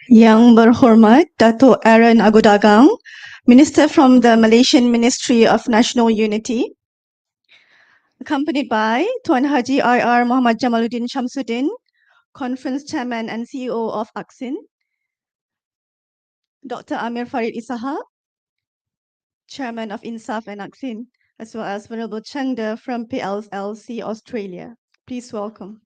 Yang Berhormat Dato' Aaron Agudagang, Minister from the Malaysian Ministry of National Unity, accompanied by Tuan Haji IR Muhammad Jamaluddin Shamsuddin, Conference Chairman and CEO of ACCIN, Dr. Amir Farid Isaha, Chairman of INSAF and ACCIN, as well as Venerable Chengda from PLLCA Australia. Please welcome.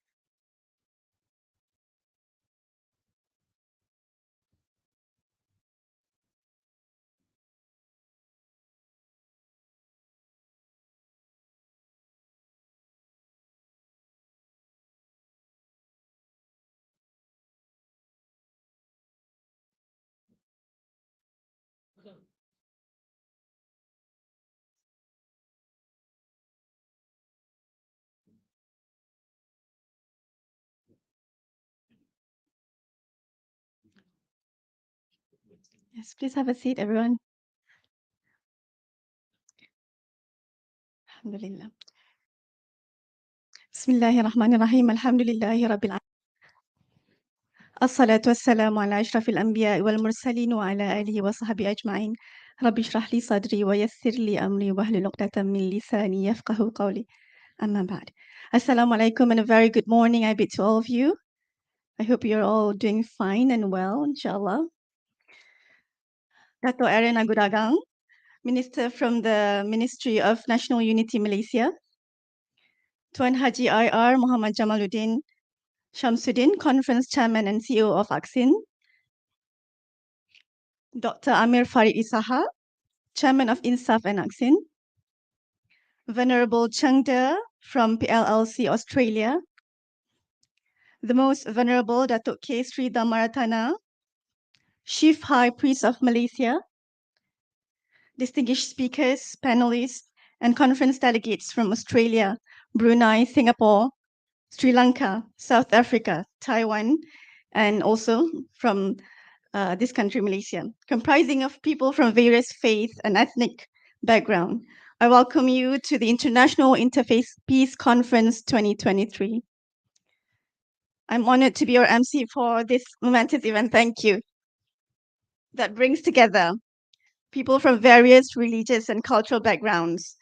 Yes, please have a seat, everyone. Alhamdulillah. Bismillahirrahmanirrahim. Alhamdulillahi Rabbil Alamin. الصلاة والسلام على أشرف الأنبياء والمرسلين وعلى آله وصحبه أجمعين. رب اشرح لي صدري ويسر لي أمري واحلل عقدة من لساني يفقهوا قولي. أما بعد. Assalamu alaikum and a very good morning I bid to all of you. I hope you're all doing fine and well, inshallah. Dato' Aaron Agudagang, Minister from the Ministry of National Unity Malaysia. Tuan Haji IR Muhammad Jamaluddin Shamsuddin, Conference Chairman and CEO of ACCIN. Dr. Amir Farid Isaha, Chairman of INSAF and ACCIN. Venerable Chengda from PLLCA Australia. The Most Venerable Datuk K. Sri Dhammaratana, Chief High Priest of Malaysia. Distinguished speakers, panelists, and conference delegates from Australia, Brunei, Singapore, Sri Lanka, South Africa, Taiwan, and also from this country, Malaysia, comprising of people from various faith and ethnic background. I welcome you to the International Interfaith Peace Conference 2023. I'm honored to be your MC for this momentous event. Thank you. That brings together people from various religious and cultural backgrounds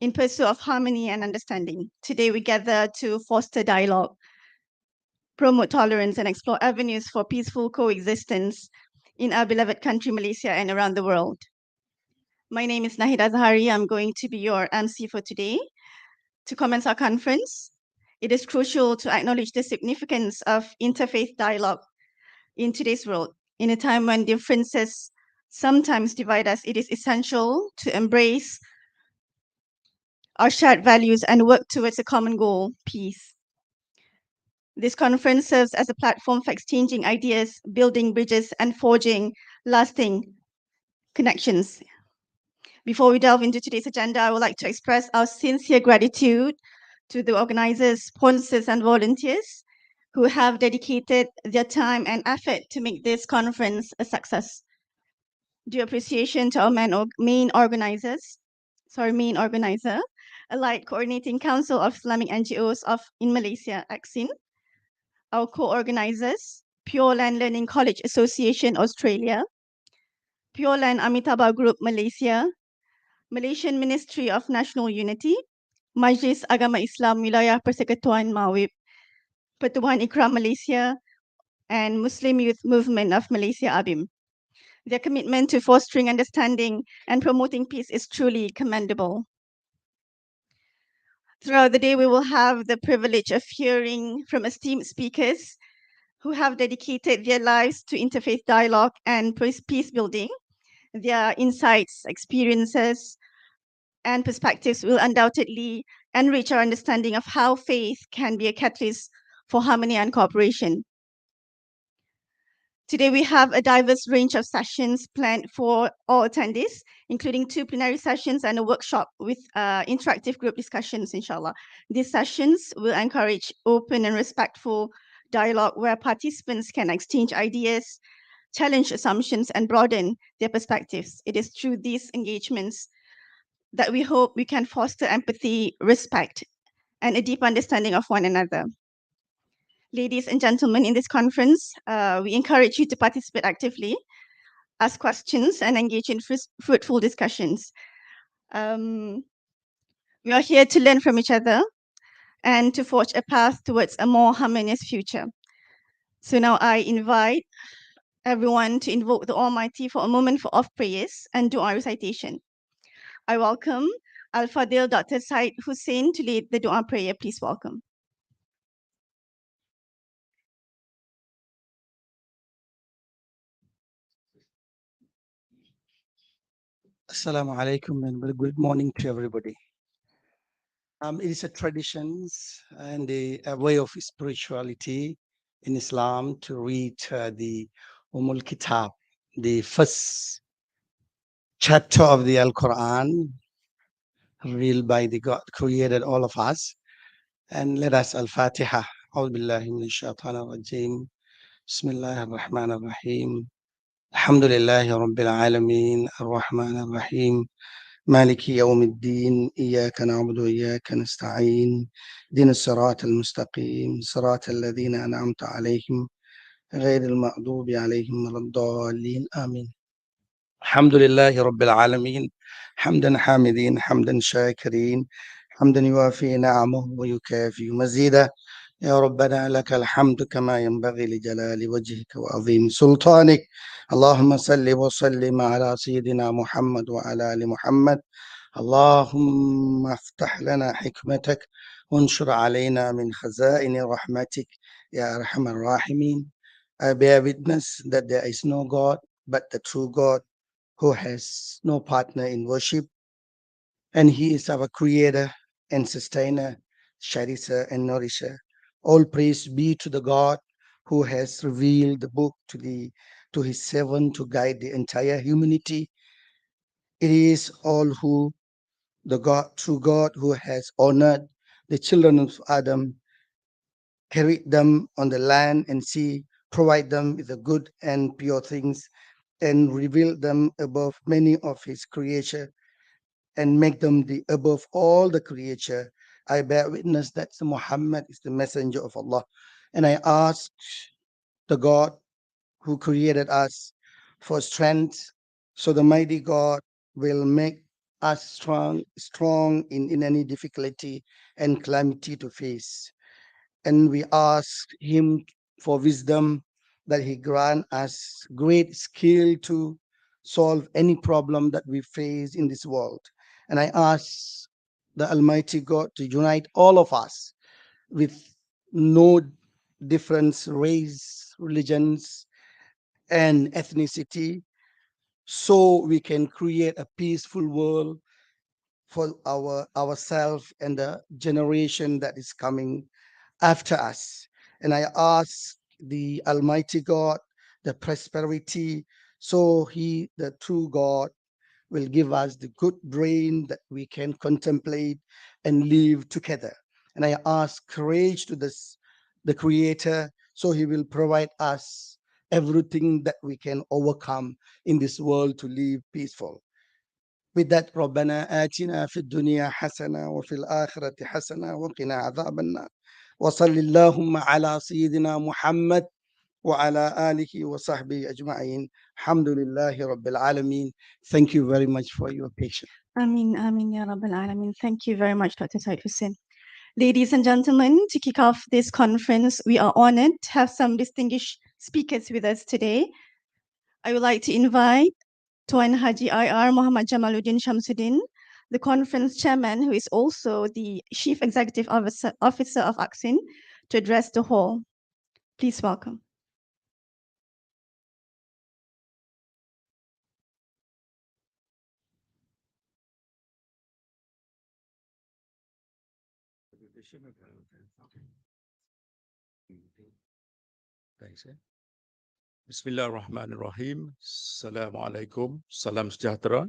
in pursuit of harmony and understanding. Today we gather to foster dialogue, promote tolerance, and explore avenues for peaceful coexistence in our beloved country, Malaysia, and around the world. My name is Nahida Zahari. I'm going to be your MC for today. To commence our conference, it is crucial to acknowledge the significance of interfaith dialogue in today's world. In a time when differences sometimes divide us, it is essential to embrace our shared values and work towards a common goal, peace. This conference serves as a platform for exchanging ideas, building bridges, and forging lasting connections. Before we delve into today's agenda, I would like to express our sincere gratitude to the organizers, sponsors, and volunteers who have dedicated their time and effort to make this conference a success. Due appreciation to our main organizer, Allied Coordinating Council of Islamic NGOs in Malaysia, ACCIN, our co-organizers, Pure Land Learning College Association Australia, Pure Land Amitabha Group Malaysia, Malaysian Ministry of National Unity, Majlis Agama Islam Wilayah Persekutuan MAIWP, Pertubuhan IKRAM Malaysia, and Muslim Youth Movement of Malaysia ABIM. Their commitment to fostering understanding and promoting peace is truly commendable. Throughout the day, we will have the privilege of hearing from esteemed speakers who have dedicated their lives to interfaith dialogue and peace building. Their insights, experiences, and perspectives will undoubtedly enrich our understanding of how faith can be a catalyst for harmony and cooperation. Today, we have a diverse range of sessions planned for all attendees, including 2 plenary sessions and a workshop with interactive group discussions, inshallah. These sessions will encourage open and respectful dialogue where participants can exchange ideas, challenge assumptions, and broaden their perspectives. It is through these engagements that we hope we can foster empathy, respect, and a deep understanding of one another. Ladies and gentlemen, in this conference, we encourage you to participate actively, ask questions, and engage in fruitful discussions. We are here to learn from each other and to forge a path towards a more harmonious future. So now I invite everyone to invoke the Almighty for a moment of prayers and dua recitation. I welcome Al-Fadil Dr. Said Hussein to lead the dua prayer. Please welcome. Assalamu alaikum and good morning to everybody. It is a tradition and a way of spirituality in Islam to read the Kitab, the first chapter of the Al-Quran, revealed by the God created all of us. And let us Al-Fatiha. أعوذ بالله من الشيطان الرجيم. بسم الله الرحمن الرحيم. الحمد لله رب العالمين الرحمن الرحيم مالك يوم الدين إياك نعبد وإياك نستعين دين الصراط المستقيم صراط الذين أنعمت عليهم غير المغضوب عليهم ولا الضالين آمين. الحمد لله رب العالمين حمدا حامدين حمدا شاكرين حمدا يوافي نعمه ويكافي مزيدا. يا ربنا لك الحمد كما ينبغي لجلال وجهك وعظيم سلطانك. اللهم صل وسلم على سيدنا محمد وعلى آل محمد. اللهم افتح لنا حكمتك وانشر علينا من خزائن رحمتك يا أرحم الراحمين. I bear witness that there is no God but the true God who has no partner in worship, and He is our creator and sustainer, cherisher and nourisher. All praise be to the God who has revealed the book to His servant to guide the entire humanity. It is all who the God, true God, who has honored the children of Adam, carried them on the land and sea, provide them with the good and pure things, and revealed them above many of His creation, and make them the above all the creature. I bear witness that Muhammad is the messenger of Allah, and I ask the God who created us for strength, so the mighty God will make us strong in any difficulty and calamity to face. And we ask Him for wisdom, that He grant us great skill to solve any problem that we face in this world. And I ask the Almighty God to unite all of us with no difference, race, religions, and ethnicity, so we can create a peaceful world for ourselves and the generation that is coming after us. And I ask the Almighty God the prosperity, so He, the true God, will give us the good brain that we can contemplate and live together. And I ask courage to the Creator, so He will provide us everything that we can overcome in this world to live peaceful. With that, ربنا آتنا في الدنيا حسنة وفي الآخرة حسنة وقنا عذاب النار وصل اللهم على سيدنا محمد وعلى آله وصحبه أجمعين. الحمد لله رب العالمين. Thank you very much for your patience. Amin, Amin, Ya Rabbal Alamin. Thank you very much, Dr. Said Hussein. Ladies and gentlemen, to kick off this conference, we are honored to have some distinguished speakers with us today. I would like to invite Tuan Haji IR Muhammad Jamaluddin Shamsuddin, the conference chairman, who is also the Chief Executive Officer of ACCIN, to address the hall. Please welcome. Bismillahirrahmanirrahim. Assalamualaikum. Salam sejahtera.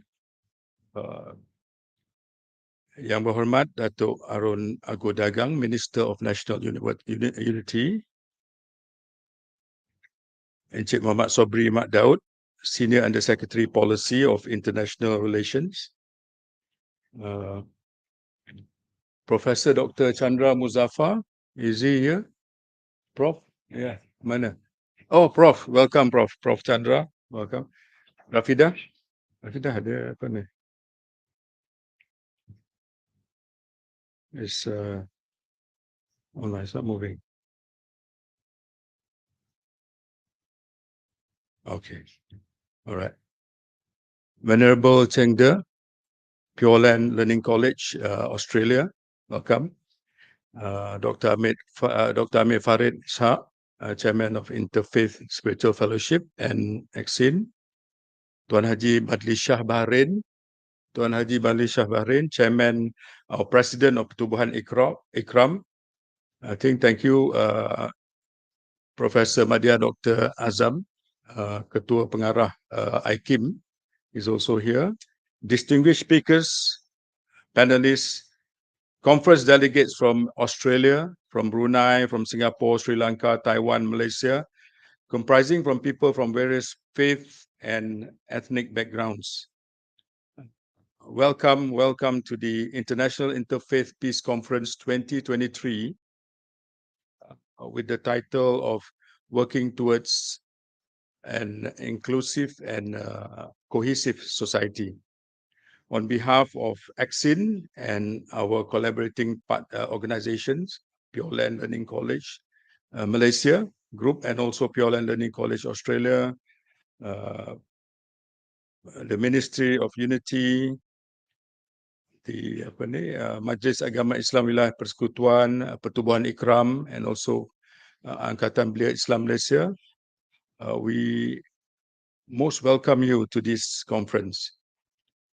Yang berhormat Datuk Arun Ago Dagang, Minister of National Unity. Encik Muhammad Sobri Mat Daud, Senior Under Secretary Policy of International Relations. Professor Dr. Chandra Muzaffar, is he here? Prof, yeah, mana? Oh, Prof, welcome, Prof Chandra, welcome. Rafidah ada apa ni? It's online, it's not moving. Okay, all right. Venerable Cheng De, Pure Land Learning College, Australia, welcome. Dr. Amir Farid Shah, Chairman of Interfaith Spiritual Fellowship and ACCIN. Tuan Haji Badli Shah Bahrain, Tuan Haji Badli Shah Bahrain, Chairman or President of Pertubuhan IKRAM. I think thank you, Professor Madya Dr. Azam, Ketua Pengarah IKIM is also here. Distinguished speakers, panelists, conference delegates from Australia, from Brunei, from Singapore, Sri Lanka, Taiwan, Malaysia, comprising from people from various faith and ethnic backgrounds. Welcome to the International Interfaith Peace Conference 2023 with the title of Working Towards an Inclusive and Cohesive Society. On behalf of ACCIN and our collaborating organizations, Pure Land Learning College Malaysia Group, and also Pure Land Learning College Australia, the Ministry of Unity, the Majlis Agama Islam Wilayah Persekutuan, Pertubuhan IKRAM, and also Angkatan Belia Islam Malaysia, we most welcome you to this conference.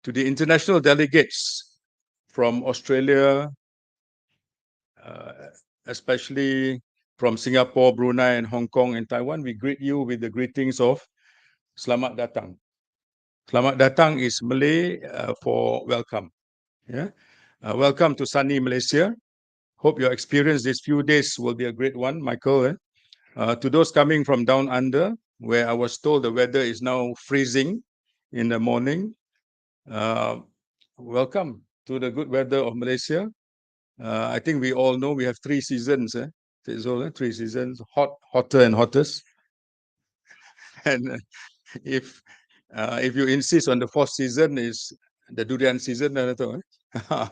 To the international delegates from Australia, especially from Singapore, Brunei, and Hong Kong and Taiwan, we greet you with the greetings of Selamat Datang. Selamat Datang is Malay for welcome. Yeah, welcome to sunny Malaysia. Hope your experience these few days will be a great one, Michael. To those coming from down under, where I was told the weather is now freezing in the morning, welcome to the good weather of Malaysia. I think we all know we have 3 seasons. 3 seasons, hot, hotter, and hottest. And if you insist on the 4th season is the durian season,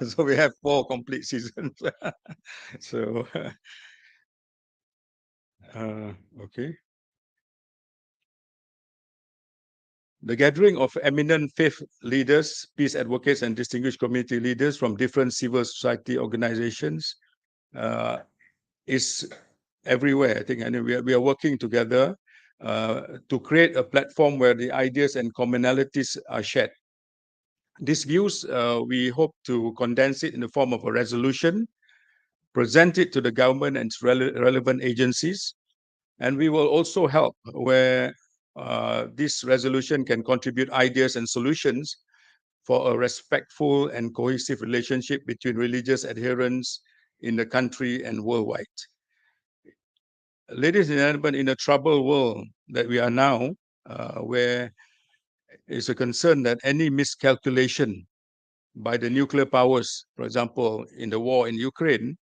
so we have 4 complete seasons. So, okay. The gathering of eminent faith leaders, peace advocates, and distinguished community leaders from different civil society organizations is everywhere, I think, and we are working together to create a platform where the ideas and commonalities are shared. These views, we hope to condense it in the form of a resolution, present it to the government and its relevant agencies, and we will also help where this resolution can contribute ideas and solutions for a respectful and cohesive relationship between religious adherents in the country and worldwide. Ladies and gentlemen, in a troubled world that we are now, where it's a concern that any miscalculation by the nuclear powers, for example, in the war in Ukraine,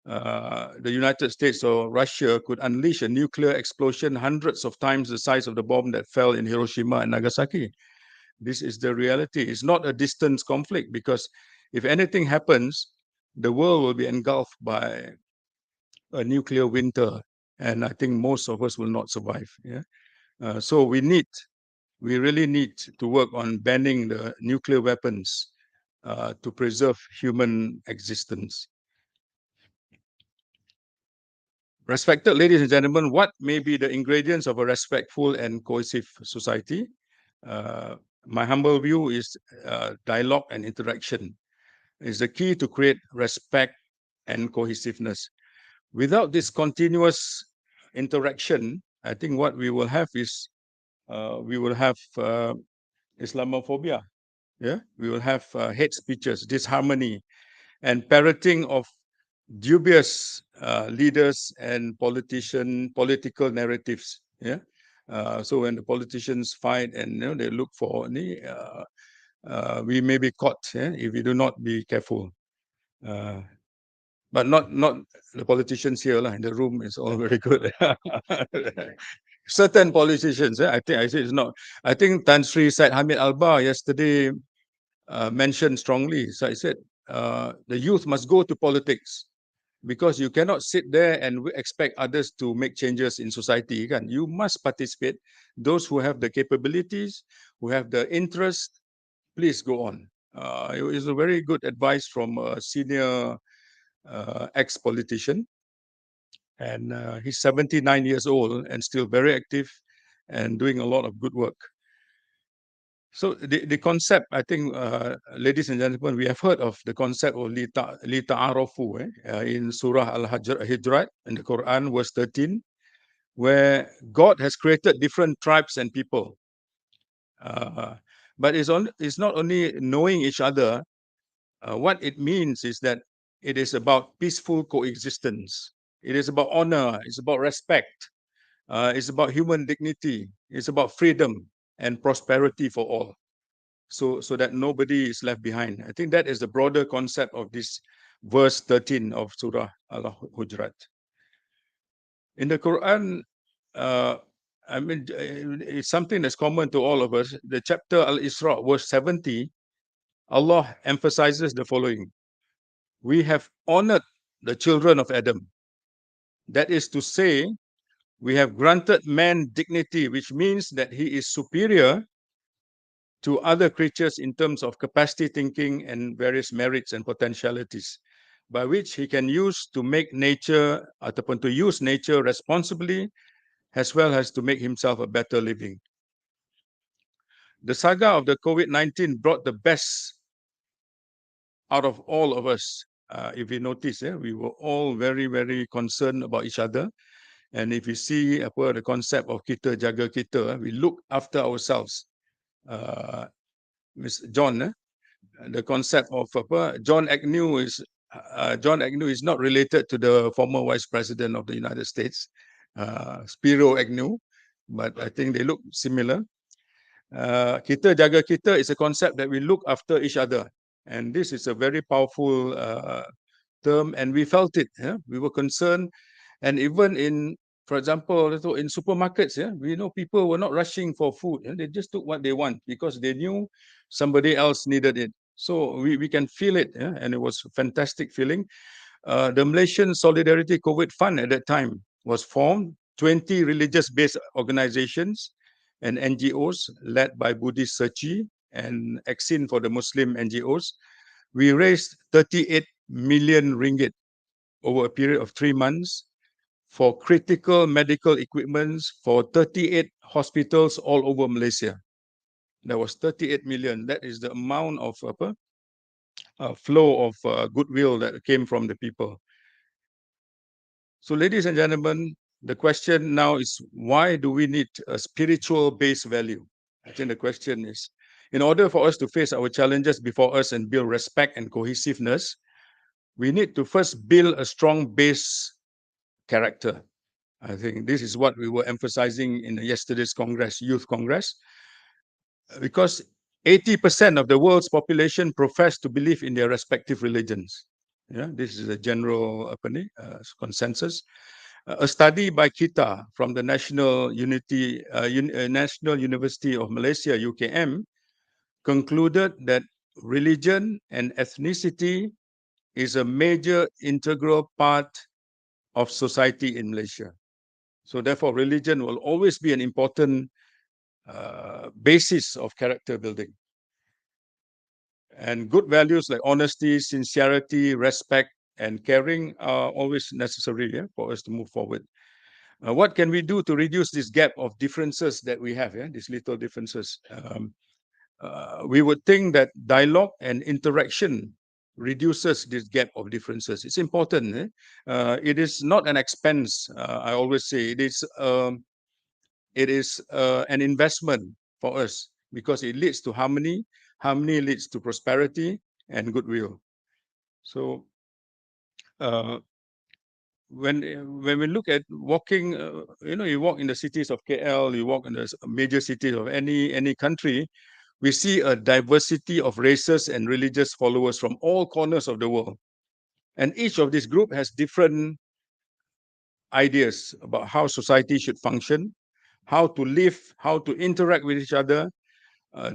the United States or Russia could unleash a nuclear explosion hundreds of times the size of the bomb that fell in Hiroshima and Nagasaki. This is the reality. It's not a distant conflict, because if anything happens, the world will be engulfed by a nuclear winter, and I think most of us will not survive. Yeah. So we really need to work on banning the nuclear weapons to preserve human existence. Respected ladies and gentlemen, what may be the ingredients of a respectful and cohesive society? My humble view is dialogue and interaction is the key to create respect and cohesiveness. Without this continuous interaction, I think what we will have is we will have Islamophobia. Yeah, we will have hate speeches, disharmony, and parroting of dubious leaders and political narratives. Yeah, so when the politicians fight and they look for we may be caught if we do not be careful. but not the politicians here in the room. Is all very good. Certain politicians, I think I say it's not. I think Tan Sri Said Hamid Alba yesterday mentioned strongly. So I said the youth must go to politics because you cannot sit there and expect others to make changes in society. You must participate. Those who have the capabilities, who have the interest, please go on. It was a very good advice from a senior ex-politician. And he's 79 years old and still very active and doing a lot of good work. So the concept, I think, ladies and gentlemen, we have heard of the concept of li ta'arafu in Surah Al-Hijrat in the Quran, verse 13, where God has created different tribes and people. But it's not only knowing each other. What it means is that it is about peaceful coexistence. It is about honor. It's about respect. It's about human dignity. It's about freedom and prosperity for all. So that nobody is left behind. I think that is the broader concept of this verse 13 of Surah Al-Hujurat. In the Quran, I mean, it's something that's common to all of us. The chapter Al-Isra, verse 70, Allah emphasizes the following. We have honored the children of Adam. That is to say, we have granted man dignity, which means that he is superior to other creatures in terms of capacity thinking and various merits and potentialities, by which he can use to make nature, ataupun to use nature responsibly, as well as to make himself a better living. The saga of the COVID-19 brought the best out of all of us. If you notice, we were all very, very concerned about each other. And if you see the concept of kita jaga kita, we look after ourselves. Mr. John, the concept of John Agnew is not related to the former Vice President of the United States, Spiro Agnew, but I think they look similar. Kita jaga kita is a concept that we look after each other, and this is a very powerful term, and we felt it. We were concerned, and even in, for example, in supermarkets, we know people were not rushing for food. They just took what they want because they knew somebody else needed it. So we can feel it, and it was a fantastic feeling. The Malaysian Solidarity COVID Fund at that time was formed, 20 religious-based organizations and NGOs led by Buddhist Searchi and ACCIN for the Muslim NGOs. We raised 38 million ringgit over a period of 3 months for critical medical equipments for 38 hospitals all over Malaysia. That was 38 million. That is the amount of flow of goodwill that came from the people. So, ladies and gentlemen, the question now is, why do we need a spiritual base value? I think the question is, in order for us to face our challenges before us and build respect and cohesiveness, we need to first build a strong base character. I think this is what we were emphasizing in yesterday's Congress, Youth Congress, because 80% of the world's population profess to believe in their respective religions. This is a general consensus. A study by KITA from the National University of Malaysia, UKM, concluded that religion and ethnicity is a major integral part of society in Malaysia. So therefore, religion will always be an important basis of character building. And good values like honesty, sincerity, respect, and caring are always necessary for us to move forward. What can we do to reduce this gap of differences that we have, these little differences? We would think that dialogue and interaction reduces this gap of differences. It's important. It is not an expense. I always say it is an investment for us because it leads to harmony. Harmony leads to prosperity and goodwill. So when we look at walking, you walk in the cities of KL, you walk in the major cities of any country, we see a diversity of races and religious followers from all corners of the world. And each of this group has different ideas about how society should function, how to live, how to interact with each other.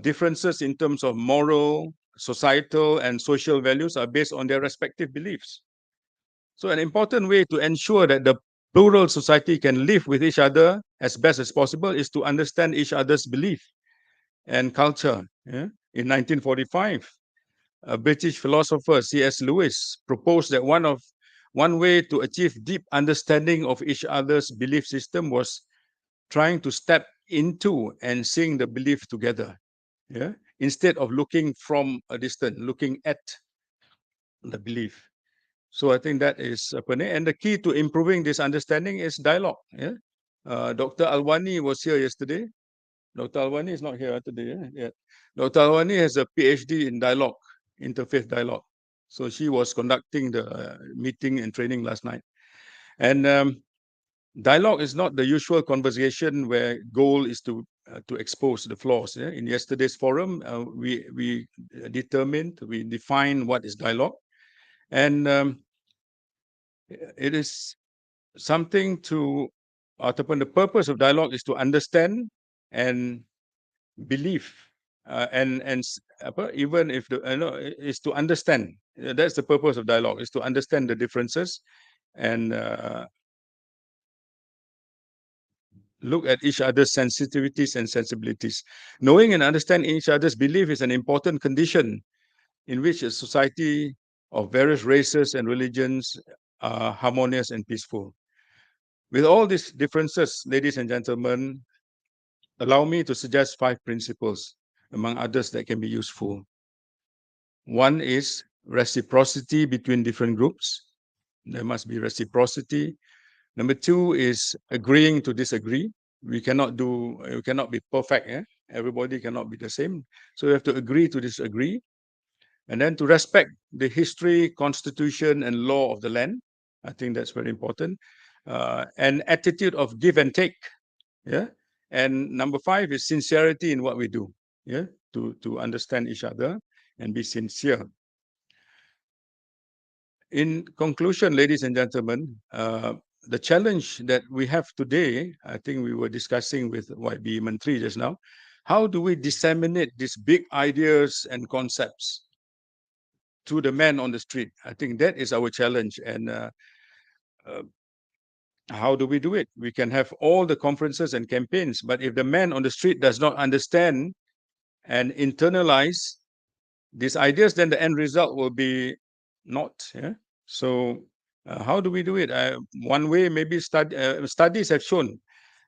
Differences in terms of moral, societal, and social values are based on their respective beliefs. So an important way to ensure that the plural society can live with each other as best as possible is to understand each other's belief and culture. Yeah? In 1945, a British philosopher, C.S. Lewis, proposed that one way to achieve deep understanding of each other's belief system was trying to step into and seeing the belief together. Yeah, instead of looking from a distance, looking at the belief. So I think that is and the key to improving this understanding is dialogue. Yeah, Dr. Alwani was here yesterday. Dr. Alwani is not here today. Yeah? Dr. Alwani has a PhD in dialogue, interfaith dialogue. So she was conducting the meeting and training last night. And dialogue is not the usual conversation where goal is to expose the flaws. Yeah? In yesterday's forum, we defined what is dialogue, and it is something to ataupun the purpose of dialogue is to understand and believe, and even if the is to understand. That's the purpose of dialogue, is to understand the differences and look at each other's sensitivities and sensibilities. Knowing and understanding each other's belief is an important condition in which a society of various races and religions are harmonious and peaceful. With all these differences, ladies and gentlemen, allow me to suggest 5 principles, among others, that can be useful. One is reciprocity between different groups. There must be reciprocity. Number 2 is agreeing to disagree. We cannot be perfect. Everybody cannot be the same. So we have to agree to disagree. And then to respect the history, constitution, and law of the land. I think that's very important. An attitude of give and take. Yeah. And number 5 is sincerity in what we do. Yeah. To understand each other and be sincere. In conclusion, ladies and gentlemen, the challenge that we have today, I think we were discussing with YB Menteri just now, how do we disseminate these big ideas and concepts to the man on the street? I think that is our challenge. And how do we do it? We can have all the conferences and campaigns, but if the man on the street does not understand and internalize these ideas, then the end result will be not. Yeah? So how do we do it? One way, maybe studies have shown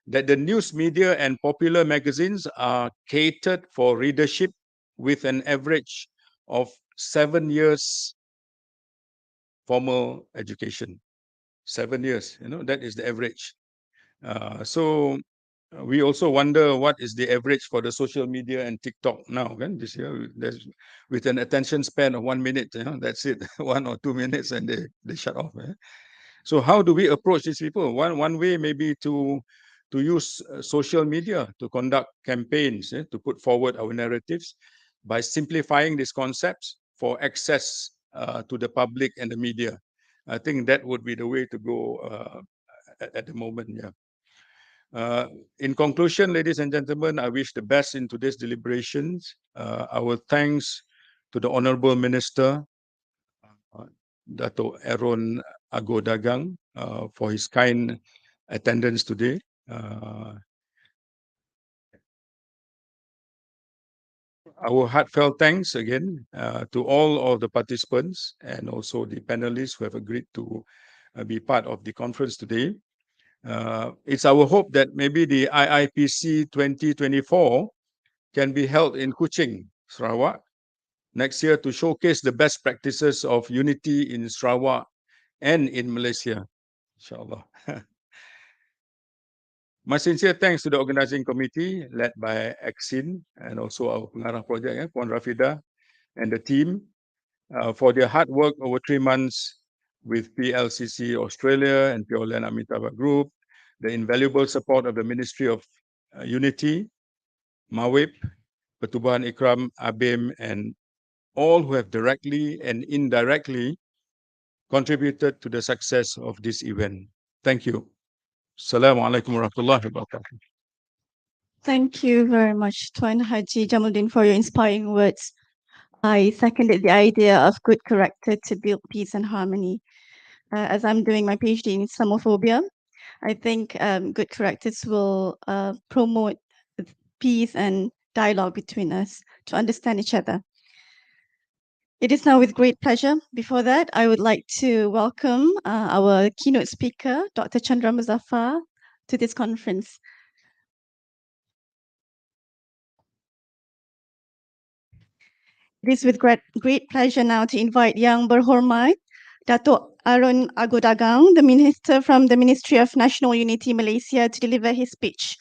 that the news media and popular magazines are catered for readership with an average of 7 years formal education. 7 years, that is the average. So we also wonder what is the average for the social media and TikTok now. This year, there's with an attention span of 1 minute, that's it, 1 or 2 minutes, and they shut off. So how do we approach these people? One way maybe to use social media to conduct campaigns, to put forward our narratives by simplifying these concepts for access to the public and the media. I think that would be the way to go at the moment. Yeah. In conclusion, ladies and gentlemen, I wish the best in today's deliberations. Our thanks to the Honourable Minister, Dato' Aaron Agodagang, for his kind attendance today. Our heartfelt thanks again to all of the participants and also the panelists who have agreed to be part of the conference today. It's our hope that maybe the IIPC 2024 can be held in Kuching, Sarawak, next year to showcase the best practices of unity in Sarawak and in Malaysia, inshallah. My sincere thanks to the organizing committee led by ACCIN and also our pengarah project, Puan Rafida, and the team for their hard work over 3 months with PLCC Australia and PLLCA Amitabha Group, the invaluable support of the Ministry of Unity, MAIWP, Pertubuhan, IKRAM, ABIM, and all who have directly and indirectly contributed to the success of this event. Thank you. Assalamu alaikum warahmatullahi wabarakatuh. Thank you very much, Tuan Haji Jamaluddin, for your inspiring words. I seconded the idea of good character to build peace and harmony. As I'm doing my PhD in Islamophobia, I think good characters will promote peace and dialogue between us to understand each other. It is now with great pleasure. Before that, I would like to welcome our keynote speaker, Dr. Chandra Muzaffar, to this conference. It is with great pleasure now to invite Yang Berhormat, Datuk Arun Agodagang, the Minister from the Ministry of National Unity, Malaysia, to deliver his speech.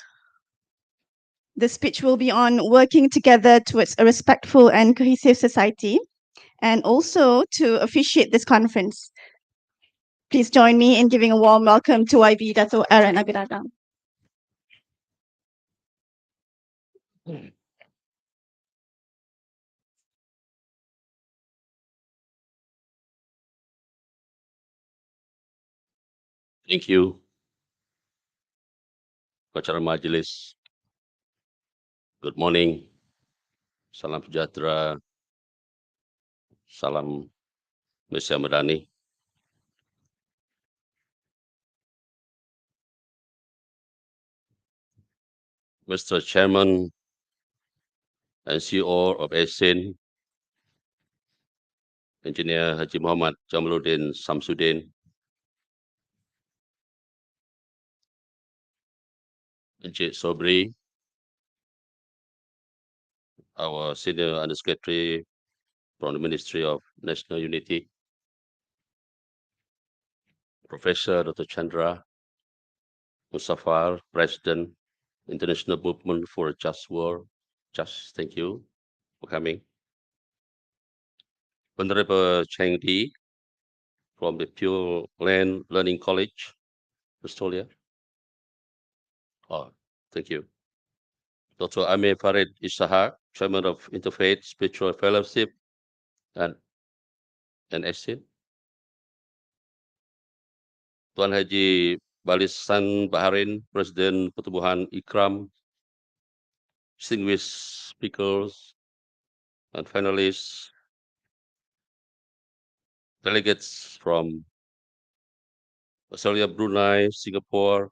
The speech will be on working together towards a respectful and cohesive society, and also to officiate this conference. Please join me in giving a warm welcome to YB Datuk Arun Agodagang. Thank you, Acara Majlis. Good morning. Salam sejahtera. Salam Malaysia Madani. Mr. Chairman and CEO of ACCIN, Engineer Haji Muhammad Jamaluddin Samsudin, Encik Sobri, our Senior Undersecretary from the Ministry of National Unity, Professor Dr. Chandra Muzaffar, President, International Movement for a Just World. Just thank you for coming. Venerable Cheng Di from the Pure Land Learning College, Australia. Oh, thank you. Dr. Amir Farid Ishahar, Chairman of Interfaith Spiritual Fellowship and ACCIN. Tuan Haji Balisan Baharin, President Pertubuhan IKRAM, distinguished speakers and finalists, delegates from Australia, Brunei, Singapore,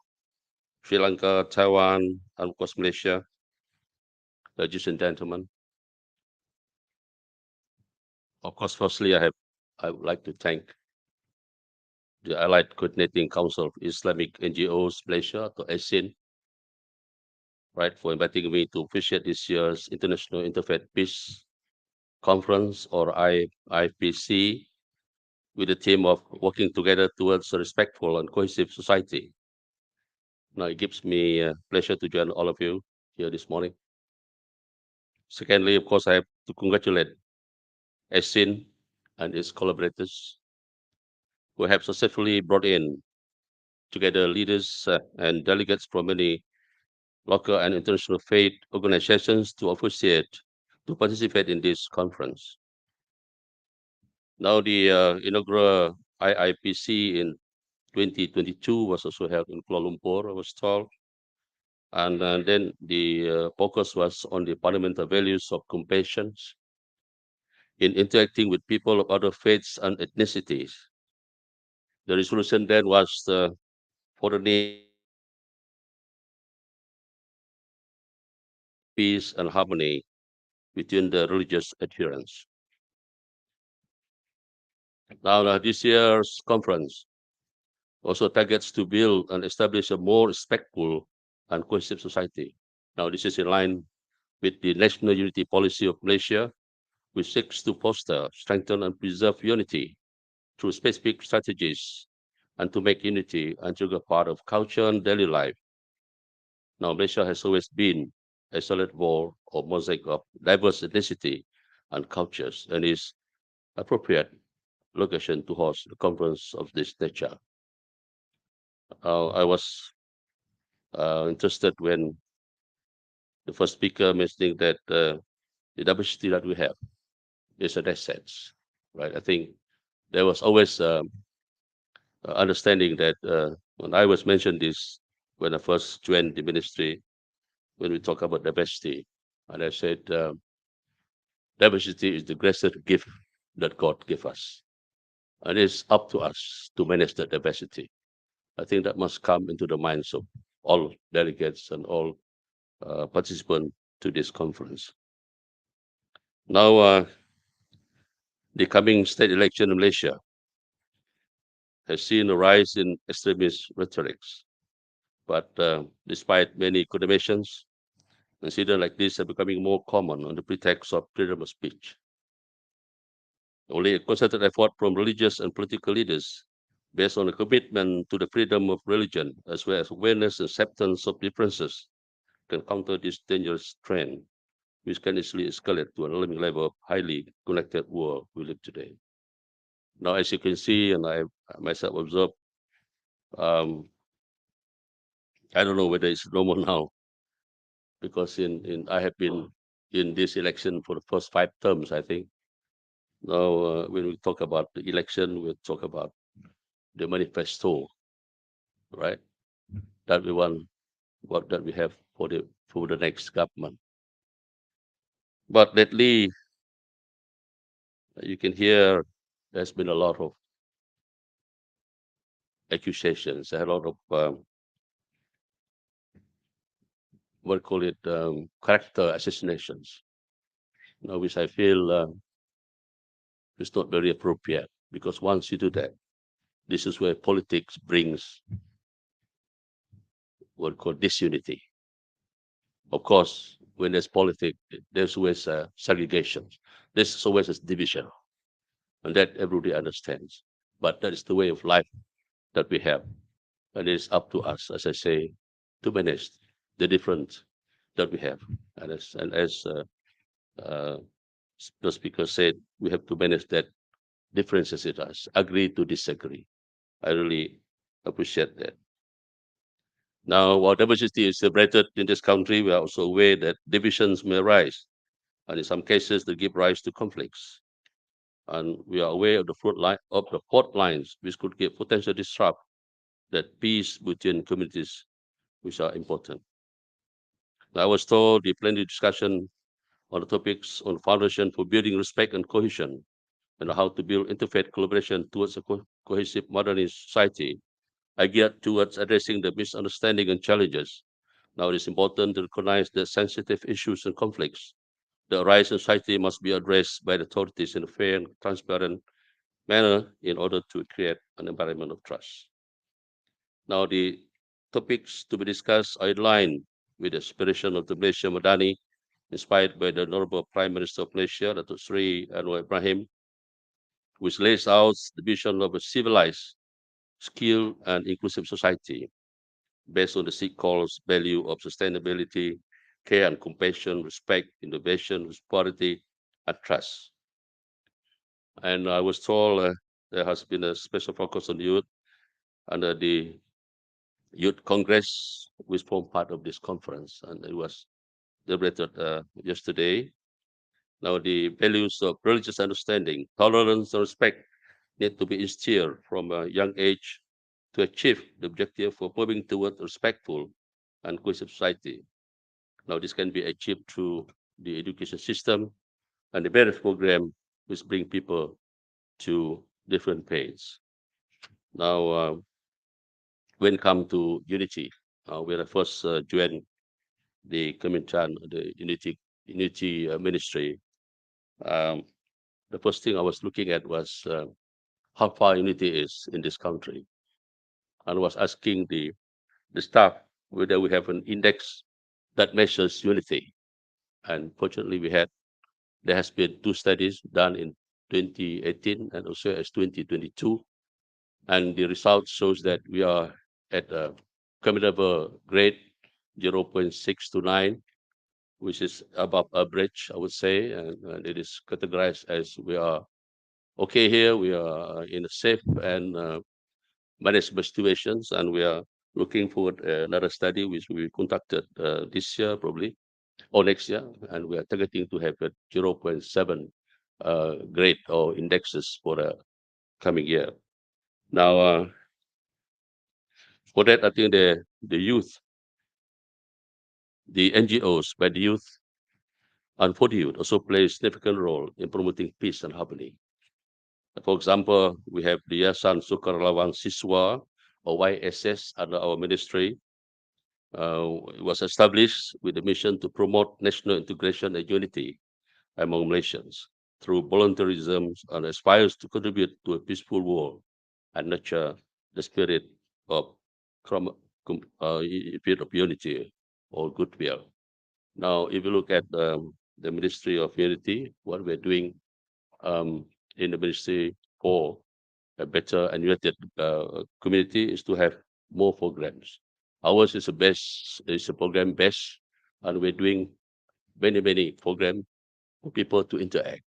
Sri Lanka, Taiwan, and of course Malaysia, ladies and gentlemen. Of course, firstly, I would like to thank the Allied Coordinating Council of Islamic NGOs Malaysia, to ACCIN, right, for inviting me to officiate this year's International Interfaith Peace Conference, or IPC, with the theme of working together towards a respectful and cohesive society. Now, it gives me pleasure to join all of you here this morning. Secondly, of course, I have to congratulate ACCIN and its collaborators who have successfully brought in together leaders and delegates from many local and international faith organizations to participate in this conference. Now, the inaugural IIPC in 2022 was also held in Kuala Lumpur, I was told. And then the focus was on the fundamental values of compassion in interacting with people of other faiths and ethnicities. The resolution then was for the need peace and harmony between the religious adherents. Now, this year's conference also targets to build and establish a more respectful and cohesive society. Now, this is in line with the national unity policy of Malaysia, which seeks to foster, strengthen, and preserve unity through specific strategies and to make unity an integral part of culture and daily life. Now, Malaysia has always been a solid wall or mosaic of diverse ethnicity and cultures, and is appropriate location to host a conference of this nature. I was interested when the first speaker mentioning that the diversity that we have is an asset, right? I think there was always understanding that when I was mentioned this, when I first joined the ministry, when we talk about diversity, and I said, diversity is the greatest gift that God gave us. And it's up to us to manage that diversity. I think that must come into the minds of all delegates and all participants to this conference. Now, the coming state election in Malaysia has seen a rise in extremist rhetorics. But despite many condemnations, incidents like this are becoming more common on the pretext of freedom of speech. Only a concerted effort from religious and political leaders based on a commitment to the freedom of religion, as well as awareness and acceptance of differences, can counter this dangerous trend, which can easily escalate to an alarming level of highly connected world we live today. Now, as you can see, and I myself observed, I don't know whether it's normal now, because I have been in this election for the first 5 terms, I think. Now, when we talk about the election, we talk about the manifesto, right? That we want, what that we have for the next government. But lately, you can hear there's been a lot of accusations, a lot of what call it character assassinations. Now, which I feel is not very appropriate, because once you do that, this is where politics brings what we call disunity. Of course, when there's politics, there's always segregation. There's always a division, and that everybody understands. But that is the way of life that we have, and it's up to us, as I say, to manage the difference that we have. And as the speaker said, we have to manage that differences in us, agree to disagree. I really appreciate that. Now, while diversity is celebrated in this country, we are also aware that divisions may arise, and in some cases, they give rise to conflicts. And we are aware of the fault lines which could give potential disrupt that peace between communities, which are important. Now, I was told the plenary discussion on the topics on foundation for building respect and cohesion, and how to build interfaith collaboration towards a cohesive modernist society, are geared towards addressing the misunderstanding and challenges. Now, it is important to recognize that sensitive issues and conflicts that arise in society must be addressed by the authorities in a fair and transparent manner in order to create an environment of trust. Now, the topics to be discussed are in line with the aspiration of the Malaysia Madani, inspired by the Honorable Prime Minister of Malaysia, Datuk Sri Anwar Ibrahim, which lays out the vision of a civilized, skilled, and inclusive society based on the CICOL's value of sustainability, care and compassion, respect, innovation, prosperity, and trust. And I was told there has been a special focus on youth under the Youth Congress, which formed part of this conference, and it was deliberated yesterday. Now, the values of religious understanding, tolerance, and respect need to be instilled from a young age to achieve the objective of moving toward a respectful and cohesive society. Now, this can be achieved through the education system and the various programs which bring people to different paths. Now, when it comes to unity, when I first joined the Kementerian, the Unity Ministry, the first thing I was looking at was how far unity is in this country. And I was asking the staff whether we have an index that measures unity. And fortunately, there has been 2 studies done in 2018 and also as 2022. And the result shows that we are at a commendable grade 0.629, which is above average, I would say. And it is categorized as we are okay here, we are in a safe and manageable situations, and we are looking forward another study which will be conducted this year probably, or next year, and we are targeting to have a 0.7 grade or indexes for the coming year. Now, For that, I think the youth, the NGOs by the youth and for the youth also play a significant role in promoting peace and harmony. For example, we have the Yayasan Sukarelawan Siswa or YSS under our ministry. It was established with the mission to promote national integration and unity among Malaysians through voluntarism and aspires to contribute to a peaceful world and nurture the spirit of spirit of unity or goodwill. Now, if you look at the Ministry of Unity, what we're doing in the ministry for a better and united community is to have more programs. Ours is a program best, and we're doing many programs for people to interact.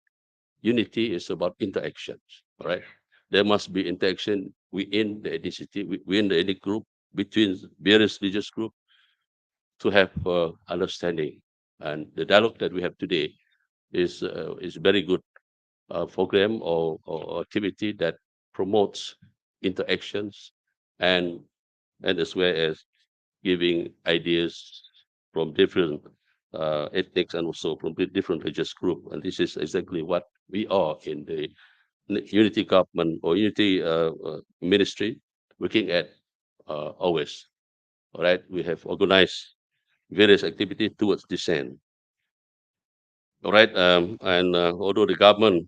Unity is about interactions, right? There must be interaction within the ethnicity, within the ethnic group, between various religious groups to have understanding. And the dialogue that we have today is very good program or activity that promotes interactions and as well as giving ideas from different ethnics and also from different religious group. And this is exactly what we are in the unity government or unity ministry looking at always. All right, we have organized various activities towards this end. All right, and although the government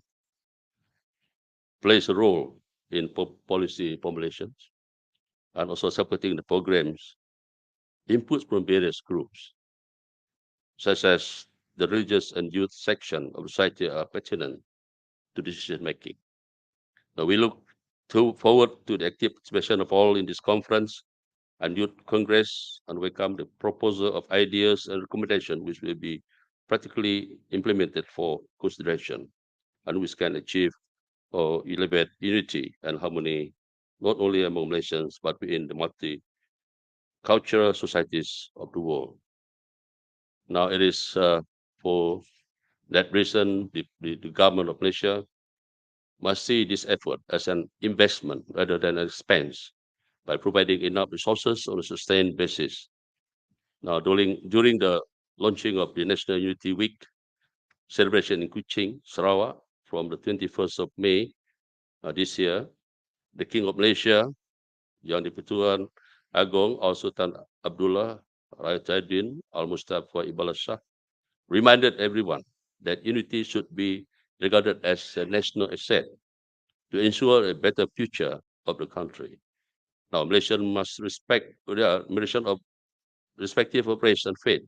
plays a role in policy formulations and also supporting the programs, inputs from various groups, such as the religious and youth section of society are pertinent to decision making. Now we look forward to the active participation of all in this conference and youth congress and welcome the proposal of ideas and recommendations which will be practically implemented for consideration and which can achieve or elevate unity and harmony not only among nations but within the multicultural societies of the world. Now it is for that reason the government of Malaysia must see this effort as an investment rather than an expense by providing enough resources on a sustained basis. Now, during the launching of the National Unity Week celebration in Kuching, Sarawak, from the 21st of May this year, the King of Malaysia, Yang di-Pertuan Agong Al Sultan Abdullah Rajaddin Al Mustafa Ibadah Shah reminded everyone that unity should be regarded as a national asset to ensure a better future of the country. Now, Malaysians must respect Malaysian of respective of race and faith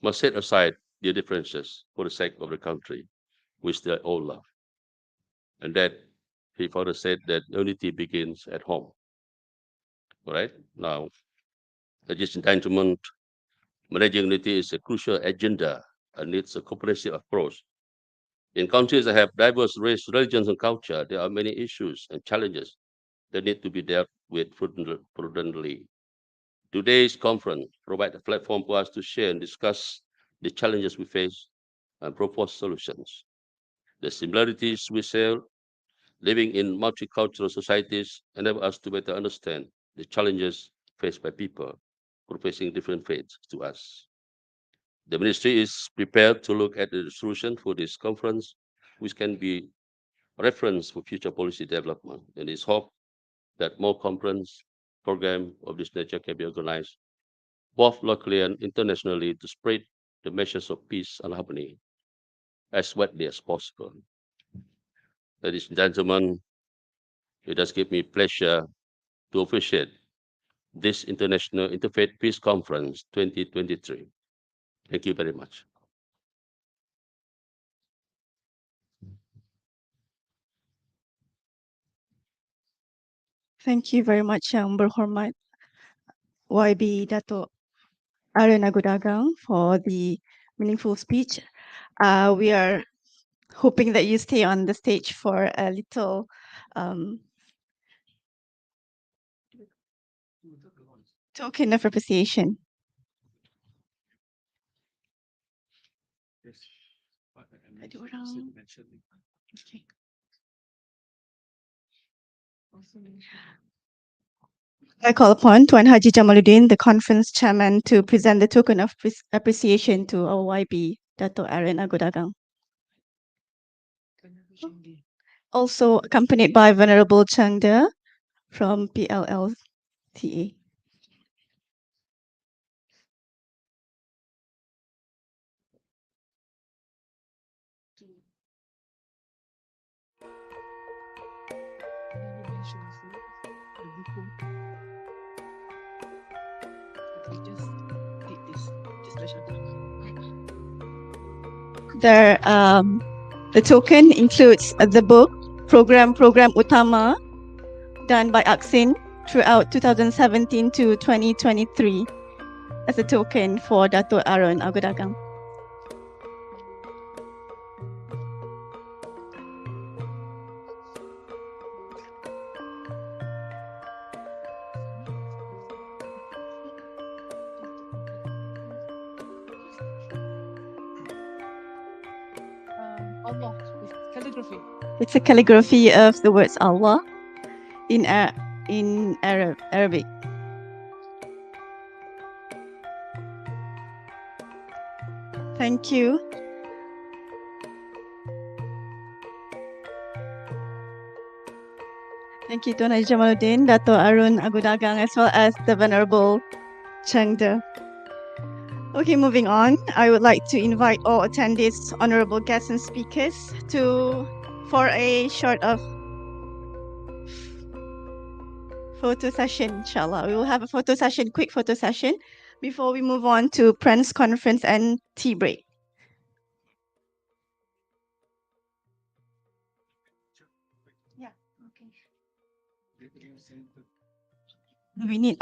must set aside their differences for the sake of the country, which they all love. And that he further said that unity begins at home. All right. Now, ladies and gentlemen, managing unity is a crucial agenda and needs a comprehensive approach. In countries that have diverse race, religions, and culture, there are many issues and challenges that need to be dealt with prudently. Today's conference provides a platform for us to share and discuss the challenges we face and propose solutions. The similarities we share living in multicultural societies enable us to better understand the challenges faced by people professing different faiths to us. The ministry is prepared to look at the solution for this conference, which can be a reference for future policy development. And it's hope that more conference programs of this nature can be organized both locally and internationally to spread the message of peace and harmony as widely as possible. Ladies and gentlemen, it does give me pleasure to officiate this International Interfaith Peace Conference 2023. Thank you very much. Thank you very much, Yang Berhormat YB Dato' Arun Agudagang for the meaningful speech. We are hoping that you stay on the stage for a little token of appreciation. Ada orang. Okay. I call upon Tuan Haji Jamaluddin, the conference chairman, to present the token of appreciation to our YB, Dato' Aaron Agodagang. Also accompanied by Venerable Changda from PLLCA. The token includes the book Program Utama done by ACCIN throughout 2017 to 2023 as a token for Dato' Aaron Agodagang. Allah, calligraphy. It's a calligraphy of the words Allah in Arabic. Thank you. Thank you, Tuan Haji Jamaluddin, Dato' Arun Agodagang, as well as the Venerable Changda. Okay, moving on. I would like to invite all attendees, honorable guests and speakers for a short of photo session, inshallah. We will have a photo session, quick photo session, before we move on to press conference and tea break. Yeah, okay. We need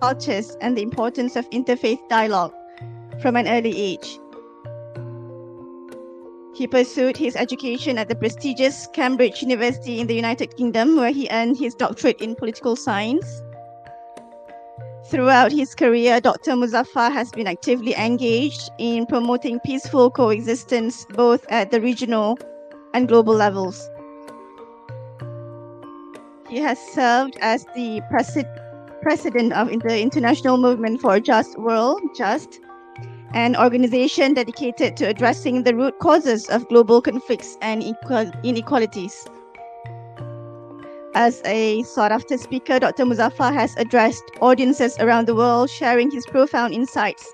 cultures and the importance of interfaith dialogue from an early age. He pursued his education at the prestigious Cambridge University in the United Kingdom, where he earned his doctorate in political science. Throughout his career, Dr. Muzaffar has been actively engaged in promoting peaceful coexistence both at the regional and global levels. He has served as the president of the International Movement for a Just World, JUST, an organization dedicated to addressing the root causes of global conflicts and inequalities. As a sought-after speaker, Dr. Muzaffar has addressed audiences around the world, sharing his profound insights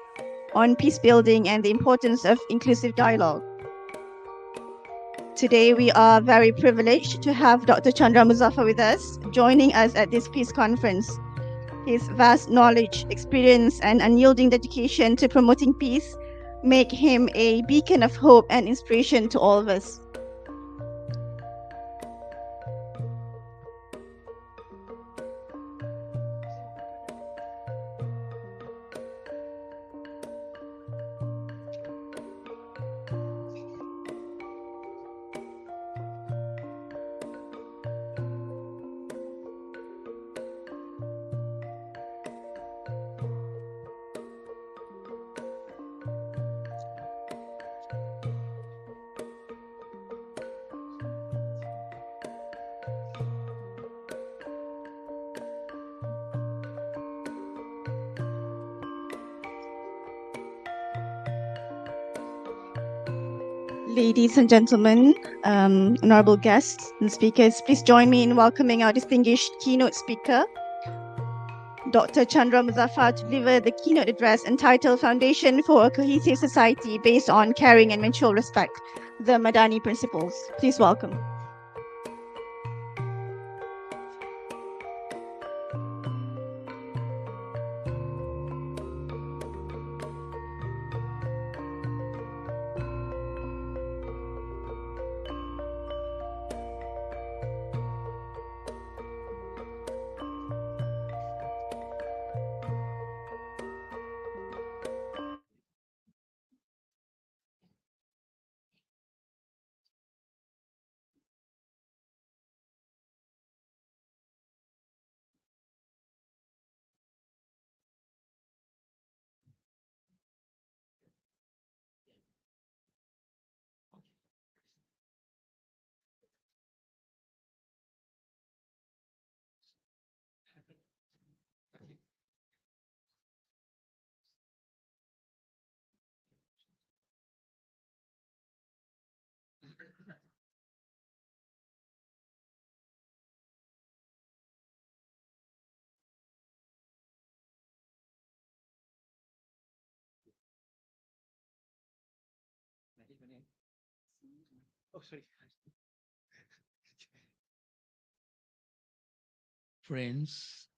on peace building and the importance of inclusive dialogue. Today, we are very privileged to have Dr. Chandra Muzaffar with us, joining us at this peace conference. His vast knowledge, experience, and unyielding dedication to promoting peace make him a beacon of hope and inspiration to all of us. Ladies and gentlemen, honorable guests and speakers, please join me in welcoming our distinguished keynote speaker, Dr. Chandra Muzaffar, to deliver the keynote address entitled Foundation for a Cohesive Society Based on Caring and Mutual Respect, the Madani Principles. Please welcome. Oh, sorry. Friends,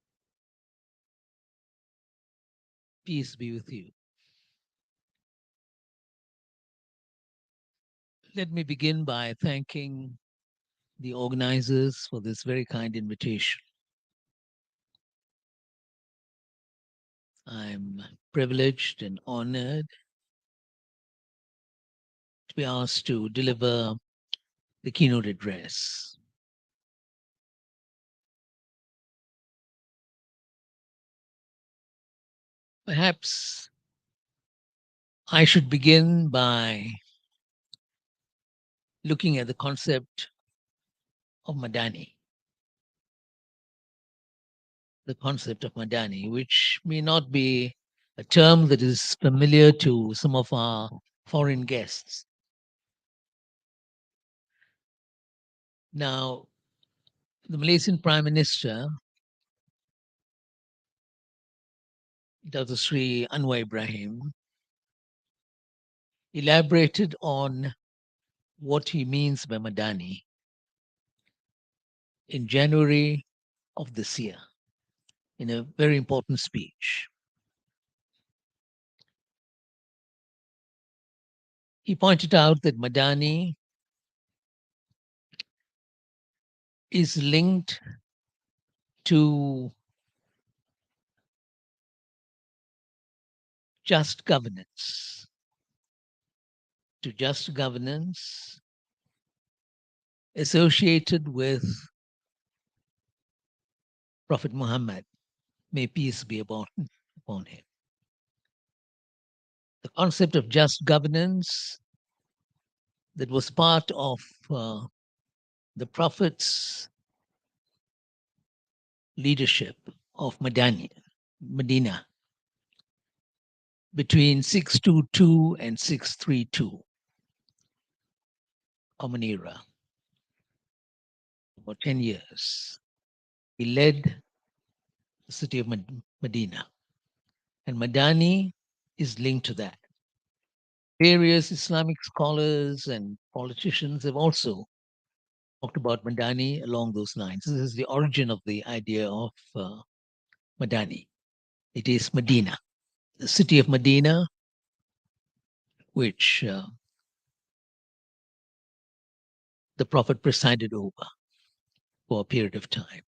peace be with you. Let me begin by thanking the organizers for this very kind invitation. I'm privileged and honored to be asked to deliver the keynote address. Perhaps I should begin by looking at the concept of Madani. The concept of Madani, which may not be a term that is familiar to some of our foreign guests. Now, the Malaysian Prime Minister, Dr. Sri Anwar Ibrahim, elaborated on what he means by Madani in January of this year in a very important speech. He pointed out that Madani is linked to just governance. To just governance associated with Prophet Muhammad, may peace be upon him. The concept of just governance that was part of the Prophet's leadership of Medina between 622 and 632, Common Era, about 10 years. He led the city of Medina, and Madani is linked to that. Various Islamic scholars and politicians have also talked about Madani along those lines. This is the origin of the idea of Madani. It is Medina, the city of Medina, which the Prophet presided over for a period of time.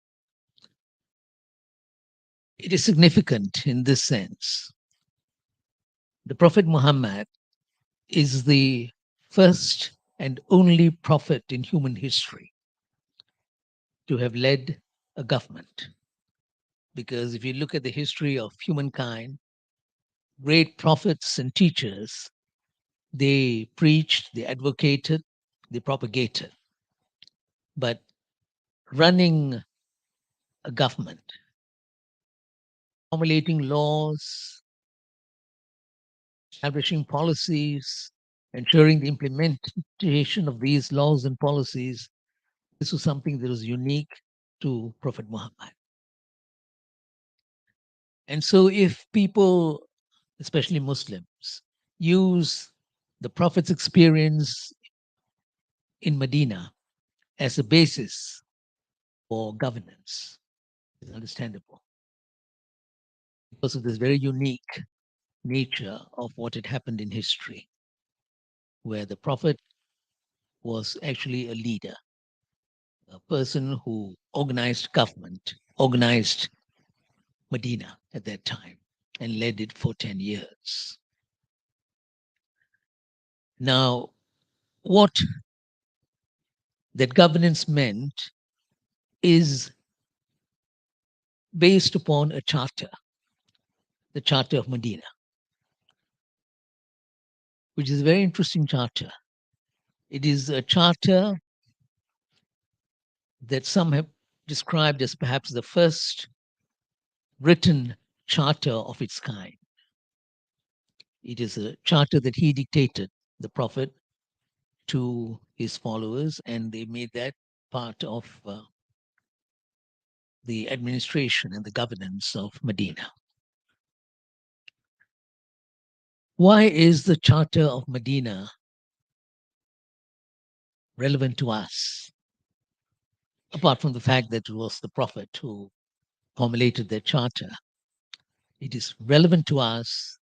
It is significant in this sense. The Prophet Muhammad is the first and only prophet in human history to have led a government. Because if you look at the history of humankind, great prophets and teachers, they preached, they advocated, they propagated. But running a government, formulating laws, establishing policies, ensuring the implementation of these laws and policies, this was something that was unique to Prophet Muhammad. And so if people, especially Muslims, use the Prophet's experience in Medina as a basis for governance, it's understandable because of this very unique nature of what had happened in history, where the Prophet was actually a leader, a person who organized government, organized Medina at that time, and led it for 10 years. Now, what that governance meant is based upon a charter, the Charter of Medina, which is a very interesting charter. It is a charter that some have described as perhaps the first written charter of its kind. It is a charter that he dictated, the Prophet, to his followers, and they made that part of the administration and the governance of Medina. Why is the Charter of Medina relevant to us? Apart from the fact that it was the Prophet who formulated that charter, it is relevant to us,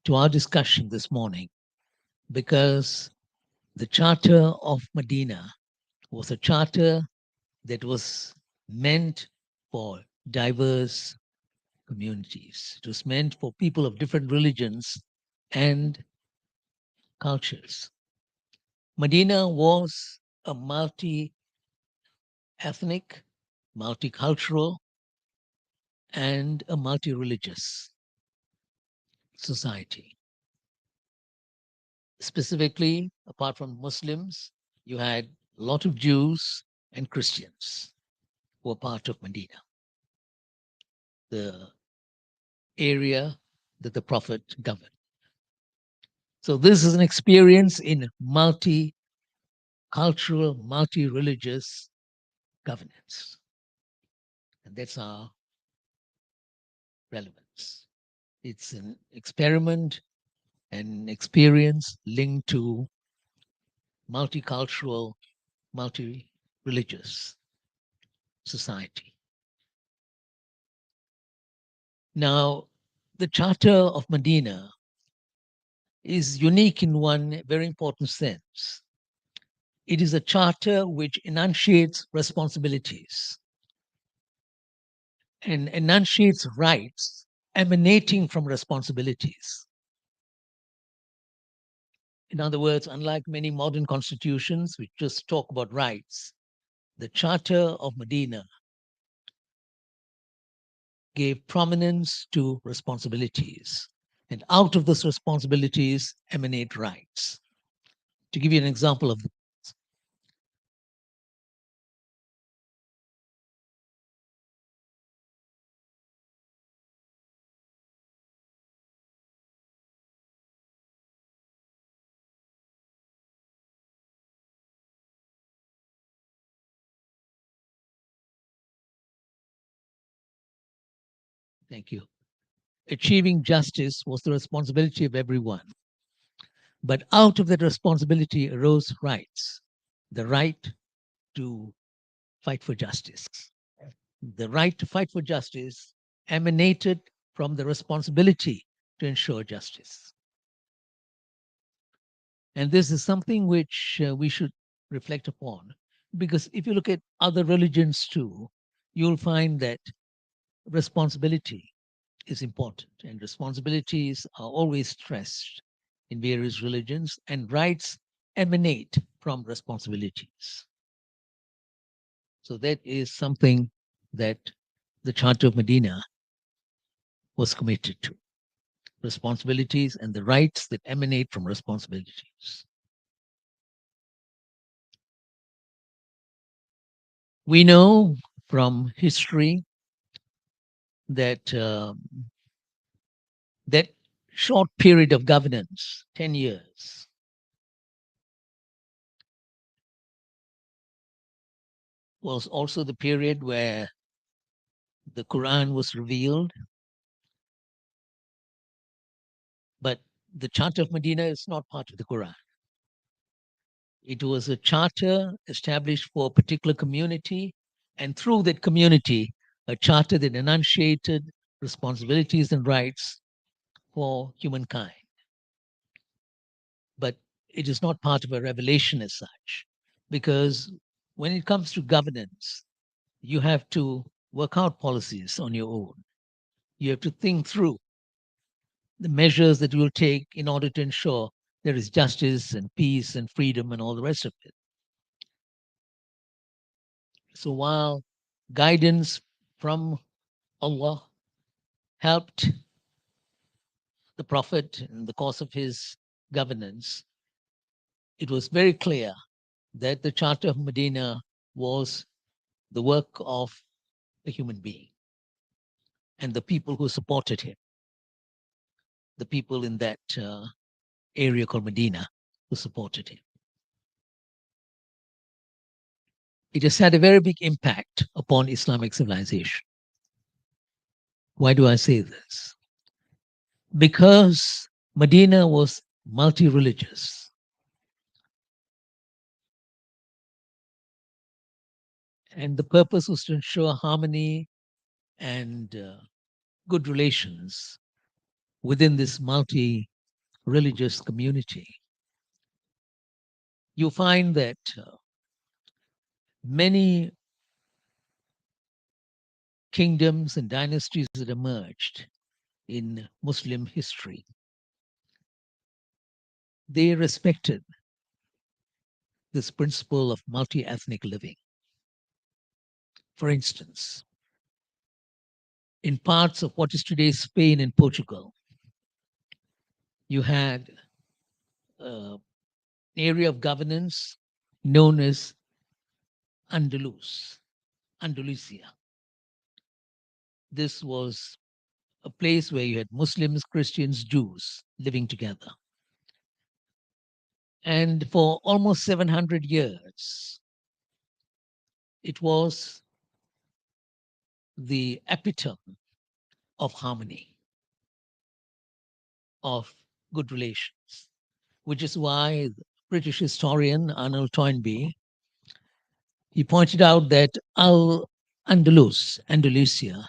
to our discussion this morning, because the Charter of Medina was a charter that was meant for diverse communities. It was meant for people of different religions and cultures. Medina was a multi-ethnic, multicultural, and a multi-religious society. Specifically, apart from Muslims, you had a lot of Jews and Christians who were part of Medina, the area that the Prophet governed. So this is an experience in multicultural, multi-religious governance. And that's our relevance. It's an experiment and experience linked to multicultural, multi-religious society. Now, the Charter of Medina is unique in one very important sense. It is a charter which enunciates responsibilities and enunciates rights emanating from responsibilities. In other words, unlike many modern constitutions which just talk about rights, the Charter of Medina gave prominence to responsibilities. And out of those responsibilities emanate rights. To give you an example of this, thank you. Achieving justice was the responsibility of everyone. But out of that responsibility arose rights, the right to fight for justice. The right to fight for justice emanated from the responsibility to ensure justice. And this is something which we should reflect upon, because if you look at other religions too, you'll find that responsibility is important, and responsibilities are always stressed in various religions, and rights emanate from responsibilities. So that is something that the Charter of Medina was committed to. Responsibilities and the rights that emanate from responsibilities. We know from history that that short period of governance, 10 years, was also the period where the Quran was revealed. But the Charter of Medina is not part of the Quran. It was a charter established for a particular community, and through that community, a charter that enunciated responsibilities and rights for humankind. But it is not part of a revelation as such, because when it comes to governance, you have to work out policies on your own. You have to think through the measures that you will take in order to ensure there is justice and peace and freedom and all the rest of it. So while guidance from Allah helped the Prophet in the course of his governance, it was very clear that the Charter of Medina was the work of a human being and the people who supported him, the people in that area called Medina who supported him. It has had a very big impact upon Islamic civilization. Why do I say this? Because Medina was multi-religious. And the purpose was to ensure harmony and good relations within this multi-religious community. You find that many kingdoms and dynasties that emerged in Muslim history, they respected this principle of multi-ethnic living. For instance, in parts of what is today Spain and Portugal, you had an area of governance known as Andalusia. This was a place where you had Muslims, Christians, Jews living together. And for almost 700 years, it was the epitome of harmony, of good relations, which is why the British historian Arnold Toynbee, he pointed out that Andalusia,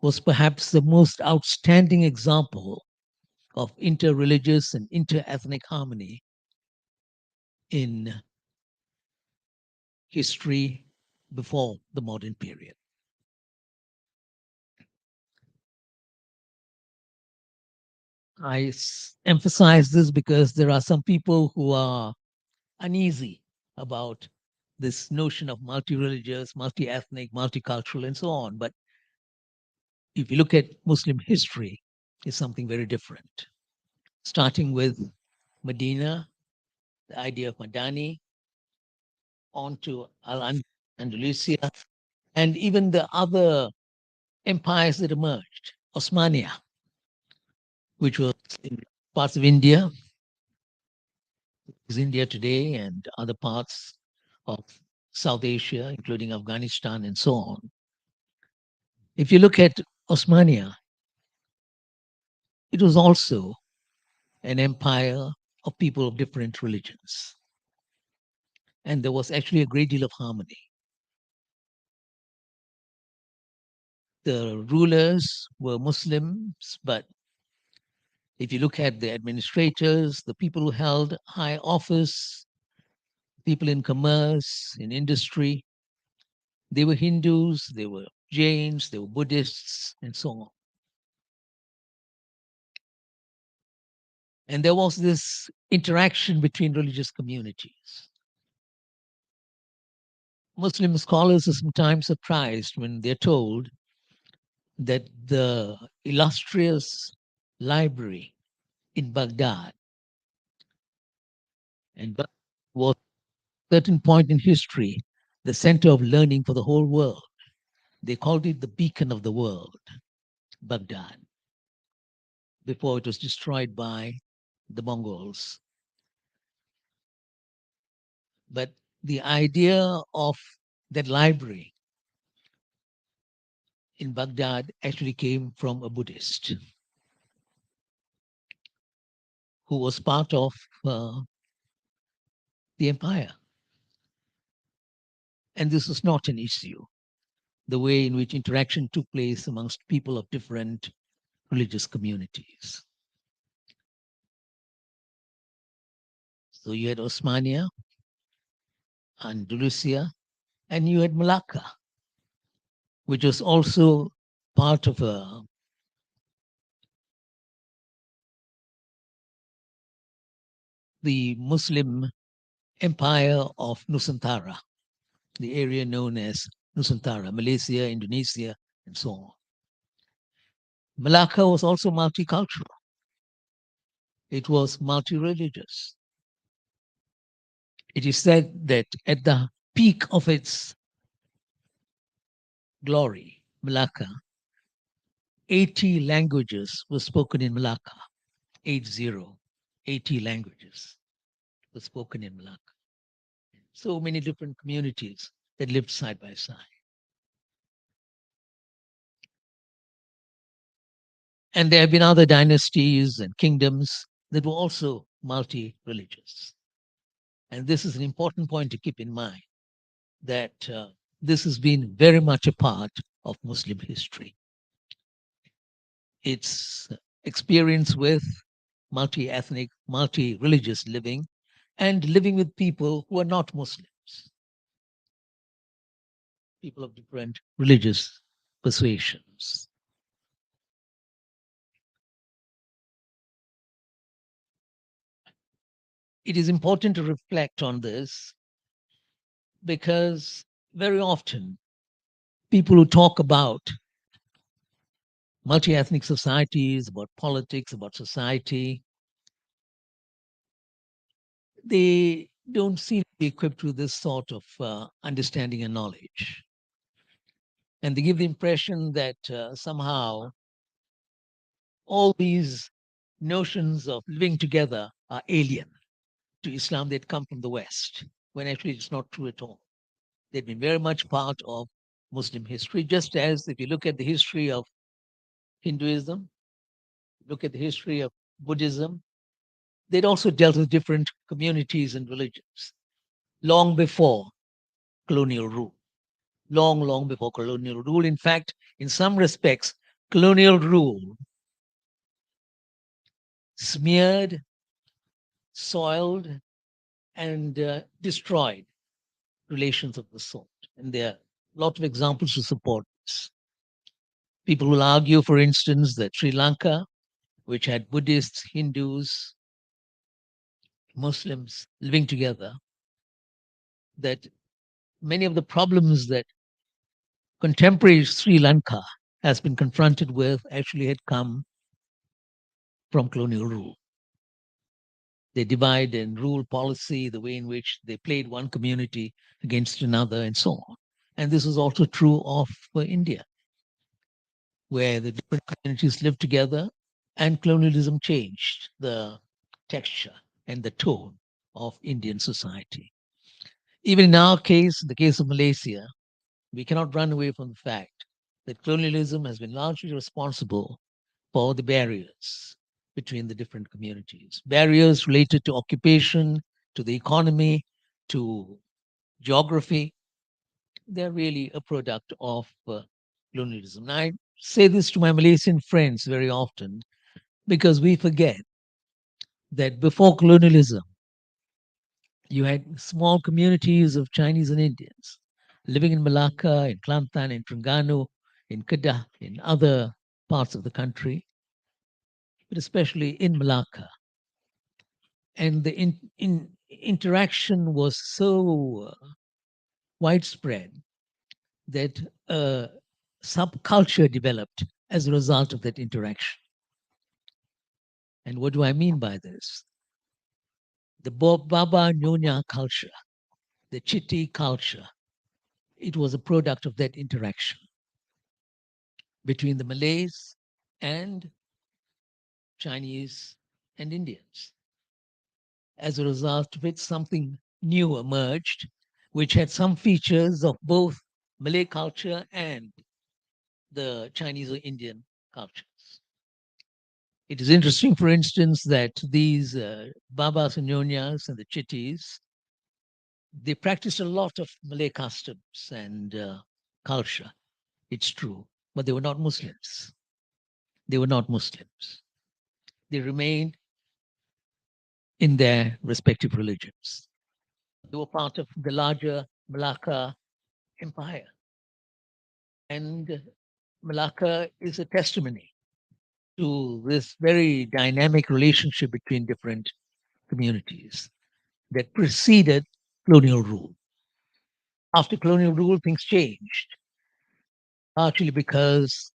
was perhaps the most outstanding example of interreligious and interethnic harmony in history before the modern period. I emphasize this because there are some people who are uneasy about this notion of multi-religious, multi-ethnic, multicultural, and so on. But if you look at Muslim history, it's something very different. Starting with Medina, the idea of Madani, on to Andalusia, and even the other empires that emerged. Osmania, which was in parts of India, is India today, and other parts of South Asia, including Afghanistan and so on. If you look at Osmania, it was also an empire of people of different religions. And there was actually a great deal of harmony. The rulers were Muslims, but if you look at the administrators, the people who held high office, people in commerce, in industry, they were Hindus, they were Jains, they were Buddhists, and so on. And there was this interaction between religious communities. Muslim scholars are sometimes surprised when they're told that the illustrious library in Baghdad and was at a certain point in history the center of learning for the whole world. They called it the beacon of the world, Baghdad, before it was destroyed by the Mongols. But the idea of that library in Baghdad actually came from a Buddhist who was part of the empire. And this was not an issue, the way in which interaction took place amongst people of different religious communities. So you had Osmania, Andalusia, and you had Malacca, which was also part of the Muslim empire of Nusantara, the area known as Nusantara, Malaysia, Indonesia, and so on. Malacca was also multicultural. It was multi-religious. It is said that at the peak of its glory, Malacca, 80 languages were spoken in Malacca. 80 languages were spoken in Malacca. So many different communities that lived side by side. And there have been other dynasties and kingdoms that were also multi-religious. And this is an important point to keep in mind, that this has been very much a part of Muslim history. Its experience with multi-ethnic, multi-religious living, and living with people who are not Muslims, people of different religious persuasions. It is important to reflect on this because very often people who talk about multi-ethnic societies, about politics, about society, they don't seem to be equipped with this sort of understanding and knowledge. And they give the impression that somehow all these notions of living together are alien to Islam that come from the West, when actually it's not true at all. They've been very much part of Muslim history, just as if you look at the history of Hinduism, look at the history of Buddhism, they'd also dealt with different communities and religions long before colonial rule. Long before colonial rule. In fact, in some respects, colonial rule smeared, soiled, and destroyed relations of the sort. And there are a lot of examples to support this. People will argue, for instance, that Sri Lanka which had Buddhists, Hindus, Muslims living together, that many of the problems that contemporary Sri Lanka has been confronted with actually had come from colonial rule. The divide and rule policy, the way in which they played one community against another, and so on. And this was also true of India, where the different communities lived together and colonialism changed the texture and the tone of Indian society. Even in our case, the case of Malaysia, we cannot run away from the fact that colonialism has been largely responsible for the barriers between the different communities. Barriers related to occupation, to the economy, to geography. They're really a product of colonialism. And I say this to my Malaysian friends very often because we forget that before colonialism, you had small communities of Chinese and Indians living in Malacca, in Kelantan, in Terengganu, in Kedah, in other parts of the country, but especially in Malacca. And the interaction was so widespread that a subculture developed as a result of that interaction. And what do I mean by this? The Baba Nyonya culture, the Chitti culture, it was a product of that interaction between the Malays and Chinese and Indians. As a result of it, something new emerged, which had some features of both Malay culture and the Chinese or Indian cultures. It is interesting, for instance, that these Babas and Nyonyas and the Chittis, they practiced a lot of Malay customs and culture. It's true, but they were not Muslims. They were not Muslims. They remained in their respective religions. They were part of the larger Malacca empire. And Malacca is a testimony to this very dynamic relationship between different communities that preceded colonial rule. After colonial rule, things changed, partially because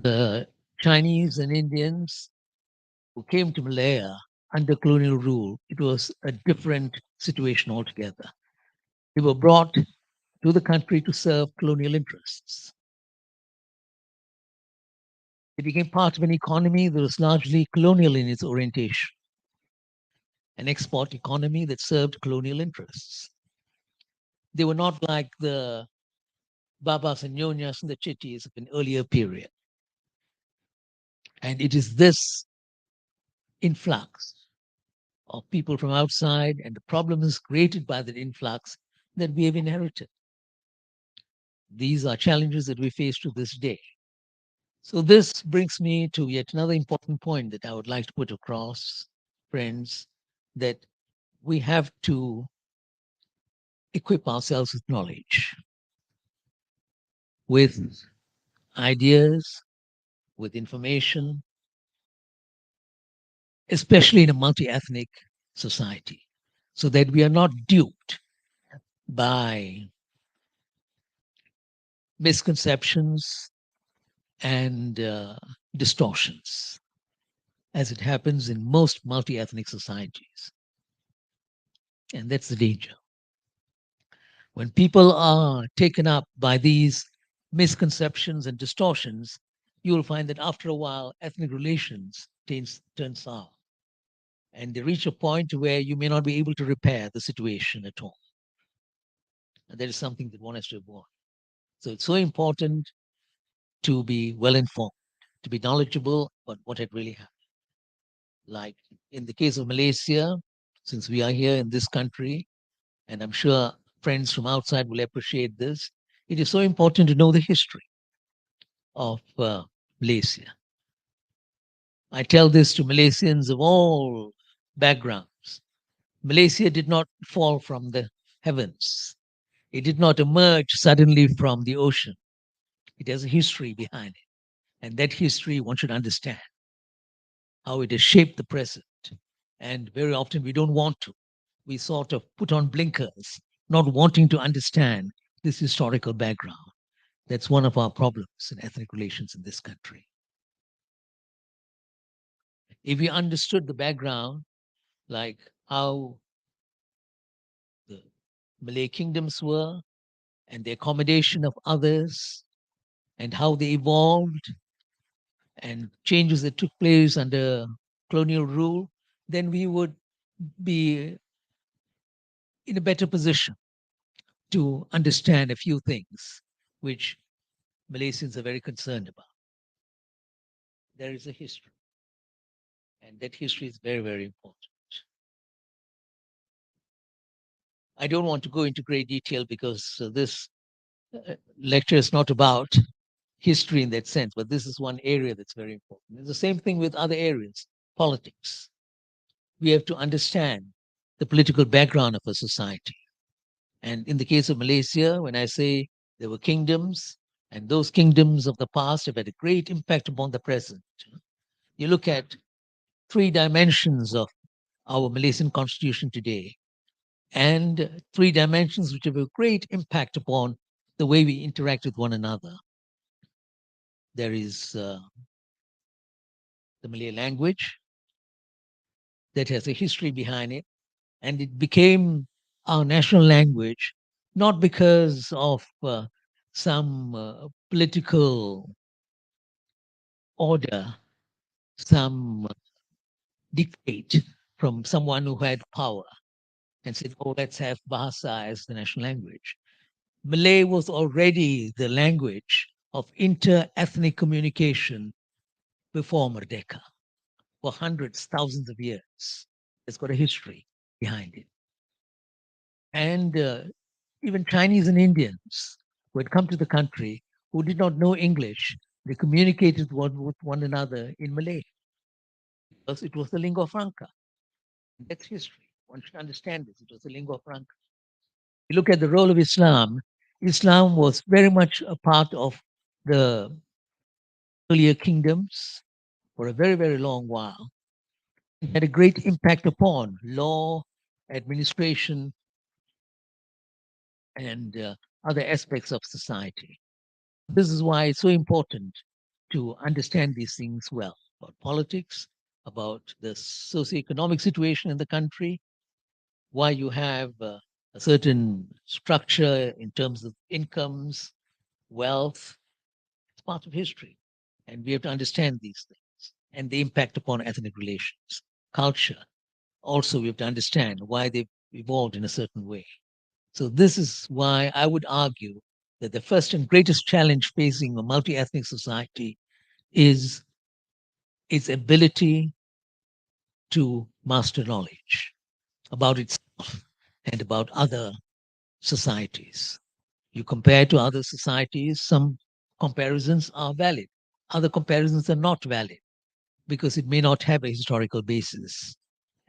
the Chinese and Indians who came to Malaya under colonial rule, it was a different situation altogether. They were brought to the country to serve colonial interests. They became part of an economy that was largely colonial in its orientation, an export economy that served colonial interests. They were not like the Babas and Nyonyas and the Chittis of an earlier period. And it is this influx of people from outside and the problems created by that influx that we have inherited. These are challenges that we face to this day. So this brings me to yet another important point that I would like to put across, friends, that we have to equip ourselves with knowledge, with ideas, with information, especially in a multi-ethnic society, so that we are not duped by misconceptions and distortions, as it happens in most multi-ethnic societies. And that's the danger. When people are taken up by these misconceptions and distortions, you will find that after a while, ethnic relations turn sour. And they reach a point where you may not be able to repair the situation at all. And that is something that one has to avoid. So it's so important to be well informed, to be knowledgeable about what had really happened. Like in the case of Malaysia, since we are here in this country, and I'm sure friends from outside will appreciate this, it is so important to know the history of Malaysia. I tell this to Malaysians of all backgrounds. Malaysia did not fall from the heavens. It did not emerge suddenly from the ocean. It has a history behind it. And that history one should understand how it has shaped the present. And very often we don't want to. We sort of put on blinkers, not wanting to understand this historical background. That's one of our problems in ethnic relations in this country. If we understood the background, like how the Malay kingdoms were and the accommodation of others and how they evolved and changes that took place under colonial rule, then we would be in a better position to understand a few things which Malaysians are very concerned about. There is a history, and that history is very, very important. I don't want to go into great detail because this lecture is not about history in that sense, but this is one area that's very important. It's the same thing with other areas, politics. We have to understand the political background of a society. And in the case of Malaysia, when I say there were kingdoms, and those kingdoms of the past have had a great impact upon the present. You look at 3 dimensions of our Malaysian constitution today, and 3 dimensions which have a great impact upon the way we interact with one another. There is the Malay language that has a history behind it, and it became our national language not because of some political order, some dictate from someone who had power and said, oh, let's have Bahasa as the national language. Malay was already the language of inter-ethnic communication before Merdeka for hundreds, thousands of years. It's got a history behind it. And even Chinese and Indians who had come to the country who did not know English, they communicated with one another in Malay because it was the lingua franca. That's history. One should understand this. It was the lingua franca. You look at the role of Islam, Islam was very much a part of the earlier kingdoms for a very, very long while. It had a great impact upon law, administration, and other aspects of society. This is why it's so important to understand these things well about politics, about the socioeconomic situation in the country, why you have a certain structure in terms of incomes, wealth. It's part of history. And we have to understand these things and the impact upon ethnic relations, culture. Also, we have to understand why they've evolved in a certain way. So this is why I would argue that the first and greatest challenge facing a multi-ethnic society is its ability to master knowledge about itself and about other societies. You compare to other societies, some comparisons are valid, other comparisons are not valid because it may not have a historical basis.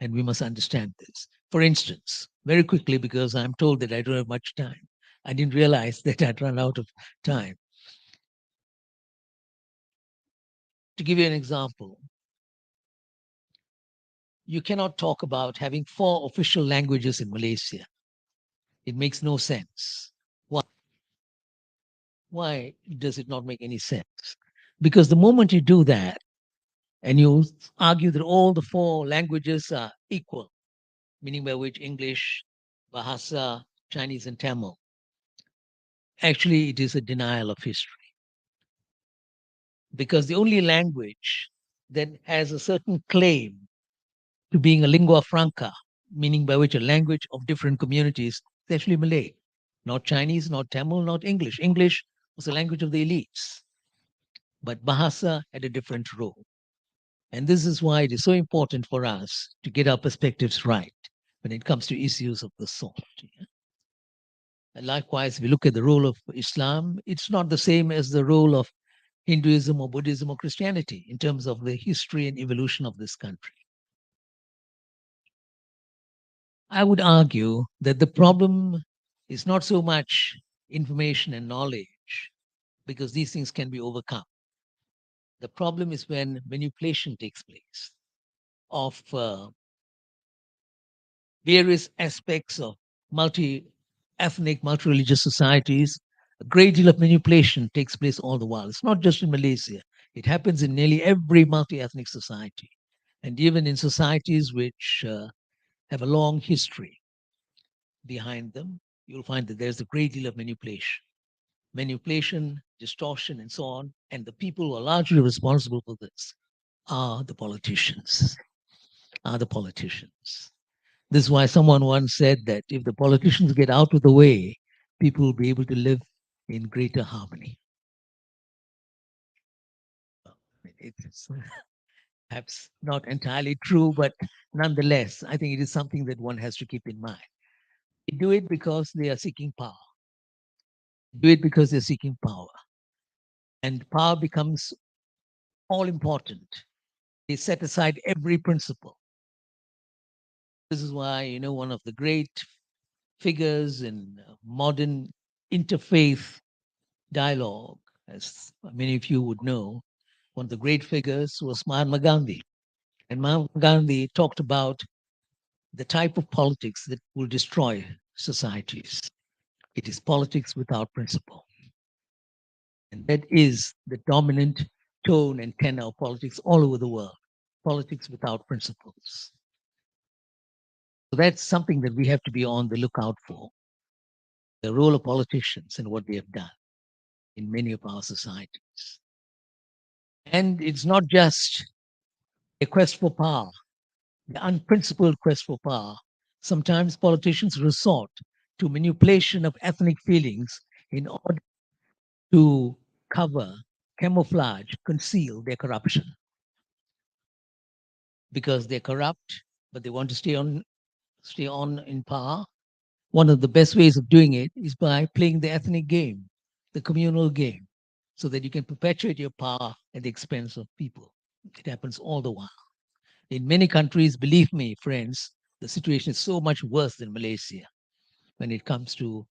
And we must understand this. For instance, very quickly, because I'm told that I don't have much time, I didn't realize that I'd run out of time. To give you an example, you cannot talk about having 4 official languages in Malaysia. It makes no sense. Why? Why does it not make any sense? Because the moment you do that and you argue that all the 4 languages are equal, meaning by which English, Bahasa, Chinese, and Tamil, actually it is a denial of history. Because the only language that has a certain claim to being a lingua franca, meaning by which a language of different communities, is actually Malay. Not Chinese, not Tamil, not English. English was the language of the elites. But Bahasa had a different role. And this is why it is so important for us to get our perspectives right when it comes to issues of the sort. And likewise, if we look at the role of Islam, it's not the same as the role of Hinduism or Buddhism or Christianity in terms of the history and evolution of this country. I would argue that the problem is not so much information and knowledge, because these things can be overcome. The problem is when manipulation takes place of various aspects of multi-ethnic, multi-religious societies. A great deal of manipulation takes place all the while. It's not just in Malaysia. It happens in nearly every multi-ethnic society, and even in societies which have a long history behind them, you'll find that there's a great deal of manipulation, distortion, and so on. And the people who are largely responsible for this are the politicians. This is why someone once said that if the politicians get out of the way, people will be able to live in greater harmony. It's perhaps not entirely true, but nonetheless, I think it is something that one has to keep in mind. They do it because they are seeking power. And power becomes all important. They set aside every principle. This is why, one of the great figures in modern interfaith dialogue, as many of you would know, one of the great figures was Mahatma Gandhi. And Mahatma Gandhi talked about the type of politics that will destroy societies. It is politics without principle. And that is the dominant tone and tenor of politics all over the world. Politics without principles. So that's something that we have to be on the lookout for. The role of politicians and what they have done in many of our societies. And it's not just a quest for power, the unprincipled quest for power. Sometimes politicians resort to manipulation of ethnic feelings in order to cover, camouflage, conceal their corruption. Because they're corrupt, but they want to stay on in power. One of the best ways of doing it is by playing the ethnic game, the communal game, so that you can perpetuate your power at the expense of people. It happens all the while. In many countries, believe me, friends, the situation is so much worse than Malaysia when it comes to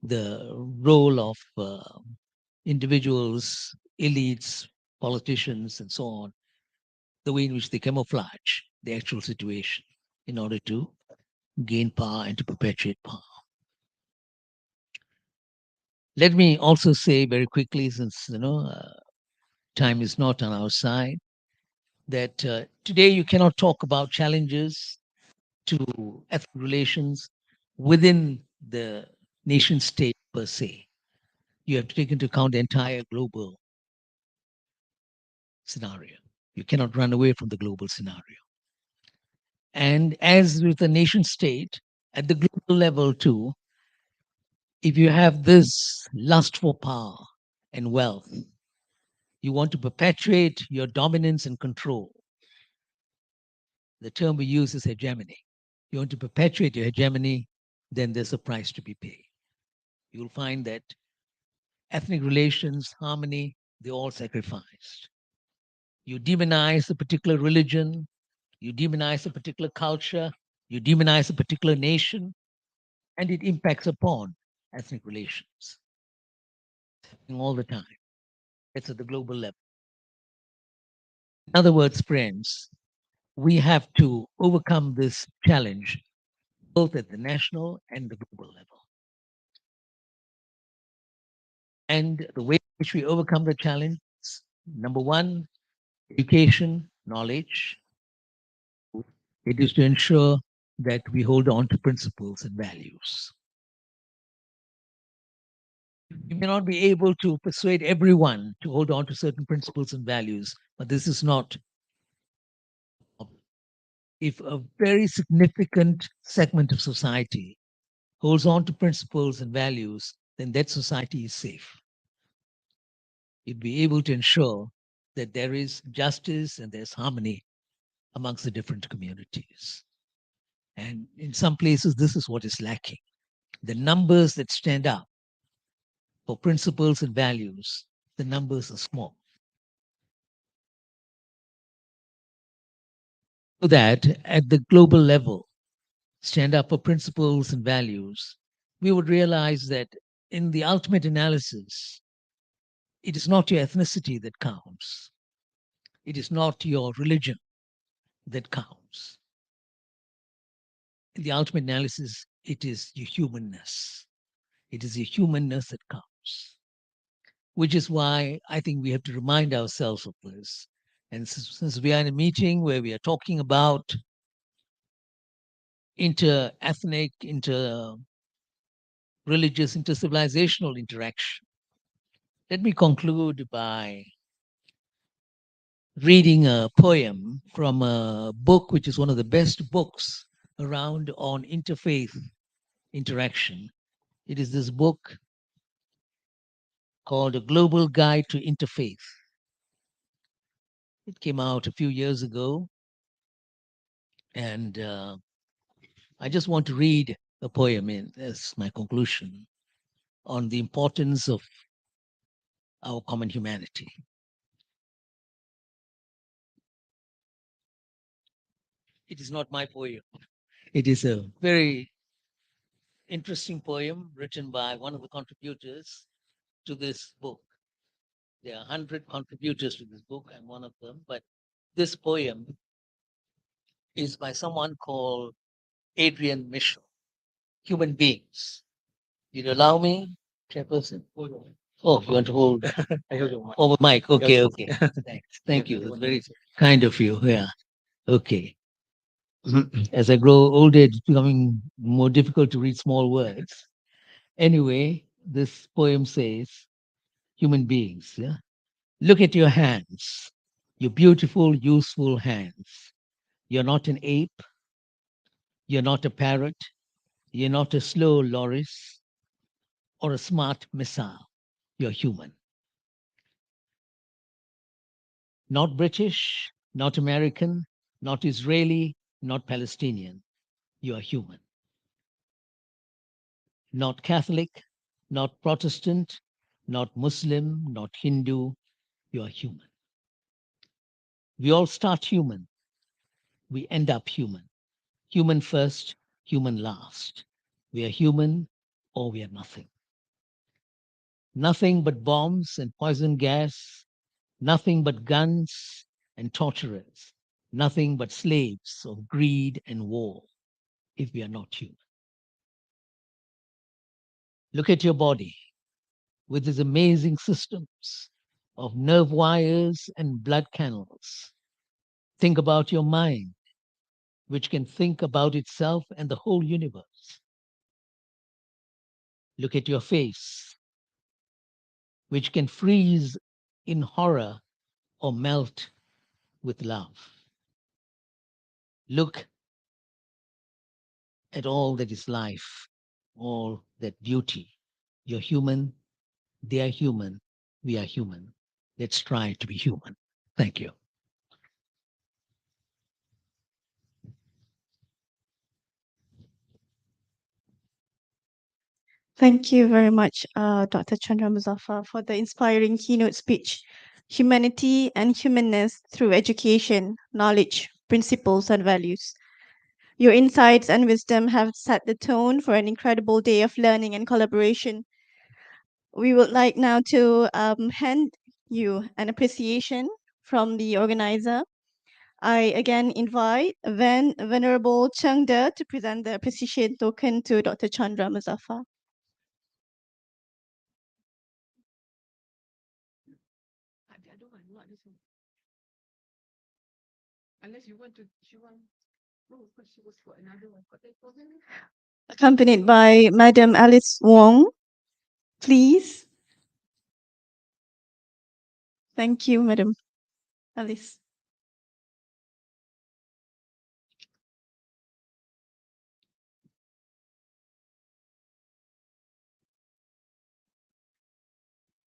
the role of individuals, elites, politicians, and so on, the way in which they camouflage the actual situation in order to gain power and to perpetuate power. Let me also say very quickly, since time is not on our side, that today you cannot talk about challenges to ethnic relations within the nation state per se. You have to take into account the entire global scenario. You cannot run away from the global scenario. And as with the nation state, at the global level too, if you have this lust for power and wealth, you want to perpetuate your dominance and control. The term we use is hegemony. You want to perpetuate your hegemony, then there's a price to be paid. You'll find that ethnic relations, harmony, they're all sacrificed. You demonize a particular religion, you demonize a particular culture, you demonize a particular nation, and it impacts upon ethnic relations all the time. It's at the global level. In other words, friends, we have to overcome this challenge both at the national and the global level. And the way in which we overcome the challenge is, number one, education, knowledge. It is to ensure that we hold on to principles and values. You may not be able to persuade everyone to hold on to certain principles and values, but this is not. If a very significant segment of society holds on to principles and values, then that society is safe. You'd be able to ensure that there is justice and there's harmony amongst the different communities. And in some places, this is what is lacking. The numbers that stand up for principles and values, the numbers are small. So that at the global level, stand up for principles and values, we would realize that in the ultimate analysis, it is not your ethnicity that counts. It is not your religion that counts. In the ultimate analysis, it is your humanness. It is your humanness that counts, which is why I think we have to remind ourselves of this. And since we are in a meeting where we are talking about inter-ethnic, inter-religious, inter-civilizational interaction, let me conclude by reading a poem from a book which is one of the best books around on interfaith interaction. It is this book called A Global Guide to Interfaith. It came out a few years ago, and I just want to read a poem as my conclusion on the importance of our common humanity. It is not my poem. It is a very interesting poem written by one of the contributors to this book. There are 100 contributors to this book. I'm one of them, but this poem is by someone called Adrian Mitchell, Human Beings. You'd allow me, Chairperson? Oh, you want to hold over mic? Okay, okay. Thanks. Thank you. That's very kind of you. Yeah. Okay. As I grow older, it's becoming more difficult to read small words. Anyway, this poem says, human beings, yeah? Look at your hands, your beautiful, useful hands. You're not an ape. You're not a parrot. You're not a slow loris or a smart missile. You're human. Not British, not American, not Israeli, not Palestinian. You are human. Not Catholic, not Protestant, not Muslim, not Hindu. You are human. We all start human. We end up human. Human first, human last. We are human or we are nothing. Nothing but bombs and poison gas, nothing but guns and torturers, nothing but slaves of greed and war if we are not human. Look at your body with its amazing systems of nerve wires and blood canals. Think about your mind, which can think about itself and the whole universe. Look at your face, which can freeze in horror or melt with love. Look at all that is life, all that beauty. You're human, they are human, we are human. Let's try to be human. Thank you. Thank you very much, Dr. Chandra Muzaffar, for the inspiring keynote speech. Humanity and humanness through education, knowledge, principles, and values. Your insights and wisdom have set the tone for an incredible day of learning and collaboration. We would like now to hand you an appreciation from the organizer. I again invite Venerable Chengde to present the appreciation token to Dr. Chandra Muzaffar. Unless you want to, oh, because she was for another one. Accompanied by Madam Alice Wong, please. Thank you, Madam Alice.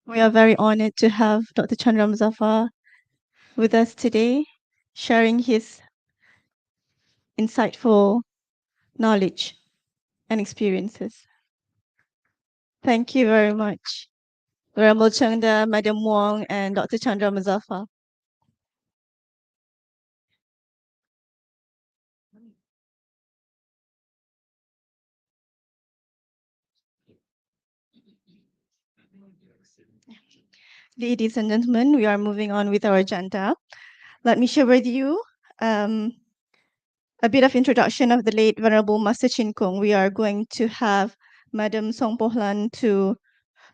We are very honored to have Dr. Chandra Muzaffar with us today, sharing his insightful knowledge and experiences. Thank you very much, Venerable Chengda, Madam Wong, and Dr. Chandra Muzaffar. Ladies and gentlemen, we are moving on with our agenda. Let me share with you a bit of introduction of the late Venerable Master Chin Kung. We are going to have Madam Song Pohlan to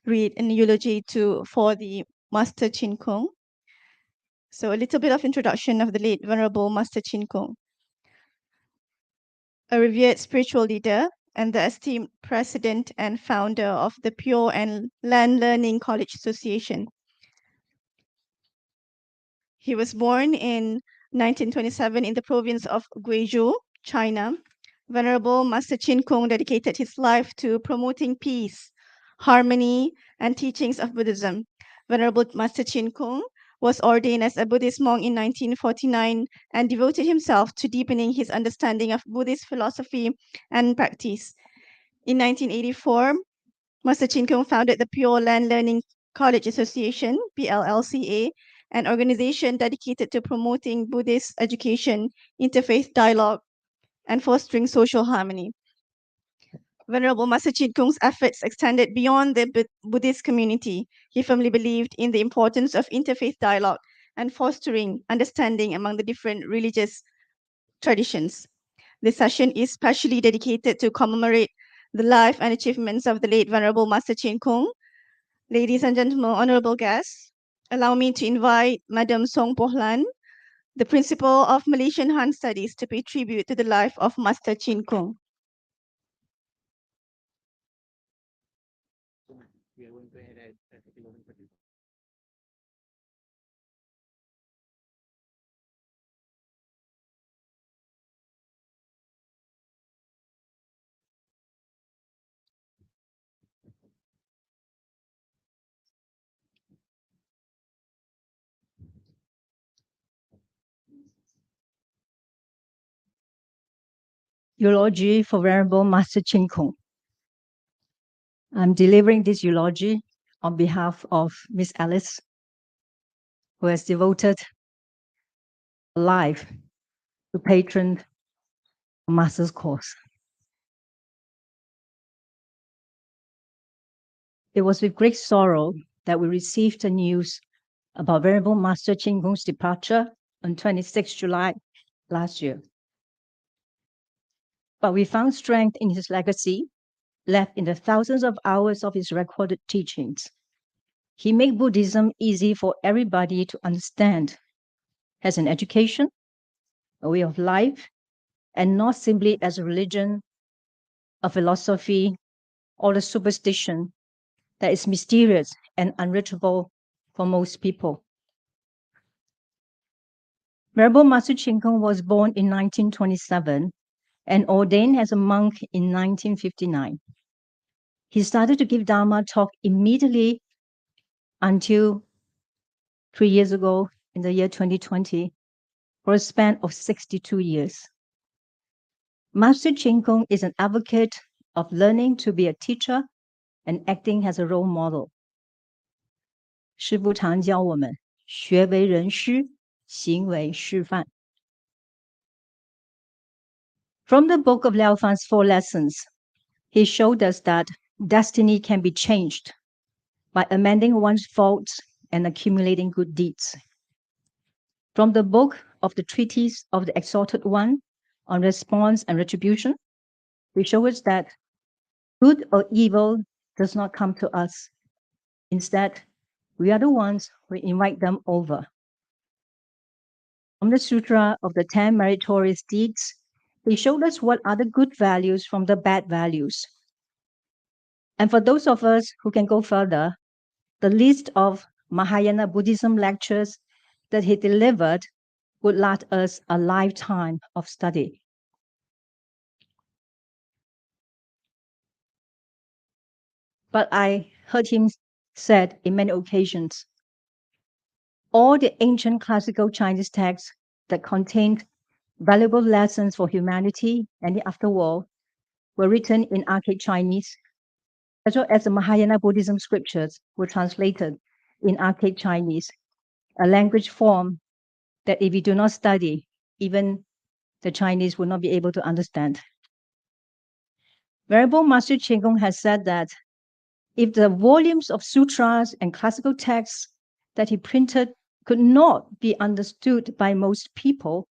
read an eulogy for the Master Chin Kung. So a little bit of introduction of the late Venerable Master Chin Kung. A revered spiritual leader and the esteemed president and founder of the Pure and Land Learning College Association. He was born in 1927 in the province of Guizhou, China. Venerable Master Chin Kung dedicated his life to promoting peace, harmony, and teachings of Buddhism. Venerable Master Chin Kung was ordained as a Buddhist monk in 1949 and devoted himself to deepening his understanding of Buddhist philosophy and practice. In 1984, Master Chin Kung founded the Pure Land Learning College Association, PLLCA, an organization dedicated to promoting Buddhist education, interfaith dialogue, and fostering social harmony. Venerable Master Chin Kung's efforts extended beyond the Buddhist community. He firmly believed in the importance of interfaith dialogue and fostering understanding among the different religious traditions. This session is specially dedicated to commemorate the life and achievements of the late Venerable Master Chin Kung. Ladies and gentlemen, honorable guests, allow me to invite Madam Song Pohlan, the principal of Malaysian Han Studies, to pay tribute to the life of Master Chin Kung. Eulogy for Venerable Master Chin Kung. I'm delivering this eulogy on behalf of Miss Alice, who has devoted her life to patron the Master's course. It was with great sorrow that we received the news about Venerable Master Chin Kung's departure on 26 July last year. But we found strength in his legacy, left in the thousands of hours of his recorded teachings. He made Buddhism easy for everybody to understand as an education, a way of life, and not simply as a religion, a philosophy, or a superstition that is mysterious and unreachable for most people. Venerable Master Chin Kung was born in 1927 and ordained as a monk in 1959. He started to give Dharma talk immediately until 3 years ago in the year 2020 for a span of 62 years. Master Chin Kung is an advocate of learning to be a teacher and acting as a role model. 师父常教我们学为人师，行为示范。From the book of Liao Fan's 4 lessons, he showed us that destiny can be changed by amending one's faults and accumulating good deeds. From the book of the Treatise of the Exalted One on Response and Retribution, he showed us that good or evil does not come to us. Instead, we are the ones who invite them over. From the Sutra of the 10 Meritorious Deeds, he showed us what are the good values from the bad values. And for those of us who can go further, the list of Mahayana Buddhism lectures that he delivered would last us a lifetime of study. But I heard him said in many occasions, all the ancient classical Chinese texts that contained valuable lessons for humanity and the afterworld were written in archaic Chinese, as well as the Mahayana Buddhism scriptures were translated in archaic Chinese, a language form that if we do not study, even the Chinese will not be able to understand. Venerable Master Chin Kung has said that if the volumes of sutras and classical texts that he printed could not be understood by most people,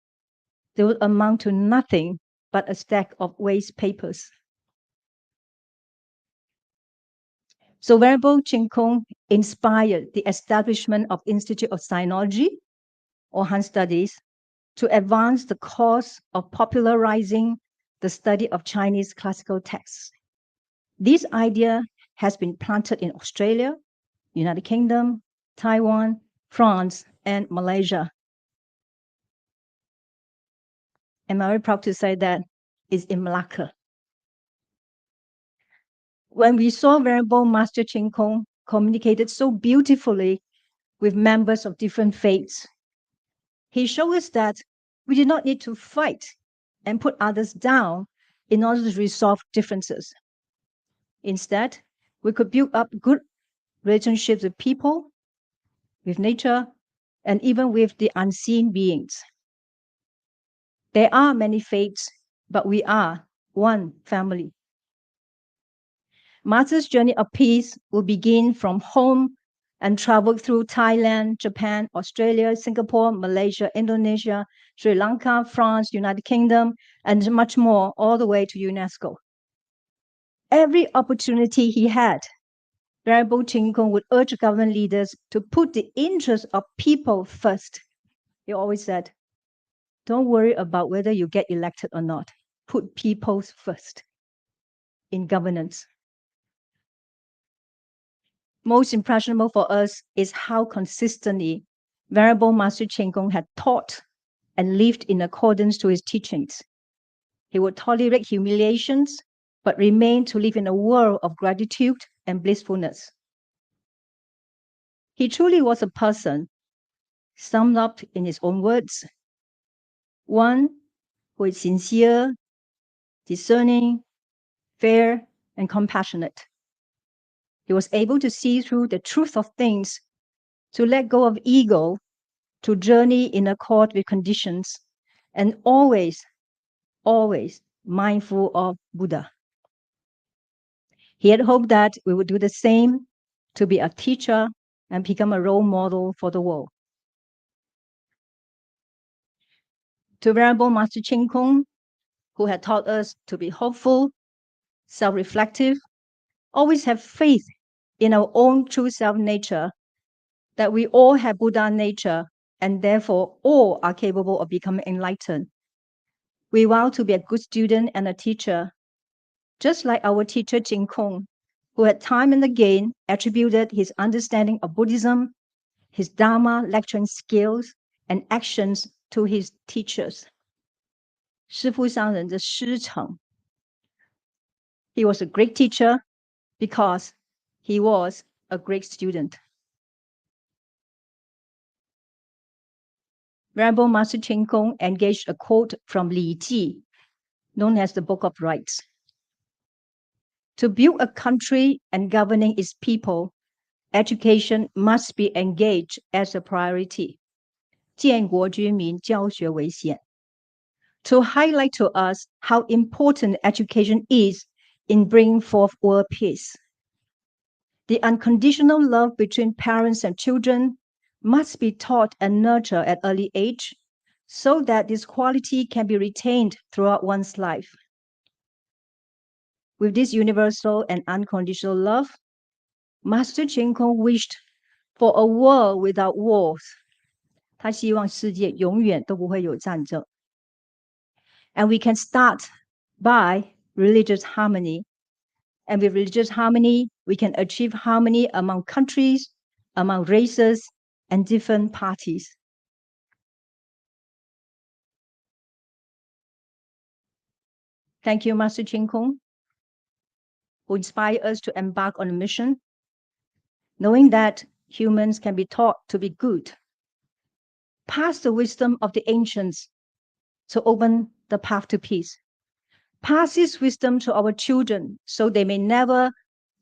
they would amount to nothing but a stack of waste papers. So Venerable Chin Kung inspired the establishment of Institute of Sinology or Han Studies to advance the cause of popularizing the study of Chinese classical texts. This idea has been planted in Australia, United Kingdom, Taiwan, France, and Malaysia. And I'm very proud to say that it's in Malacca. When we saw Venerable Master Chin Kung communicated so beautifully with members of different faiths, he showed us that we did not need to fight and put others down in order to resolve differences. Instead, we could build up good relationships with people, with nature, and even with the unseen beings. There are many faiths, but we are one family. Master's journey of peace will begin from home and travel through Thailand, Japan, Australia, Singapore, Malaysia, Indonesia, Sri Lanka, France, United Kingdom, and much more, all the way to UNESCO. Every opportunity he had, Venerable Chin Kung would urge government leaders to put the interests of people first. He always said, don't worry about whether you get elected or not. Put people first in governance. Most impressionable for us is how consistently Venerable Master Chin Kung had taught and lived in accordance to his teachings. He would tolerate humiliations, but remain to live in a world of gratitude and blissfulness. He truly was a person, summed up in his own words, one who is sincere, discerning, fair, and compassionate. He was able to see through the truth of things, to let go of ego, to journey in accord with conditions, and always, always mindful of Buddha. He had hoped that we would do the same, to be a teacher and become a role model for the world. To Venerable Master Chin Kung, who had taught us to be hopeful, self-reflective, always have faith in our own true self-nature, that we all have Buddha nature, and therefore all are capable of becoming enlightened. We vow to be a good student and a teacher, just like our teacher Chin Kung, who had time and again attributed his understanding of Buddhism, his Dharma lecturing skills, and actions to his teachers. 师父上人的师承. He was a great teacher because he was a great student. Venerable Master Chin Kung engaged a quote from Li Ji, known as the Book of Rights. To build a country and governing its people, education must be engaged as a priority. 建国居民教学为先. To highlight to us how important education is in bringing forth world peace. The unconditional love between parents and children must be taught and nurtured at early age, so that this quality can be retained throughout one's life. With this universal and unconditional love, Master Chin Kung wished for a world without wars. 他希望世界永远都不会有战争. And we can start by religious harmony. And with religious harmony, we can achieve harmony among countries, among races, and different parties. Thank you, Master Chin Kung, who inspired us to embark on a mission, knowing that humans can be taught to be good. Pass the wisdom of the ancients to open the path to peace. Pass this wisdom to our children so they may never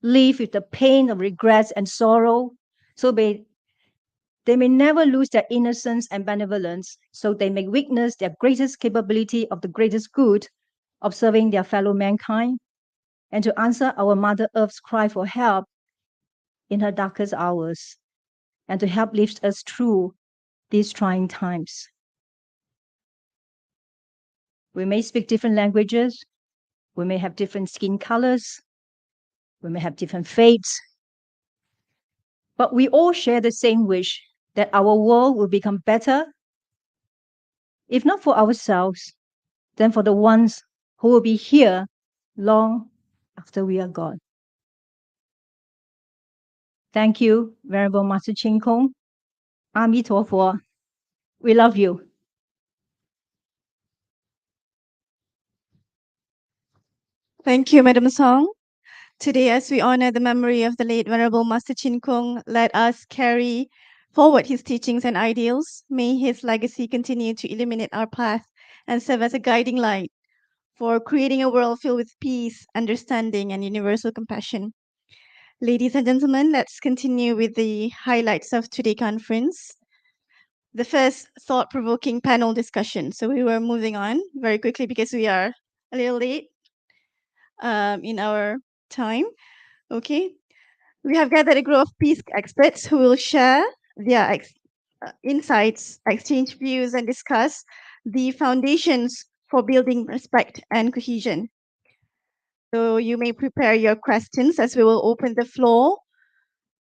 live with the pain of regrets and sorrow, so they may never lose their innocence and benevolence, so they may witness their greatest capability of the greatest good of serving their fellow mankind, and to answer our Mother Earth's cry for help in her darkest hours, and to help lift us through these trying times. We may speak different languages, we may have different skin colors, we may have different faiths, but we all share the same wish that our world will become better, if not for ourselves, then for the ones who will be here long after we are gone. Thank you, Venerable Master Ching Kung. Amitabha. We love you. Thank you, Madam Song. Today, as we honor the memory of the late Venerable Master Chin Kung, let us carry forward his teachings and ideals. May his legacy continue to illuminate our path and serve as a guiding light for creating a world filled with peace, understanding, and universal compassion. Ladies and gentlemen, let's continue with the highlights of today's conference. The first thought-provoking panel discussion. So we were moving on very quickly because we are a little late in our time. Okay. We have gathered a group of peace experts who will share their insights, exchange views, and discuss the foundations for building respect and cohesion. So you may prepare your questions as we will open the floor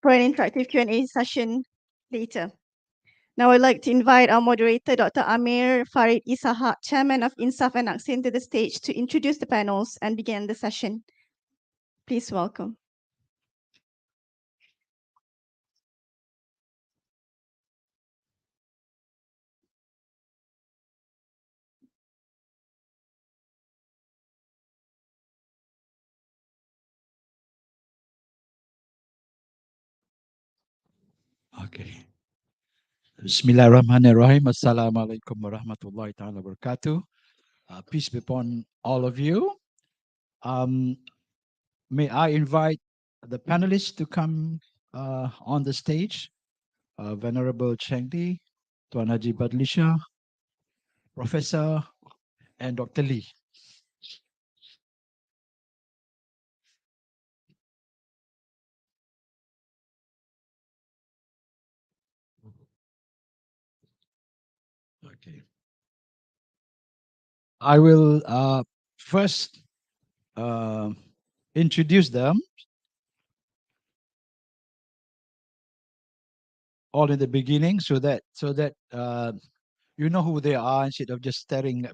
for an interactive Q&A session later. Now I'd like to invite our moderator, Dr. Amir Farid Isahak, Chairman of INSAF and ACCIN, to the stage to introduce the panels and begin the session. Please welcome. Okay. Bismillahirrahmanirrahim. Assalamualaikum warahmatullahi ta'ala wabarakatuh. Peace be upon all of you. May I invite the panelists to come on the stage. Venerable Chengdi, Tuan Haji Badlisha, Professor, and Dr. Lee. Okay. I will first introduce them all in the beginning so that you know who they are instead of just staring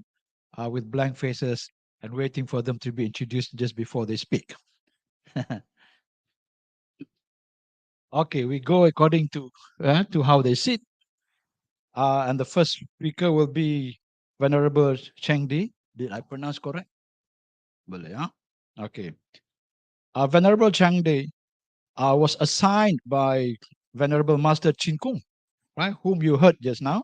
with blank faces and waiting for them to be introduced just before they speak. Okay, we go according to how they sit. And the first speaker will be Venerable Chengdi. Did I pronounce correct? Boleh, yeah? Okay. Venerable Chengdi was assigned by Venerable Master Chin Kung, right, whom you heard just now,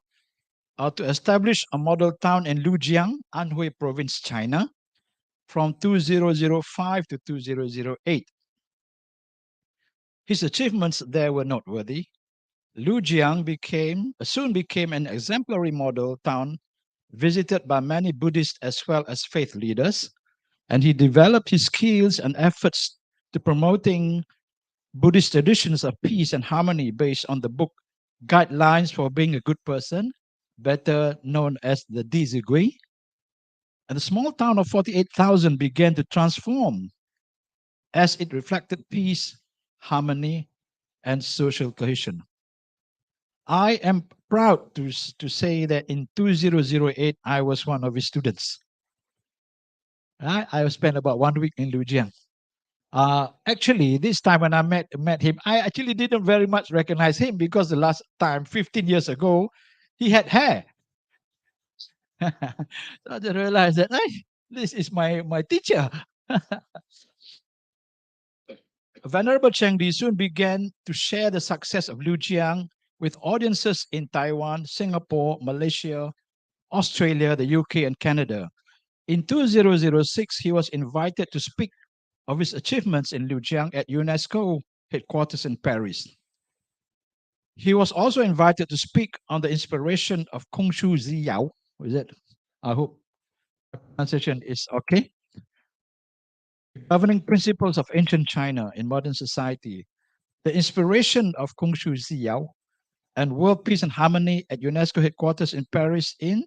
to establish a model town in Lujiang, Anhui Province, China, from 2005 to 2008. His achievements there were noteworthy. Lujiang soon became an exemplary model town visited by many Buddhists as well as faith leaders, and he developed his skills and efforts to promoting Buddhist traditions of peace and harmony based on the book Guidelines for Being a Good Person, better known as the Dizigui. And the small town of 48,000 began to transform as it reflected peace, harmony, and social cohesion. I am proud to say that in 2008, I was one of his students. I spent about 1 week in Lujiang. Actually, this time when I met him, I actually didn't very much recognize him because the last time, 15 years ago, he had hair. So I just realized that this is my teacher. Venerable Chengdi soon began to share the success of Lujiang with audiences in Taiwan, Singapore, Malaysia, Australia, the UK, and Canada. In 2006, he was invited to speak of his achievements in Lujiang at UNESCO headquarters in Paris. He was also invited to speak on the inspiration of Kung Shu Ziyao. Is it? I hope the pronunciation is okay. Governing principles of ancient China in modern society. The inspiration of Kung Shu Ziyao and World Peace and Harmony at UNESCO headquarters in Paris in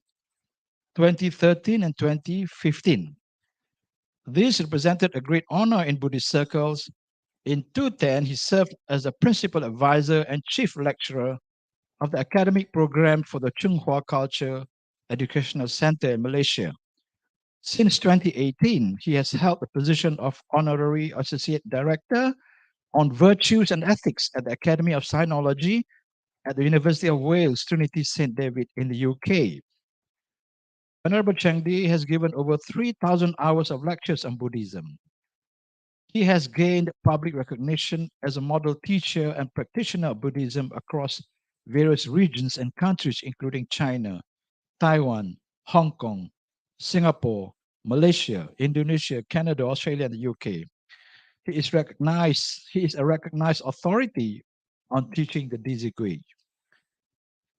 2013 and 2015. This represented a great honor in Buddhist circles. In 2010, he served as a principal advisor and chief lecturer of the academic program for the Chunghua Culture Educational Center in Malaysia. Since 2018, he has held the position of honorary associate director on virtues and ethics at the Academy of Sinology at the University of Wales, Trinity St. David in the UK. Venerable Chengdi has given over 3,000 hours of lectures on Buddhism. He has gained public recognition as a model teacher and practitioner of Buddhism across various regions and countries, including China, Taiwan, Hong Kong, Singapore, Malaysia, Indonesia, Canada, Australia, and the UK. He is a recognized authority on teaching the Dizigui.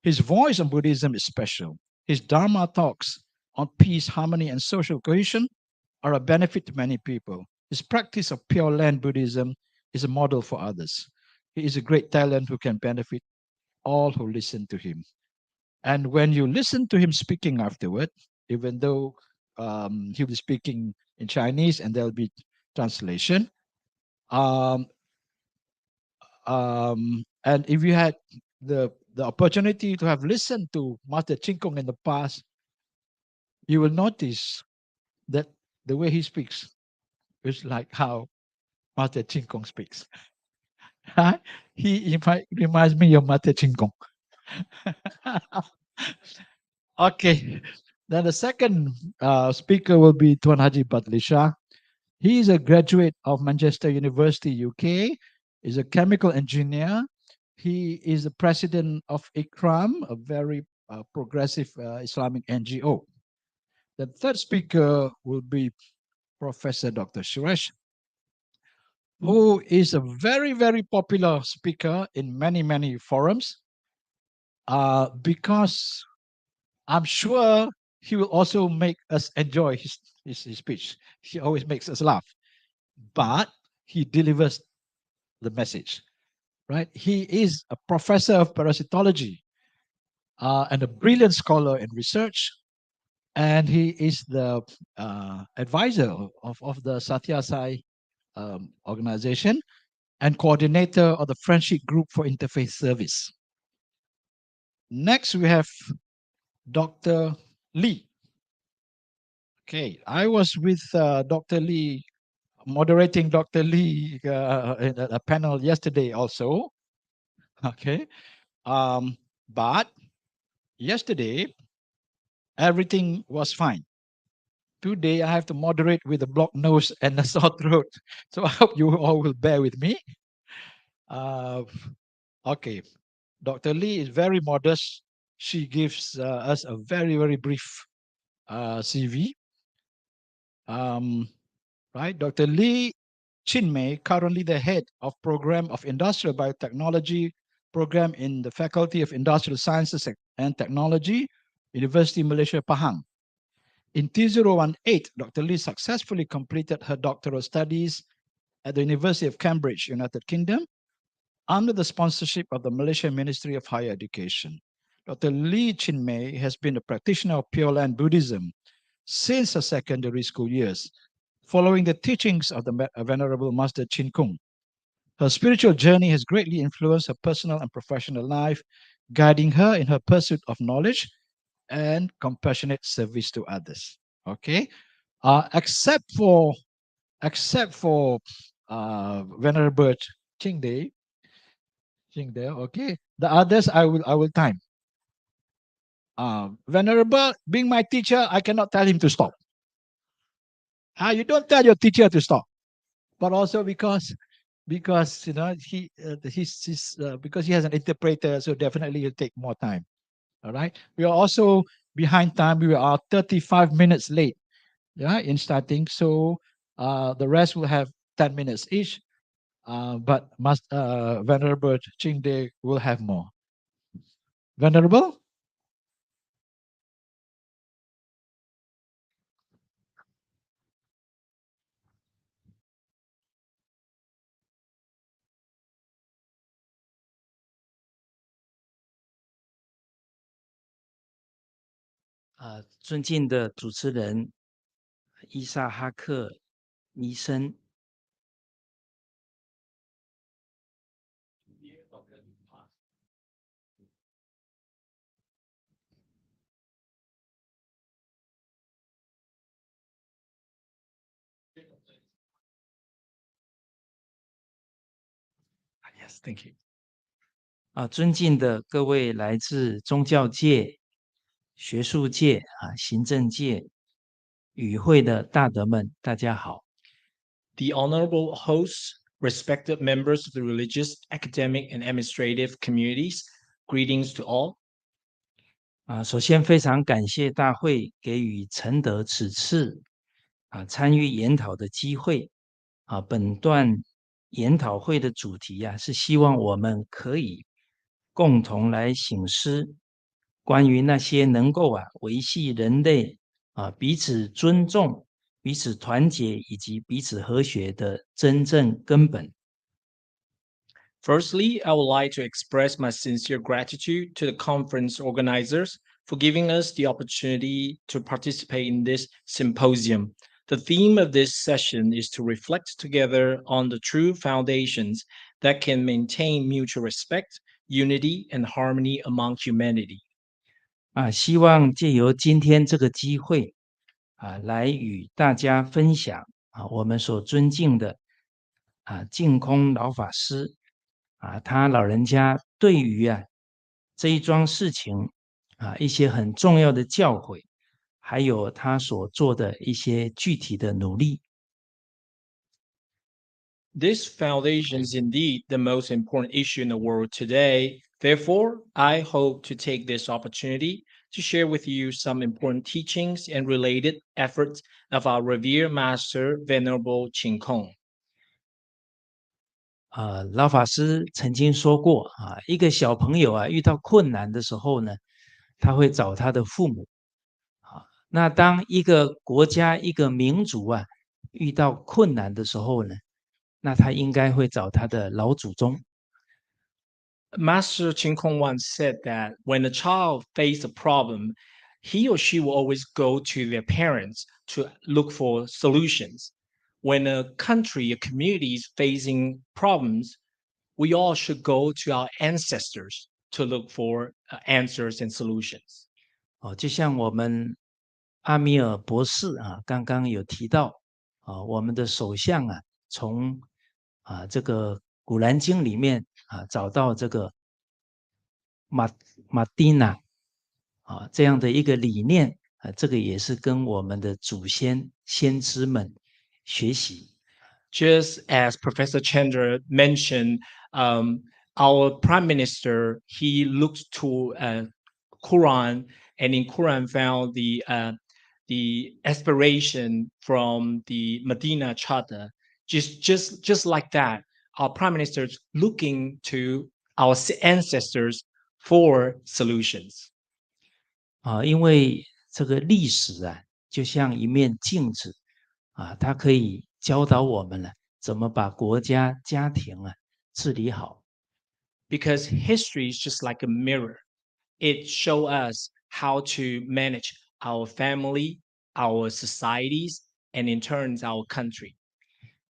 His voice on Buddhism is special. His Dharma talks on peace, harmony, and social cohesion are a benefit to many people. His practice of Pure Land Buddhism is a model for others. He is a great talent who can benefit all who listen to him. And when you listen to him speaking afterward, even though he'll be speaking in Chinese and there'll be translation, and if you had the opportunity to have listened to Master Ching Kung in the past, you will notice that the way he speaks is like how Master Ching Kung speaks. He reminds me of Master Ching Kung. Okay, then the second speaker will be Tuan Haji Badlisha. He is a graduate of Manchester University, UK. He's a chemical engineer. He is the president of IKRAM, a very progressive Islamic NGO. The third speaker will be Professor Dr. Suresh, who is a very, very popular speaker in many, many forums, because I'm sure he will also make us enjoy his speech. He always makes us laugh, but he delivers the message, right? He is a professor of parasitology and a brilliant scholar in research. And he is the advisor of the Satya Sai organization and coordinator of the Friendship Group for Interfaith Service. Next, we have Dr. Lee. Okay, I was with Dr. Lee, moderating Dr. Lee in a panel yesterday also. Okay, but yesterday, everything was fine. Today, I have to moderate with a blocked nose and a sore throat. So I hope you all will bear with me. Okay, Dr. Lee is very modest. She gives us a very, very brief CV. Right, Dr. Lee Chinmay, currently the head of Program of Industrial Biotechnology Program in the Faculty of Industrial Sciences and Technology, University of Malaysia, Pahang. In 2018, Dr. Lee successfully completed her doctoral studies at the University of Cambridge, United Kingdom, under the sponsorship of the Malaysian Ministry of Higher Education. Dr. Lee Chinmay has been a practitioner of Pure Land Buddhism since her secondary school years, following the teachings of the Venerable Master Chin Kung. Her spiritual journey has greatly influenced her personal and professional life, guiding her in her pursuit of knowledge and compassionate service to others. Okay, except for Venerable Chingde, okay, the others I will time. Venerable, being my teacher, I cannot tell him to stop. You don't tell your teacher to stop, but also because you know he's because he has an interpreter, so definitely he'll take more time. All right, we are also behind time. We are 35 minutes late, yeah, in starting. So the rest will have 10 minutes each. But Venerable Chingde will have more. Venerable. 尊敬的主持人伊萨哈克医生，Yes, thank you. 尊敬的各位来自宗教界、学术界行政界、与会的大德们，大家好。The honorable hosts, respected members of the religious, academic, and administrative communities, greetings to all. 首先非常感谢大会给予承德此次参与研讨的机会。本段研讨会的主题是希望我们可以共同来省思关于那些能够维系人类彼此尊重、彼此团结以及彼此和谐的真正根本。Firstly, I would like to express my sincere gratitude to the conference organizers for giving us the opportunity to participate in this symposium. The theme of this session is to reflect together on the true foundations that can maintain mutual respect, unity, and harmony among humanity. 希望借由今天这个机会来与大家分享我们所尊敬的净空老法师他老人家对于这一桩事情一些很重要的教诲，还有他所做的一些具体的努力。This foundation is indeed the most important issue in the world today. Therefore, I hope to take this opportunity to share with you some important teachings and related efforts of our revered master, Venerable Qin Kong. 老法师曾经说过一个小朋友遇到困难的时候呢，他会找他的父母那当一个国家、一个民族遇到困难的时候呢，那他应该会找他的老祖宗。Master Qin Kong once said that when a child faces a problem, he or she will always go to their parents to look for solutions. When a country, a community is facing problems, we all should go to our ancestors to look for answers and solutions. 就像我们阿米尔博士刚刚有提到我们的首相从这个古兰经里面找到这个马蒂娜这样的一个理念这个也是跟我们的祖先先知们学习。Just as Professor Chandra mentioned, our Prime Minister, he looked to Quran, and in Quran found the aspiration from the Medina Charter. Just like that, our Prime Minister is looking to our ancestors for solutions. 因为这个历史就像一面镜子它可以教导我们怎么把国家、家庭治理好。Because history is just like a mirror. It shows us how to manage our family, our societies, and in turn our country.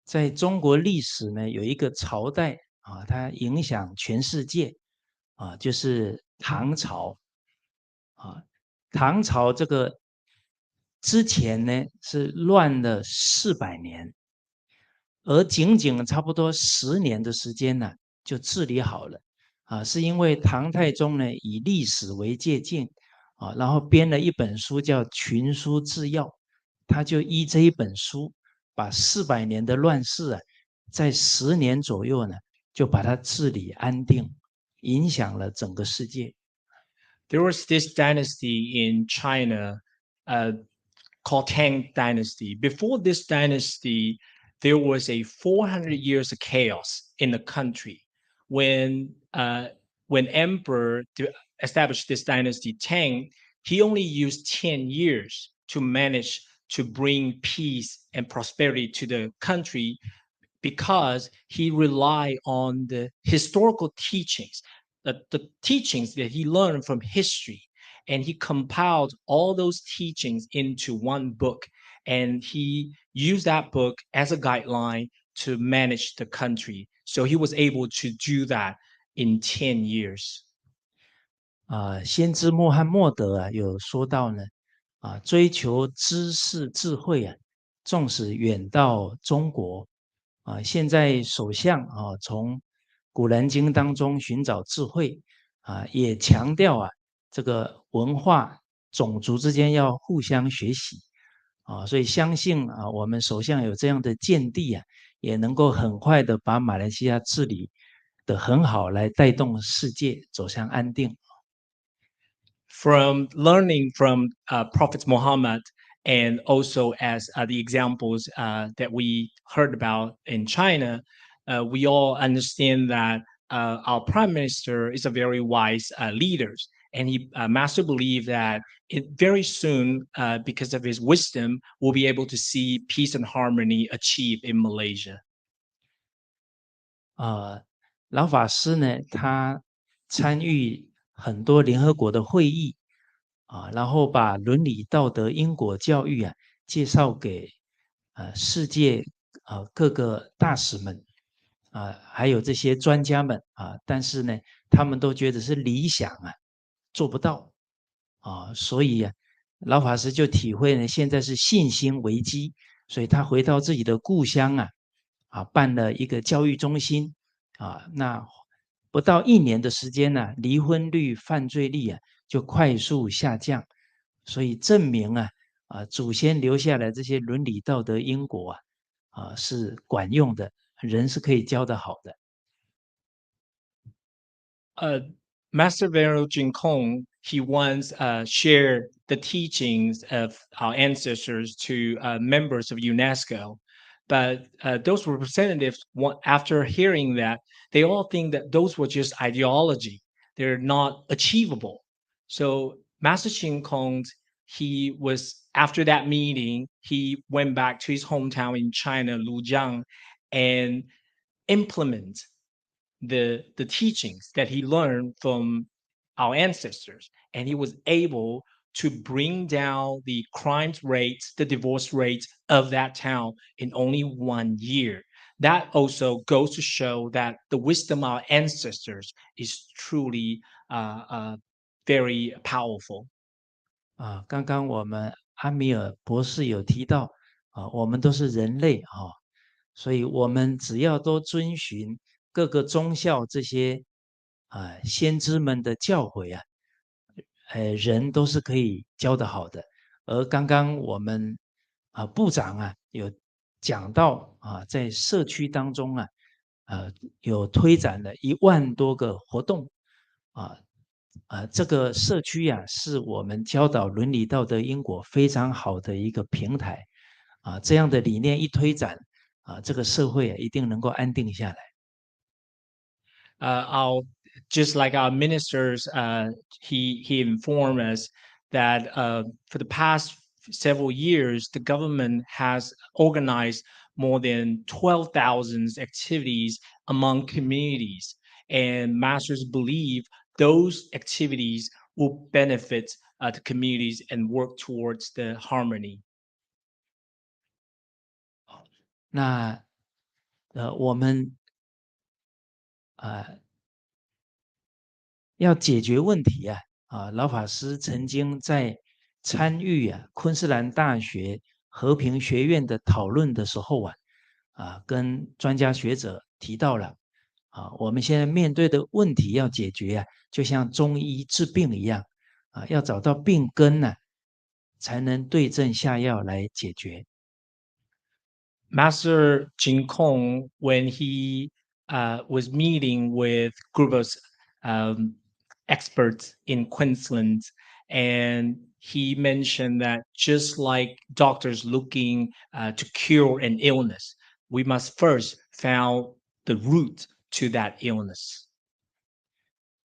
在中国历史呢，有一个朝代它影响全世界就是唐朝唐朝这个之前呢是乱了400年，而仅仅差不多10年的时间就治理好了是因为唐太宗呢以历史为借鉴然后编了一本书叫《群书治要》，他就依这一本书把400年的乱世在10年左右呢就把它治理安定，影响了整个世界。There was this dynasty in China called Tang Dynasty. Before this dynasty, there was a 400 years of chaos in the country. When Emperor established this dynasty, Tang, he only used 10 years to manage to bring peace and prosperity to the country because he relied on the historical teachings, the teachings that he learned from history. and he compiled all those teachings into one book, and he used that book as a guideline to manage the country. So he was able to do that in 10 years. 先知穆罕默德有说到呢，追求知识智慧纵使远到中国，现在首相从古兰经当中寻找智慧，也强调这个文化种族之间要互相学习，所以相信我们首相有这样的见地也能够很快的把马来西亚治理的很好，来带动世界走向安定。From learning from Prophet Muhammad, and also as the examples that we heard about in China, we all understand that our prime minister is a very wise leader, and he master believe that very soon, because of his wisdom, we'll be able to see peace and harmony achieved in Malaysia. 老法师呢，他参与很多联合国的会议然后把伦理道德因果教育介绍给世界各个大使们还有这些专家们但是呢，他们都觉得是理想做不到所以老法师就体会呢，现在是信心危机，所以他回到自己的故乡办了一个教育中心那不到1年的时间离婚率、犯罪率就快速下降，所以证明祖先留下来这些伦理道德因果是管用的，人是可以教得好的。Master Venerable Jinkong, he once shared the teachings of our ancestors to members of UNESCO. But those representatives, after hearing that, they all think that those were just ideology. They're not achievable. So Master Jinkong, he was, after that meeting, he went back to his hometown in China, Lujiang, and implement the teachings that he learned from our ancestors, and he was able to bring down the crime rates, the divorce rates of that town in only 1 year. That also goes to show that the wisdom of our ancestors is truly very powerful. 刚刚我们阿米尔博士有提到我们都是人类所以我们只要都遵循各个宗教这些先知们的教诲人都是可以教得好的。而刚刚我们部长有讲到在社区当中有推展了1万多个活动这个社区是我们教导伦理道德因果非常好的一个平台这样的理念一推展这个社会一定能够安定下来。Just like our ministers, he informed us that for the past several years, the government has organized more than 12,000 activities among communities, and masters believe those activities will benefit the communities and work towards the harmony. 那我们要解决问题老法师曾经在参与昆士兰大学和平学院的讨论的时候跟专家学者提到了我们现在面对的问题要解决就像中医治病一样要找到病根才能对症下药来解决。Master Jinkong, when he was meeting with group of experts in Queensland, and he mentioned that just like doctors looking to cure an illness, we must first find the root to that illness.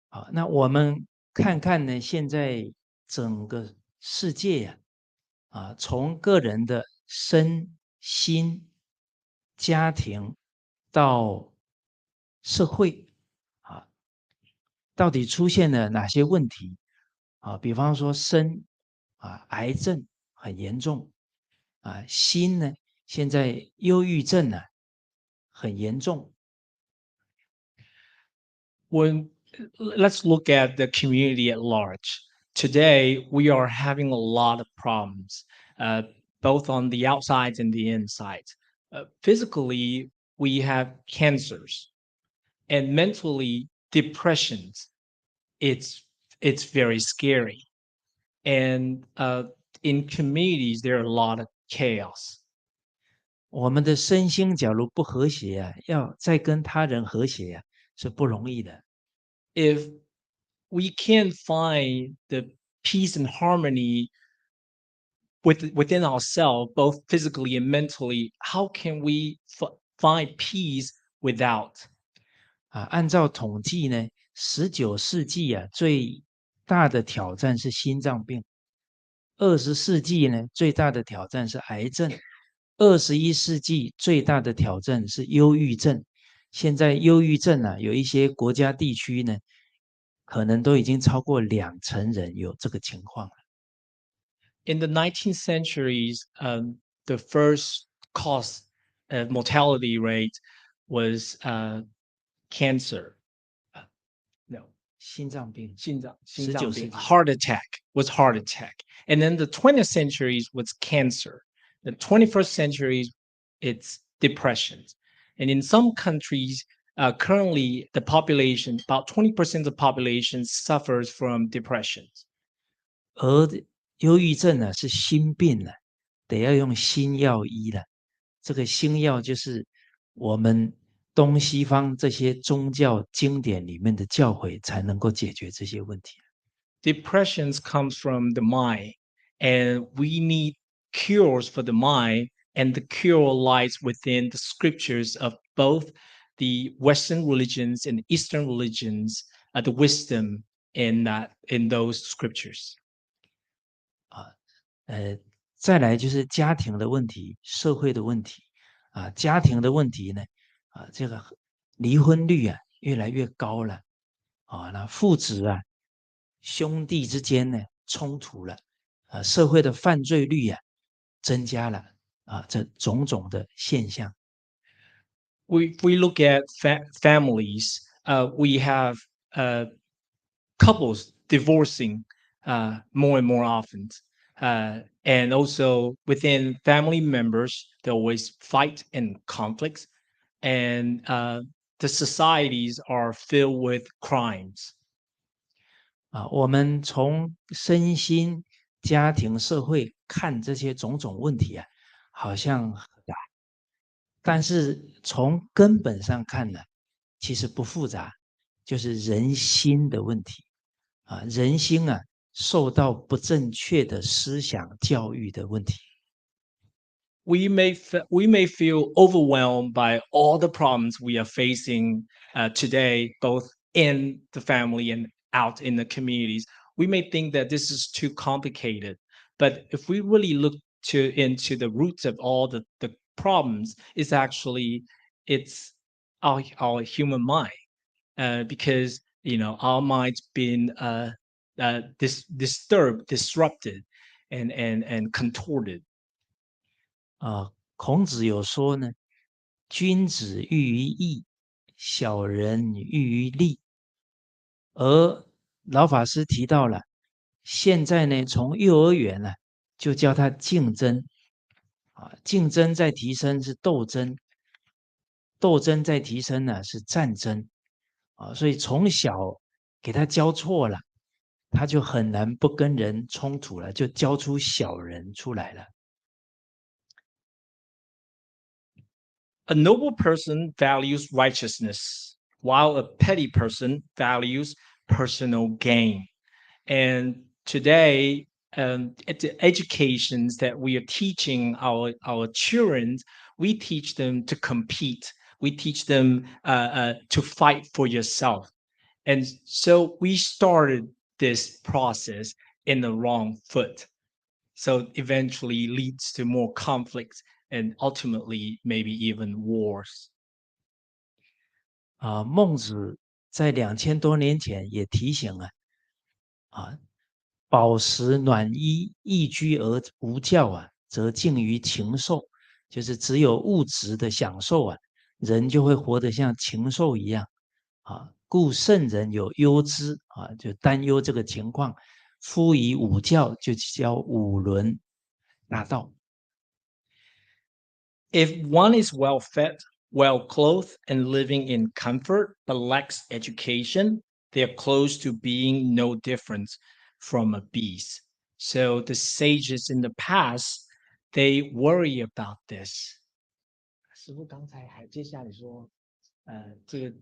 好，那我们看看呢，现在整个世界从个人的身心、家庭到社会到底出现了哪些问题比方说身癌症很严重心呢现在忧郁症呢很严重。When let's look at the community at large. Today, we are having a lot of problems, both on the outside and the inside. Physically, we have cancers, and mentally, depressions. It's very scary, and in communities, there are a lot of chaos. 我们的身心假如不和谐要再跟他人和谐是不容易的。If we can't find the peace and harmony within ourselves, both physically and mentally, how can we find peace without? 按照统计呢，19世纪最大的挑战是心脏病，20世纪呢最大的挑战是癌症，21世纪最大的挑战是忧郁症。现在忧郁症有一些国家地区呢，可能都已经超过20%人有这个情况了。In the 19th centuries, the first cause mortality rate was cancer. No, 心脏病19病 heart attack. And then the 20th centuries was cancer. The 21st century, it's depression. And in some countries, currently the population, about 20% of the population suffers from depression. 而忧郁症是心病了，得要用心药医了。这个心药就是我们东西方这些宗教经典里面的教诲才能够解决这些问题。Depressions comes from the mind, and we need cures for the mind, and the cure lies within the scriptures of both the Western religions and Eastern religions, the wisdom in those scriptures. 再来就是家庭的问题、社会的问题家庭的问题呢这个离婚率越来越高了那父子兄弟之间呢冲突了社会的犯罪率增加了这种种的现象。We look at families, we have couples divorcing more and more often. And also within family members, there always fight and conflicts, and the societies are filled with crimes. 我们从身心、家庭、社会看这些种种问题好像很大，但是从根本上看呢，其实不复杂，就是人心的问题人心受到不正确的思想教育的问题。We may feel overwhelmed by all the problems we are facing today, both in the family and out in the communities. We may think that this is too complicated, but if we really look into the roots of all the problems, it's actually our human mind, because our mind's been disturbed, disrupted, and contorted. 孔子有说呢，君子喻于义，小人喻于利。而老法师提到了，现在呢，从幼儿园就教他竞争竞争在提升是斗争，斗争在提升是战争所以从小给他教错了，他就很难不跟人冲突了，就教出小人出来了。A noble person values righteousness, while a petty person values personal gain. And today, at the educations that we are teaching our children, we teach them to compete. We teach them to fight for yourself. And so we started this process in the wrong foot. So eventually leads to more conflicts and ultimately maybe even wars. 孟子在2000多年前也提醒饱食暖衣，逸居而无教啊，则近于禽兽。就是只有物质的享受啊，人就会活得像禽兽一样啊。故圣人有忧之啊，就担忧这个情况。夫以五教，就教五伦大道。If one is well fed, well clothed, and living in comfort, but lacks education, they are close to being no different from a beast. So the sages in the past, they worry about this. 师傅刚才还接下来说，这个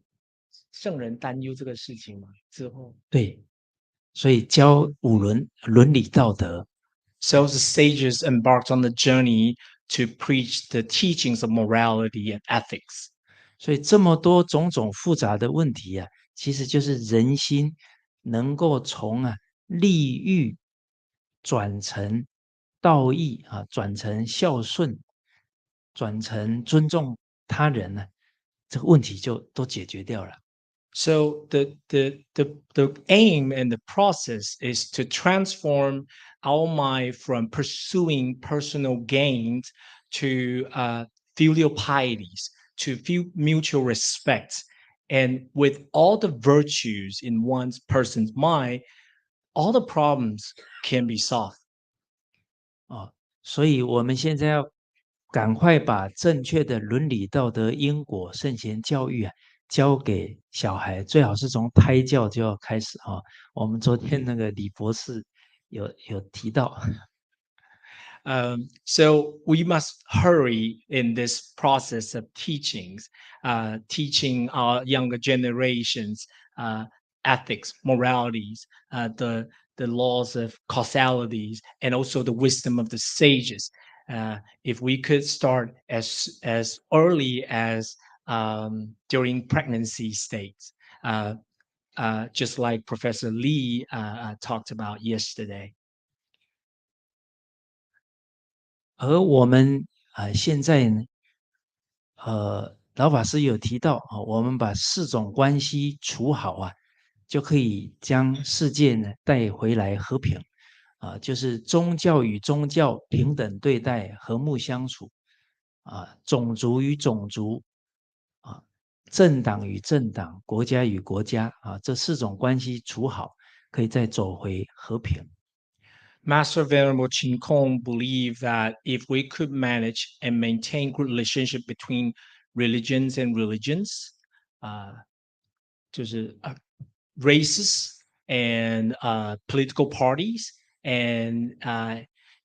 圣人担忧这个事情嘛，之后，对，所以教五伦理道德。So the sages embarked on the journey to preach the teachings of morality and ethics. 所以这么多种种复杂的问题啊，其实就是人心能够从利欲转成道义啊，转成孝顺，转成尊重他人呢，这个问题就都解决掉了。So the aim and the process is to transform our mind from pursuing personal gains to filial pieties, to mutual respect. And with all the virtues in one's person's mind, all the problems can be solved. 所以我们现在要赶快把正确的伦理道德因果圣贤教育教给小孩，最好是从胎教就要开始我们昨天那个李博士有提到。So we must hurry in this process of teachings, teaching our younger generations ethics, moralities, the laws of causalities, and also the wisdom of the sages. If we could start as early as during pregnancy states, just like Professor Lee talked about yesterday. 而我们现在呢，老法师有提到我们把4种关系处好就可以将世界呢带回来和平就是宗教与宗教平等对待，和睦相处种族与种族政党与政党，国家与国家这4种关系处好，可以再走回和平。Master Venerable Chin Kong believed that if we could manage and maintain good relationship between religions and religions, 就是races and political parties, and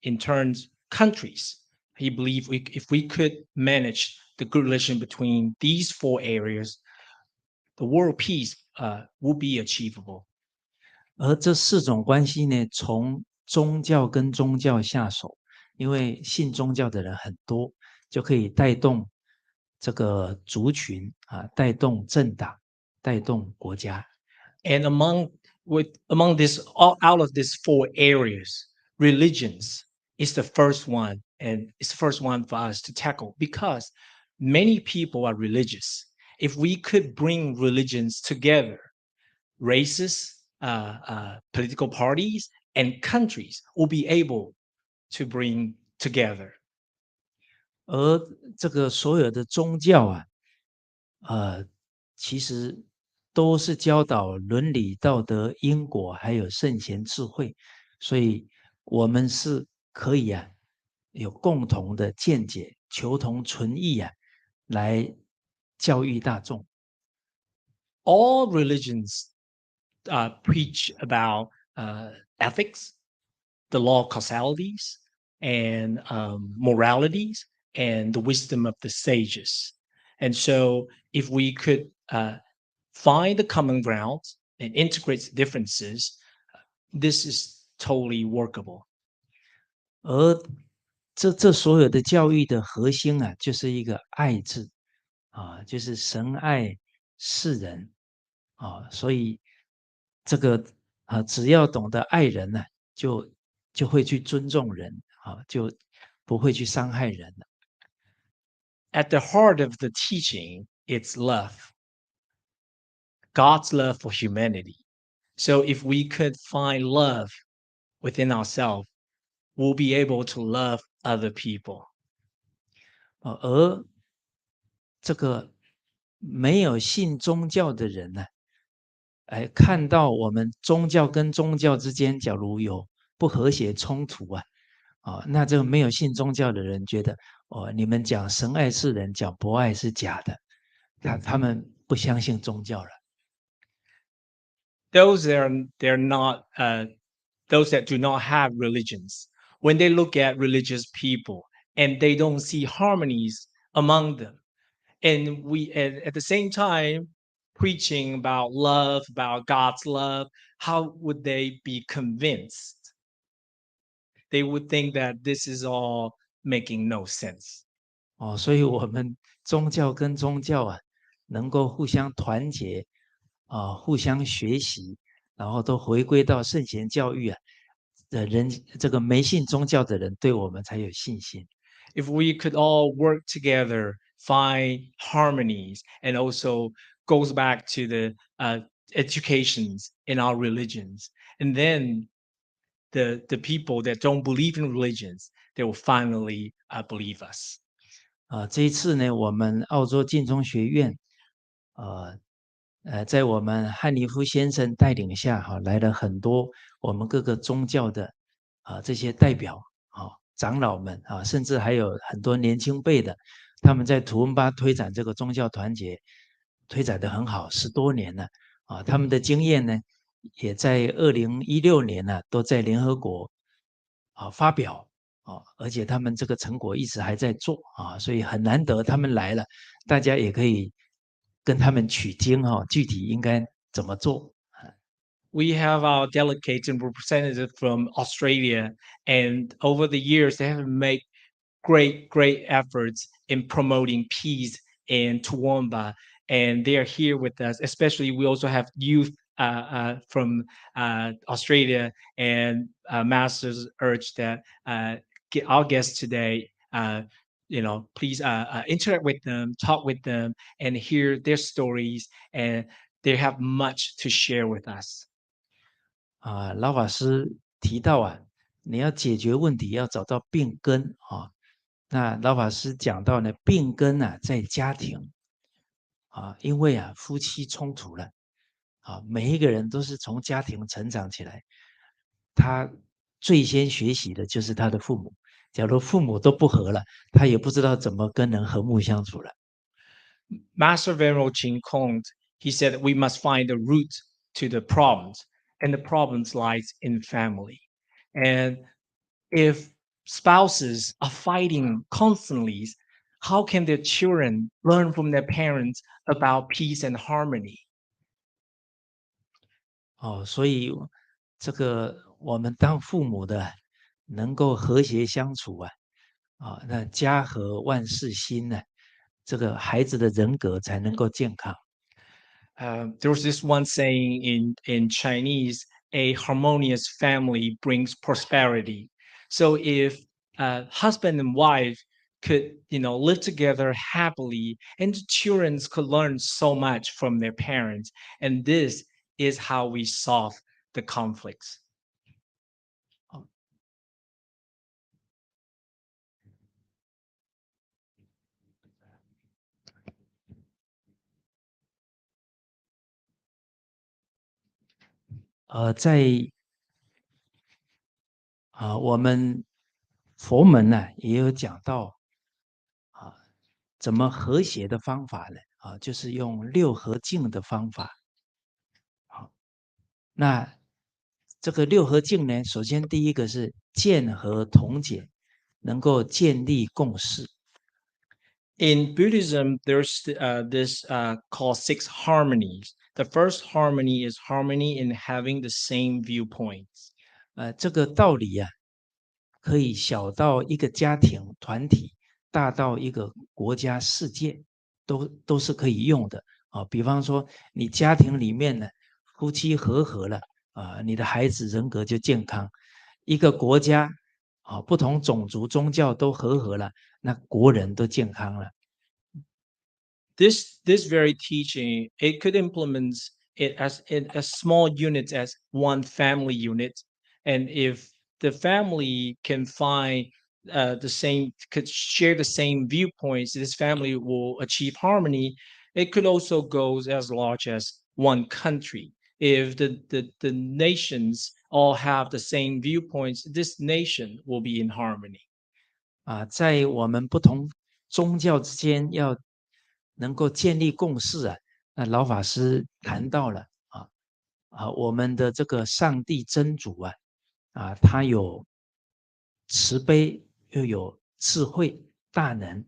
in turns countries. He believed if we could manage the good relation between these 4 areas, the world peace would be achievable. 而这4种关系呢，从宗教跟宗教下手，因为信宗教的人很多，就可以带动这个族群带动政党，带动国家。And among this, out of these 4 areas, religions is the first one, and it's the first one for us to tackle because many people are religious. If we could bring religions together, races, political parties, and countries will be able to bring together. 而这个所有的宗教其实都是教导伦理道德因果还有圣贤智慧，所以我们是可以有共同的见解，求同存异来教育大众。All religions preach about ethics, the law of causalities, and moralities, and the wisdom of the sages. And so if we could find the common ground and integrate differences, this is totally workable. 而这所有的教育的核心就是一个爱字就是神爱世人所以这个只要懂得爱人就会去尊重人就不会去伤害人了。At the heart of the teaching, it's love. God's love for humanity. So if we could find love within ourselves, we'll be able to love other people. 而这个没有信宗教的人呢，看到我们宗教跟宗教之间假如有不和谐冲突那这个没有信宗教的人觉得你们讲神爱世人，讲博爱是假的，他们不相信宗教了。Those they're not those that do not have religions, when they look at religious people and they don't see harmonies among them, and we at the same time preaching about love, about God's love, how would they be convinced? They would think that this is all making no sense. 所以我们宗教跟宗教能够互相团结互相学习，然后都回归到圣贤教育的人，这个没信宗教的人对我们才有信心。If we could all work together, find harmonies, and also goes back to the educations in our religions, and then the people that don't believe in religions, they will finally believe us. 这一次呢，我们澳洲晋中学院在我们汉尼夫先生带领下来了很多我们各个宗教的这些代表长老们甚至还有很多年轻辈的，他们在图文巴推展这个宗教团结推展得很好，10多年了他们的经验呢也在2016年都在联合国发表而且他们这个成果一直还在做所以很难得他们来了，大家也可以跟他们取经具体应该怎么做。We have our delegates and representatives from Australia, and over the years, they have made great efforts in promoting peace in Toowoomba, and they are here with us. Especially, we also have youth from Australia, and masters urge that our guests today, please interact with them, talk with them, and hear their stories, and they have much to share with us. 老法师提到你要解决问题要找到病根那老法师讲到呢，病根在家庭因为夫妻冲突了每一个人都是从家庭成长起来，他最先学习的就是他的父母，假如父母都不和了，他也不知道怎么跟人和睦相处了。Master Venerable Chin Kong, he said that we must find the root to the problems, and the problems lies in family. And if spouses are fighting constantly, how can their children learn from their parents about peace and harmony? 所以这个我们当父母的能够和谐相处那家和万事兴呢，这个孩子的人格才能够健康。There's this one saying in Chinese, a harmonious family brings prosperity. So if husband and wife could, live together happily, and the children could learn so much from their parents, and this is how we solve the conflicts. 在我们佛门呢也有讲到怎么和谐的方法呢就是用6合敬的方法那这个6合敬呢，首先第一个是见和同解，能够建立共识。In Buddhism, there's this called 6 harmonies. The first harmony is harmony in having the same viewpoints. 这个道理可以小到一个家庭团体，大到一个国家世界，都是可以用的比方说，你家庭里面呢，夫妻和合了你的孩子人格就健康。一个国家不同种族宗教都和合了，那国人都健康了。This very teaching, it could implement it as small units as one family unit, and if the family can find the same, could share the same viewpoints, this family will achieve harmony. It could also go as large as one country. If the nations all have the same viewpoints, this nation will be in harmony. 在我们不同宗教之间要能够建立共识啊，那老法师谈到了我们的这个上帝真主他有慈悲，又有智慧、大能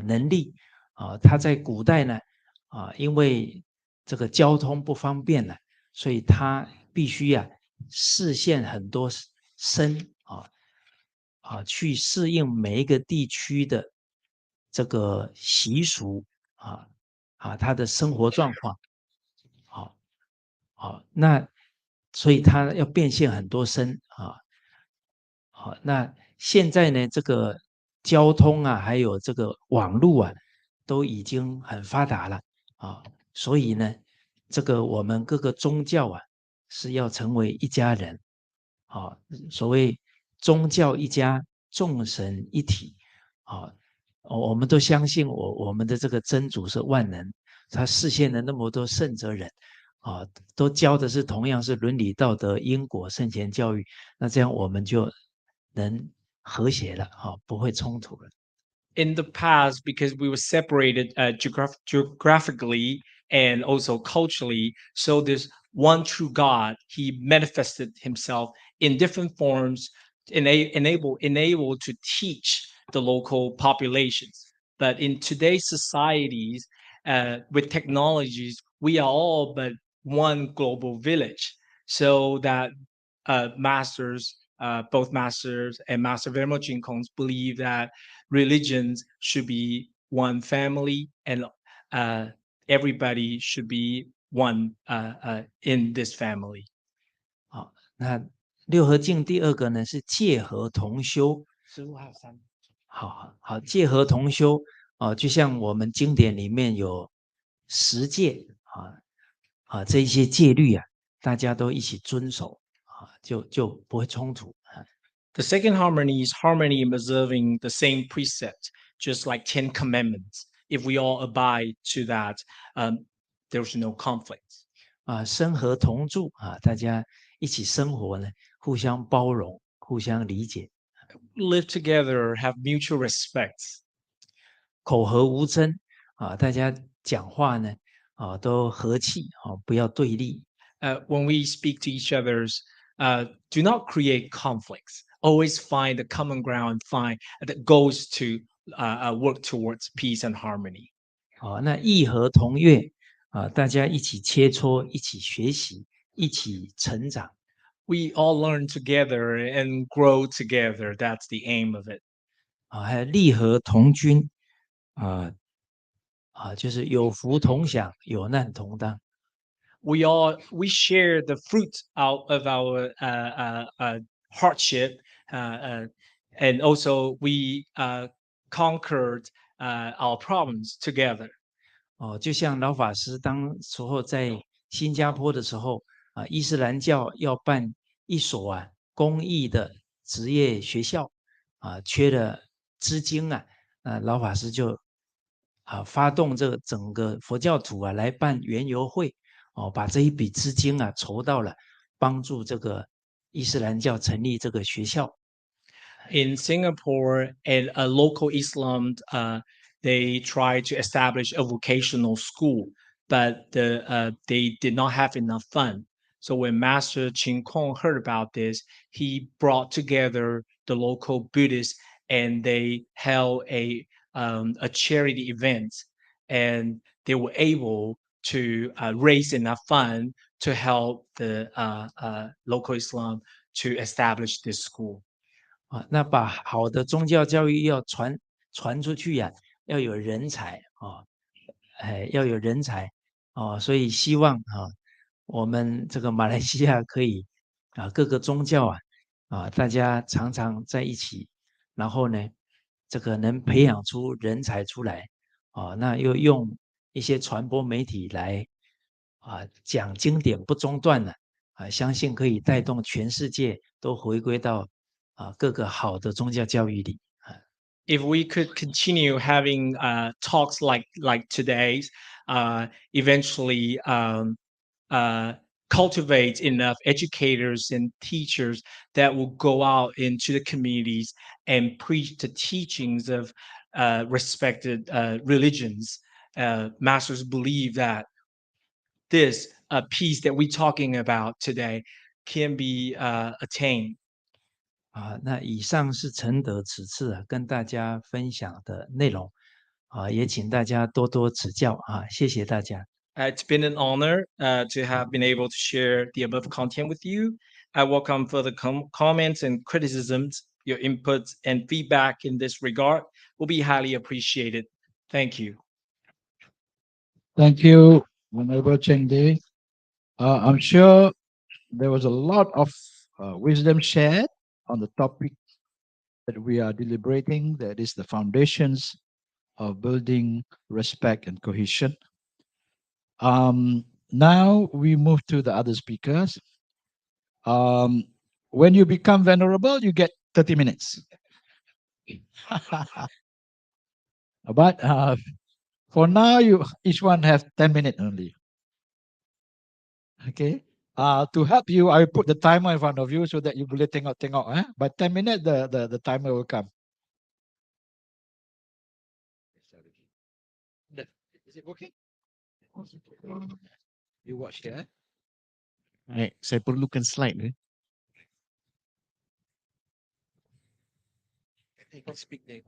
能力他在古代呢因为这个交通不方便了，所以他必须视线很多身去适应每一个地区的这个习俗他的生活状况那所以他要变现很多身那现在呢这个交通还有这个网络都已经很发达了所以呢这个我们各个宗教是要成为一家人所谓宗教一家，众神一体我们都相信我们的这个真主是万能，他视现了那么多圣哲人都教的是同样是伦理道德因果圣贤教育，那这样我们就能和谐了不会冲突了。In the past, because we were separated geographically and also culturally, so this one true God, he manifested himself in different forms, enable to teach the local populations. But in today's societies, with technologies, we are all but one global village. So that both masters and Master Vermo Jinkongs believe that religions should be one family and everybody should be one in this family. 那六合敬第二个呢是戒和同修15还有3好戒和同修就像我们经典里面有10戒这一些戒律大家都一起遵守就不会冲突。The second harmony is harmony in observing the same precept, just like 10 commandments. If we all abide to that, there's no conflict. 生和同住大家一起生活呢，互相包容，互相理解。Live together, have mutual respect. 口和无争大家讲话呢都和气不要对立。When we speak to each other's, do not create conflicts. Always find the common ground, find that goes to work towards peace and harmony. 那义和同悦大家一起切磋，一起学习，一起成长。We all learn together and grow together. That's the aim of it. 还有利和同均就是有福同享，有难同当。We share the fruit out of our hardship, and also we conquered our problems together. 就像老法师当时候在新加坡的时候伊斯兰教要办一所公益的职业学校缺了资金老法师就发动这个整个佛教徒来办园游会把这一笔资金筹到了，帮助这个伊斯兰教成立这个学校。In Singapore, and a local Islam, they tried to establish a vocational school, but they did not have enough fund. So when Master Ching Kong heard about this, he brought together the local Buddhists, and they held a charity event, and they were able to raise enough fund to help the local Islam to establish this school. 那把好的宗教教育要传出去要有人才要有人才所以希望我们这个马来西亚可以各个宗教大家常常在一起，然后呢这个能培养出人才出来那又用一些传播媒体来讲经典不中断相信可以带动全世界都回归到各个好的宗教教育里。If we could continue having talks like today's, eventually cultivate enough educators and teachers that will go out into the communities and preach the teachings of respected religions. Masters believe that this peace that we're talking about today can be attained. 那以上是承德此次跟大家分享的内容，也请大家多多指教谢谢大家。It's been an honor to have been able to share the above content with you. I welcome further comments and criticisms. Your inputs and feedback in this regard will be highly appreciated. Thank you. Thank you, Honorable Cheng Day. I'm sure there was a lot of wisdom shared on the topic that we are deliberating, that is the foundations of building respect and cohesion. Now we move to the other speakers. When you become venerable, you get 30 minutes. But for now, each one have 10 minutes only. Okay. To help you, I will put the timer in front of you so that you boleh tengok. By 10 minutes, the timer will come. Is it working? You watch here. Right, saya perlukan slide. Speak there.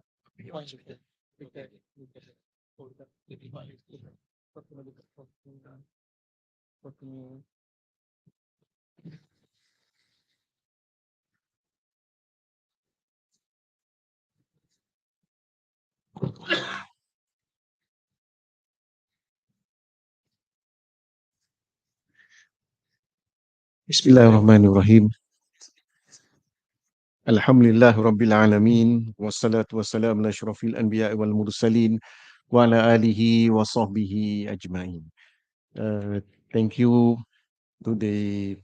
Bismillahirrahmanirrahim. Alhamdulillah Rabbil Alamin. Wassalatu wassalamu ala asyrafil anbiya wal mursalin wa ala alihi wa sahbihi ajma'in. Thank you to the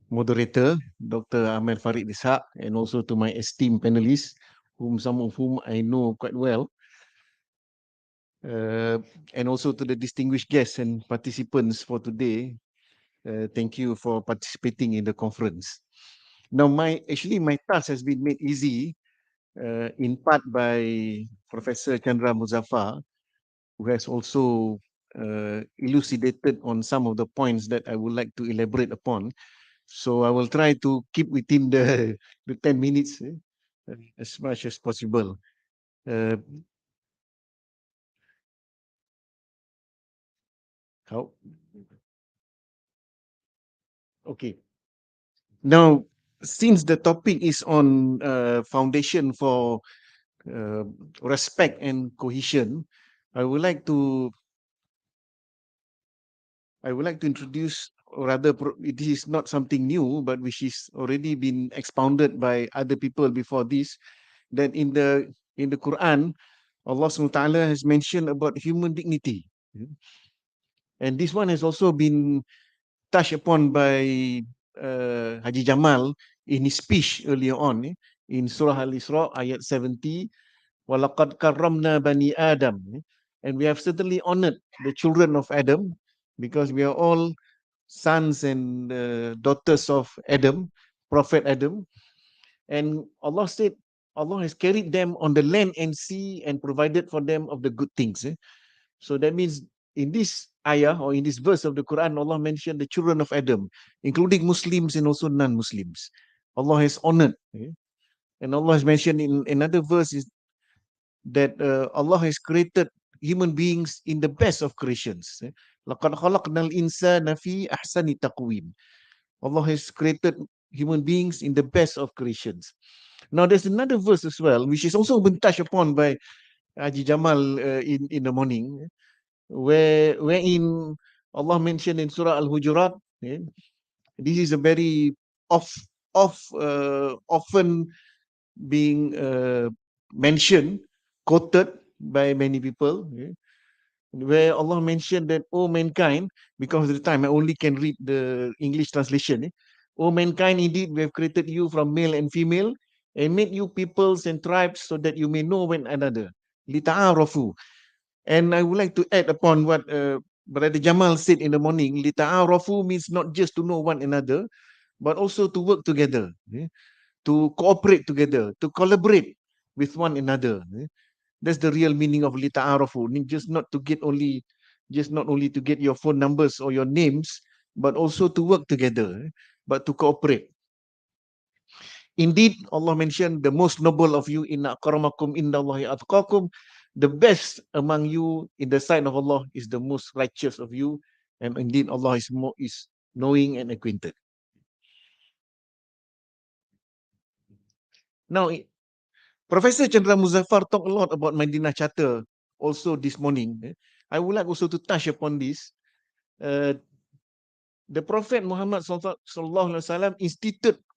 moderator, Dr. Ahmad Farid Ishaq, and also to my esteemed panelists, some of whom I know quite well. And also to the distinguished guests and participants for today. Thank you for participating in the conference. Now, my task has been made easy in part by Professor Chandra Muzaffar, who has also elucidated on some of the points that I would like to elaborate upon. So I will try to keep within the 10 minutes as much as possible. Okay. Now, since the topic is on foundation for respect and cohesion, I would like to introduce, or rather, this is not something new, but which is already been expounded by other people before this, that in the Quran, Allah subhanahu wa ta'ala has mentioned about human dignity. And this one has also been touched upon by Haji Jamal in his speech earlier on in Surah Al-Isra ayat 70, وَلَقَدْ كَرَّمْنَا بَنِي Adam. And we have certainly honored the children of Adam because we are all sons and daughters of Adam, Prophet Adam. And Allah said, Allah has carried them on the land and sea and provided for them of the good things. So that means in this ayah or in this verse of the Quran, Allah mentioned the children of Adam, including Muslims and also non-Muslims. Allah has honored. And Allah has mentioned in another verse is that Allah has created human beings in the best of creations. لَقَدْ خَلَقْنَا الْإِنسَانَ فِي أَحْسَنِ تَقْوِيمٍ. Allah has created human beings in the best of creations. Now there's another verse as well, which is also been touched upon by Haji Jamal in the morning, wherein Allah mentioned in Surah Al-Hujurat, this is a very often being mentioned, quoted by many people, where Allah mentioned that, "O mankind," because of the time I only can read the English translation. "O mankind, indeed we have created you from male and female and made you peoples and tribes so that you may know one another. Lita'arafu." And I would like to add upon what Brother Jamal said in the morning. Lita'arafu means not just to know one another, but also to work together, to cooperate together, to collaborate with one another. That's the real meaning of lita'arafu. Just not only to get your phone numbers or your names, but also to work together, but to cooperate. Indeed, Allah mentioned the most noble of you, inna akramakum indallahi atqakum. The best among you in the sight of Allah is the most righteous of you, and indeed Allah is knowing and acquainted. Now, Professor Chandra Muzaffar talked a lot about Madinah Charter also this morning. I would like also to touch upon this. The Prophet Muhammad sallallahu alaihi wasallam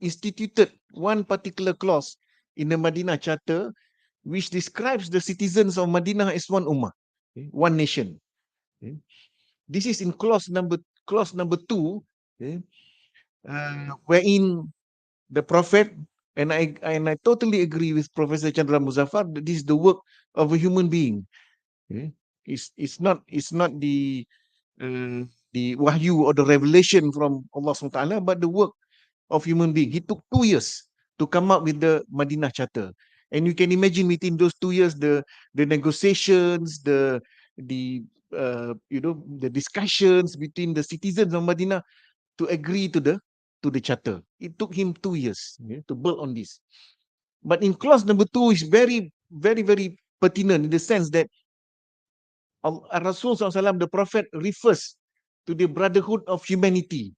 instituted one particular clause in the Madinah Charter which describes the citizens of Madinah as one ummah, one nation. This is in clause number 2, wherein the Prophet, and I totally agree with Professor Chandra Muzaffar, that this is the work of a human being. It's not the wahyu or the revelation from Allah SWT, but the work of human being. He took 2 years to come up with the Madinah Charter. And you can imagine within those 2 years, the negotiations, the discussions between the citizens of Madinah to agree to the charter. It took him 2 years to build on this. But in clause number 2 is very, very, very pertinent in the sense that Rasul SAW, the Prophet, refers to the brotherhood of humanity,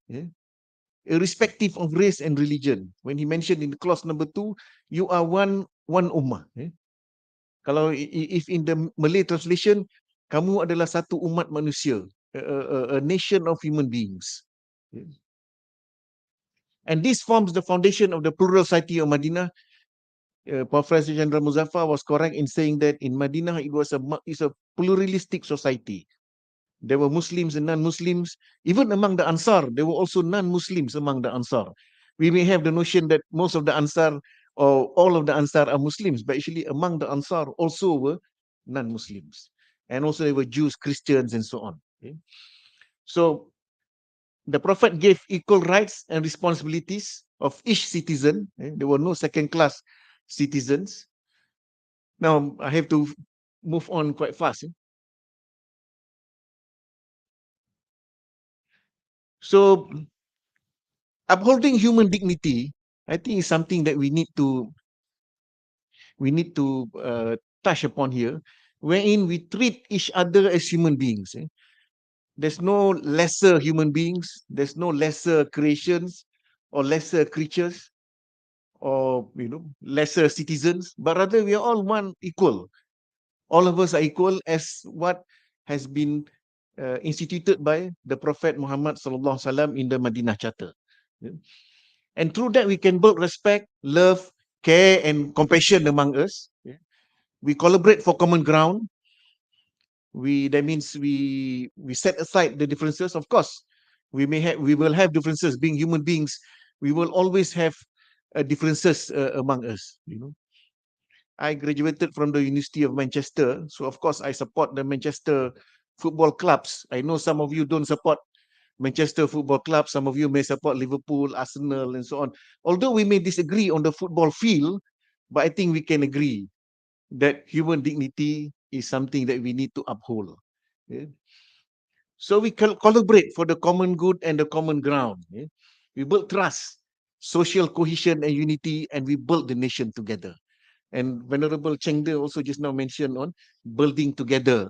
irrespective of race and religion. When he mentioned in clause number 2, you are one ummah. Kalau if in the Malay translation, kamu adalah satu umat manusia, a nation of human beings. And this forms the foundation of the plural society of Madinah. Professor Chandra Muzaffar was correct in saying that in Madinah it's a pluralistic society. There were Muslims and non-Muslims. Even among the Ansar, there were also non-Muslims among the Ansar. We may have the notion that most of the Ansar or all of the Ansar are Muslims, but actually among the Ansar also were non-Muslims. And also there were Jews, Christians, and so on. So the Prophet gave equal rights and responsibilities of each citizen. There were no second-class citizens. Now, I have to move on quite fast. So, upholding human dignity, I think, is something that we need to touch upon here, wherein we treat each other as human beings. There's no lesser human beings, there's no lesser creations or lesser creatures or lesser citizens, but rather we are all one equal. All of us are equal as what has been instituted by the Prophet Muhammad sallallahu alaihi wasallam in the Madinah Charter. And through that we can build respect, love, care, and compassion among us. We collaborate for common ground. That means we set aside the differences. Of course, we will have differences. Being human beings, we will always have differences among us. I graduated from the University of Manchester, so of course I support the Manchester football clubs. I know some of you don't support Manchester Football Club. Some of you may support Liverpool, Arsenal, and so on. Although we may disagree on the football field, but I think we can agree that human dignity is something that we need to uphold. So we collaborate for the common good and the common ground. We build trust, social cohesion and unity, and we build the nation together. And Venerable Cheng De also just now mentioned on building together,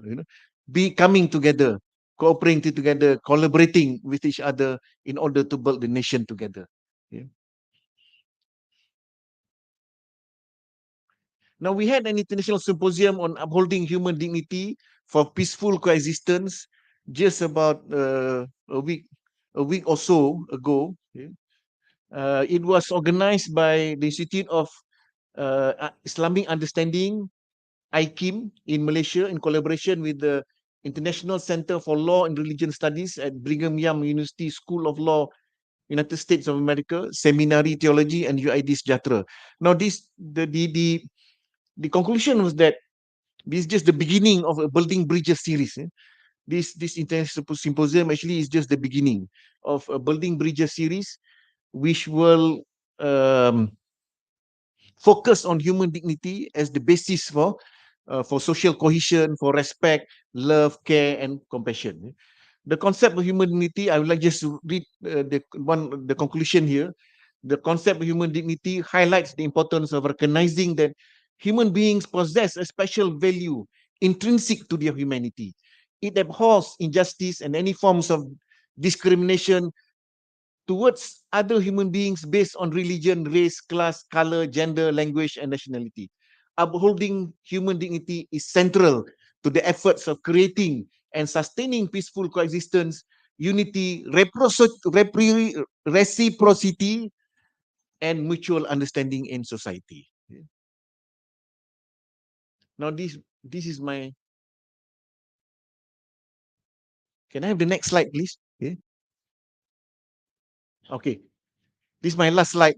coming together, cooperating together, collaborating with each other in order to build the nation together. Now, we had an international symposium on upholding human dignity for peaceful coexistence just about a week or so ago. It was organized by the Institute of Islamic Understanding, IKRAM, in Malaysia, in collaboration with the International Center for Law and Religion Studies at Brigham Young University School of Law, United States of America, Seminary Theology, and UID Sejahtera. Now, the conclusion was that this is just the beginning of a Building Bridges series. This international symposium actually is just the beginning of a Building Bridges series, which will focus on human dignity as the basis for social cohesion, for respect, love, care, and compassion. The concept of human dignity, I would like just to read the conclusion here. The concept of human dignity highlights the importance of recognizing that human beings possess a special value intrinsic to their humanity. It abhors injustice and any forms of discrimination towards other human beings based on religion, race, class, color, gender, language, and nationality. Upholding human dignity is central to the efforts of creating and sustaining peaceful coexistence, unity, reciprocity, and mutual understanding in society. Now, this is my. Can I have the next slide, please? Okay. This is my last slide.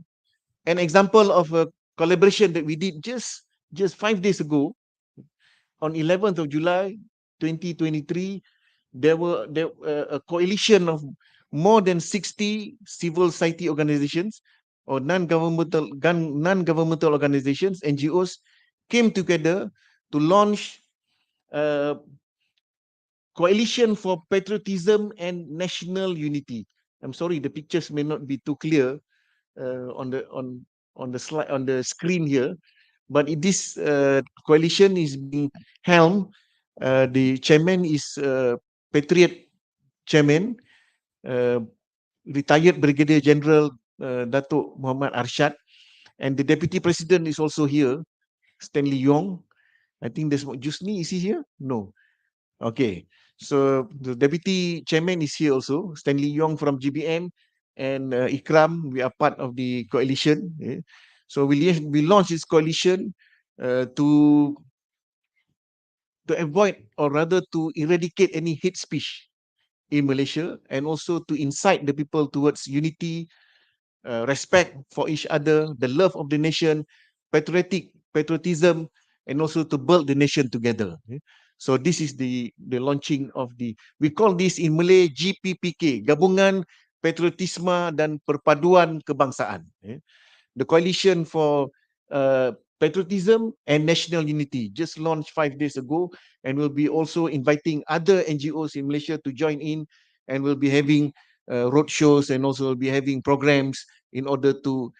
An example of a collaboration that we did just 5 days ago. On 11th of July, 2023, there were a coalition of more than 60 civil society organizations or non-governmental organizations, NGOs, came together to launch a coalition for patriotism and national unity. I'm sorry, the pictures may not be too clear on the slide, on the screen here, but this coalition is being helmed. The chairman is Patriot Chairman, retired Brigadier General Datuk Muhammad Arshad, and the Deputy President is also here, Stanley Yong. I think there's Jusni, is he here? No. Okay. So the Deputy Chairman is here also, Stanley Yong from GBM, and IKRAM, we are part of the coalition. So we launched this coalition to avoid, or rather to eradicate any hate speech in Malaysia, and also to incite the people towards unity, respect for each other, the love of the nation, patriotism, and also to build the nation together. So this is the launching of we call this in Malay GPPK, Gabungan Patriotisme dan Perpaduan Kebangsaan. The Coalition for Patriotism and National Unity just launched 5 days ago, and we'll be also inviting other NGOs in Malaysia to join in, and we'll be having road shows, and also we'll be having programs in order to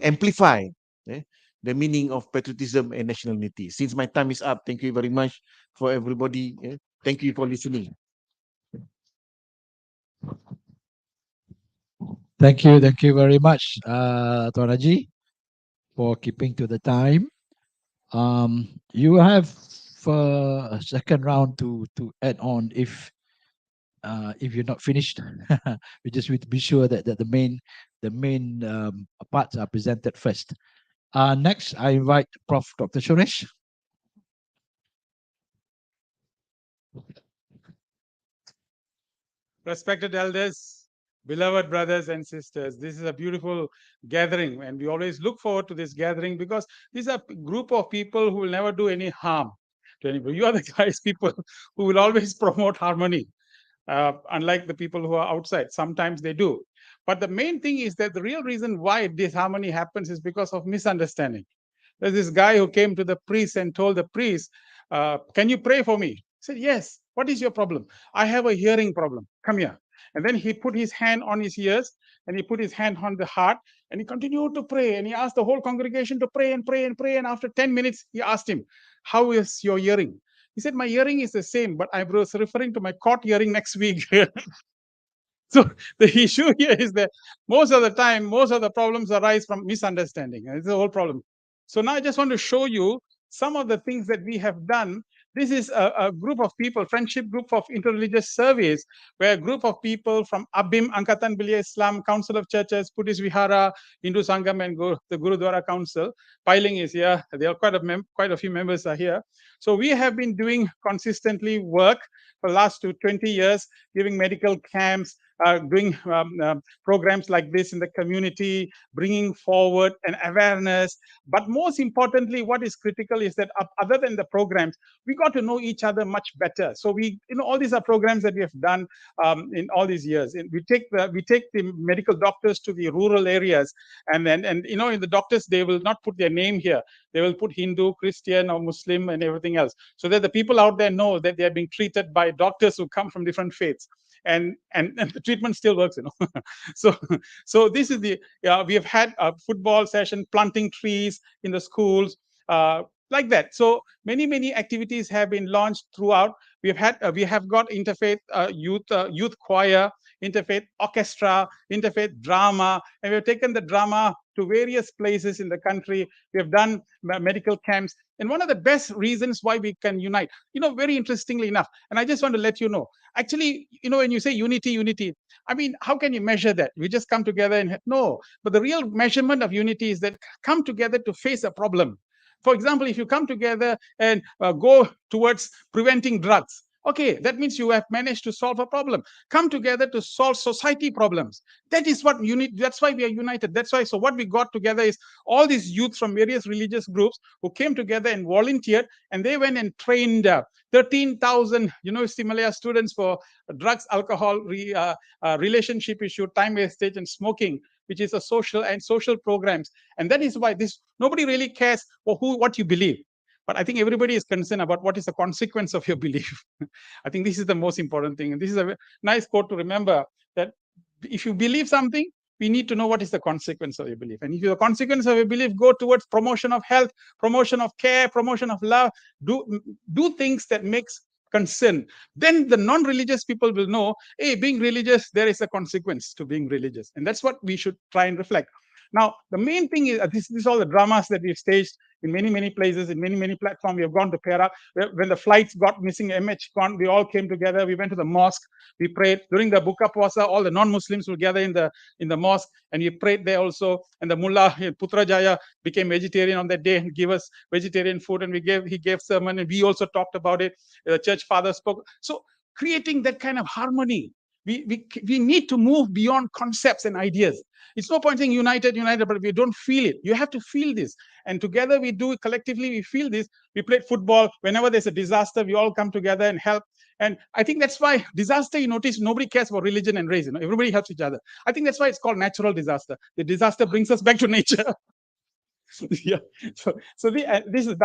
amplify the meaning of patriotism and national unity. Since my time is up, thank you very much for everybody. Thank you for listening. Thank you very much, Tuan Haji, for keeping to the time. You have a second round to add on if you're not finished. We just need to be sure that the main parts are presented first. Next, I invite Prof. Dr. Suresh. Respected elders, beloved brothers and sisters, this is a beautiful gathering, and we always look forward to this gathering because these are a group of people who will never do any harm to anybody. You are the people who will always promote harmony, unlike the people who are outside. Sometimes they do. But the main thing is that the real reason why disharmony happens is because of misunderstanding. There's this guy who came to the priest and told the priest, can you pray for me? He said, yes. What is your problem? I have a hearing problem. Come here. And then he put his hand on his ears, and he put his hand on the heart, and he continued to pray. And he asked the whole congregation to pray and pray and pray. And after 10 minutes, he asked him, how is your hearing? He said, my hearing is the same, but I was referring to my court hearing next week. So the issue here is that most of the time, most of the problems arise from misunderstanding. And it's the whole problem. So now I just want to show you some of the things that we have done This is a group of people, friendship group of interreligious service, where a group of people from ABIM, Angkatan Belia Islam, Council of Churches, Buddhist Vihara, Hindu Sangam, and the Gurudwara Council. Piling is here. There are quite a few members are here. So we have been doing consistently work for the last 20 years, giving medical camps, doing programs like this in the community, bringing forward an awareness. But most importantly, what is critical is that other than the programs, we got to know each other much better. So all these are programs that we have done in all these years. And we take the medical doctors to the rural areas, and in the doctors, they will not put their name here. They will put Hindu, Christian, or Muslim, and everything else, so that the people out there know that they are being treated by doctors who come from different faiths. And the treatment still works, so this is we have had a football session, planting trees in the schools, like that. So many activities have been launched throughout. We have got interfaith youth choir, interfaith orchestra, interfaith drama, and we have taken the drama to various places in the country. We have done medical camps. And one of the best reasons why we can unite, very interestingly enough, and I just want to let you know, actually, when you say unity, I mean, how can you measure that? We just come together and no, but the real measurement of unity is that come together to face a problem. For example, if you come together and go towards preventing drugs, okay, that means you have managed to solve a problem. Come together to solve society problems. That is what that's why we are united. That's why, so what we got together is all these youth from various religious groups who came together and volunteered, and they went and trained 13,000 University Malaya students for drugs, alcohol, relationship issue, time wastage, and smoking, which is a social programs. And that is why nobody really cares for what you believe. But I think everybody is concerned about what is the consequence of your belief. I think this is the most important thing. And this is a nice quote to remember, that if you believe something, we need to know what is the consequence of your belief. And if the consequence of your belief go towards promotion of health, promotion of care, promotion of love, do things that makes concern, then the non-religious people will know, hey, being religious, there is a consequence to being religious. And that's what we should try and reflect. Now, the main thing is, this is all the dramas that we've staged in many places, in many platforms. We have gone to Perak. When the flights got missing, MH gone, we all came together. We went to the mosque. We prayed. During the Buka Puasa, all the non-Muslims will gather in the mosque, and we prayed there also. And the mullah Putrajaya became vegetarian on that day and gave us vegetarian food, and he gave sermon, and we also talked about it. The church father spoke. So creating that kind of harmony. We need to move beyond concepts and ideas. It's no point saying united, but if you don't feel it, you have to feel this. And together we do it collectively, we feel this. We played football. Whenever there's a disaster, we all come together and help. And I think that's why disaster, you notice, nobody cares about religion and race. Everybody helps each other. I think that's why it's called natural disaster. The disaster brings us back to nature. Yeah. So this is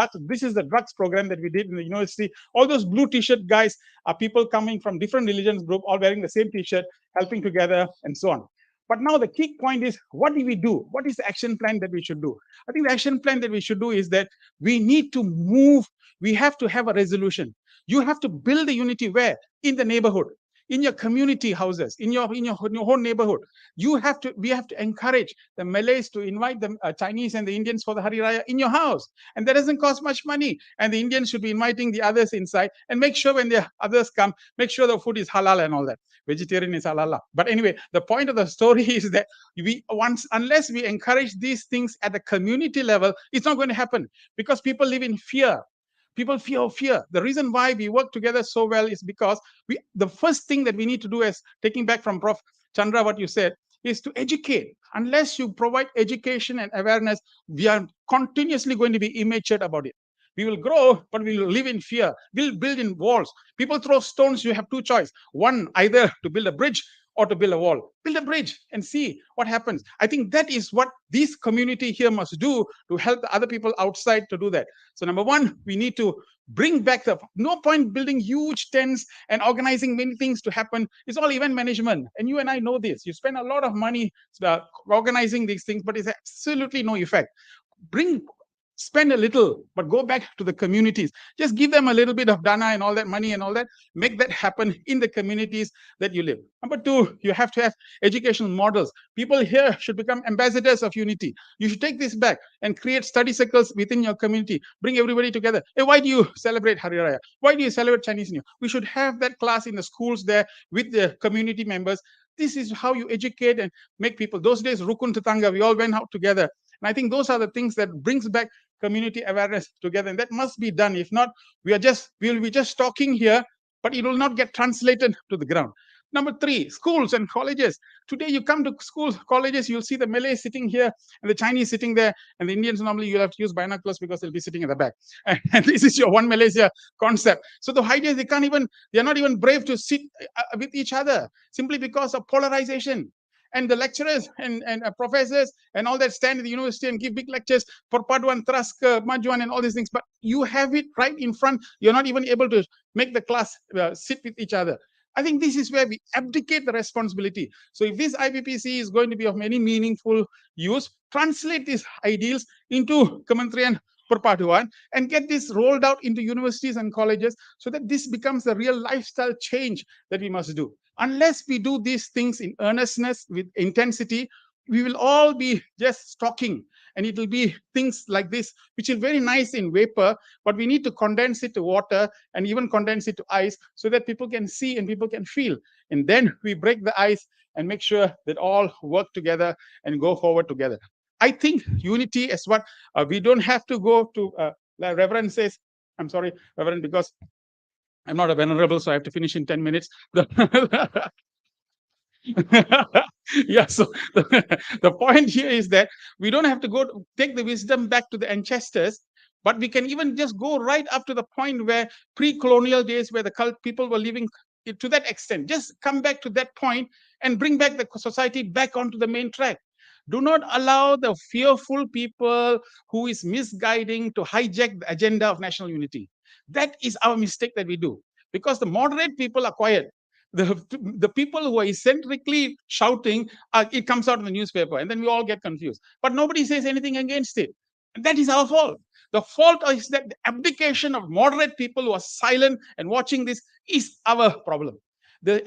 the drugs program that we did in the university. All those blue t-shirt guys are people coming from different religions group, all wearing the same t-shirt, helping together, and so on. But now the key point is, what do we do? What is the action plan that we should do? I think the action plan that we should do is that we need to move. We have to have a resolution. You have to build the unity where? In the neighborhood, in your community houses, in your whole neighborhood. We have to encourage the Malays to invite the Chinese and the Indians for the Hari Raya in your house. And that doesn't cost much money. And the Indians should be inviting the others inside, and make sure when the others come, make sure the food is halal and all that. Vegetarian is halal. But anyway, the point of the story is that unless we encourage these things at the community level, it's not going to happen, because people live in fear. People fear. The reason why we work together so well is because the first thing that we need to do, is taking back from Prof. Chandra, what you said, is to educate. Unless you provide education and awareness, we are continuously going to be immature about it. We will grow, but we will live in fear. We'll build in walls. People throw stones. You have two choices. One, either to build a bridge or to build a wall. Build a bridge and see what happens. I think that is what this community here must do to help the other people outside to do that. So number one, we need to bring back no point building huge tents and organizing many things to happen. It's all event management. And you and I know this. You spend a lot of money organizing these things, but it's absolutely no effect. Bring spend a little, but go back to the communities. Just give them a little bit of dana and all that money and all that. Make that happen in the communities that you live. Number two, you have to have educational models. People here should become ambassadors of unity. You should take this back and create study circles within your community. Bring everybody together. Hey, why do you celebrate Hari Raya? Why do you celebrate Chinese New Year? We should have that class in the schools there with the community members. This is how you educate and make people. Those days, Rukun Tetangga, we all went out together. And I think those are the things that brings back community awareness together. And that must be done. If not, we'll be just talking here, but it will not get translated to the ground. Number three, schools and colleges. Today, you come to schools, colleges, you'll see the Malay sitting here and the Chinese sitting there, and the Indians normally you'll have to use binoculars because they'll be sitting at the back. And this is your one Malaysia concept. So the idea is they're not even brave to sit with each other simply because of polarization. And the lecturers and professors and all that stand in the university and give big lectures for Pertubuhan, Traska, Majuan, and all these things. But you have it right in front. You're not even able to make the class sit with each other. I think this is where we abdicate the responsibility. So if this IBPC is going to be of any meaningful use, translate these ideals into Kementerian Perpaduan and get this rolled out into universities and colleges so that this becomes a real lifestyle change that we must do. Unless we do these things in earnestness, with intensity, we will all be just talking. And it will be things like this, which is very nice in vapor, but we need to condense it to water and even condense it to ice so that people can see and people can feel. And then we break the ice and make sure that all work together and go forward together. I think unity is what we don't have to go to, like Reverend says, I'm sorry, Reverend, because I'm not a venerable, so I have to finish in 10 minutes. Yeah, so the point here is that we don't have to go take the wisdom back to the ancestors, but we can even just go right up to the point where pre-colonial days where the people were living to that extent. Just come back to that point and bring back the society back onto the main track. Do not allow the fearful people who is misguiding to hijack the agenda of national unity. That is our mistake that we do, because the moderate people are quiet. The people who are eccentrically shouting, it comes out in the newspaper, and then we all get confused. But nobody says anything against it. And that is our fault. The fault is that the abdication of moderate people who are silent and watching this is our problem. The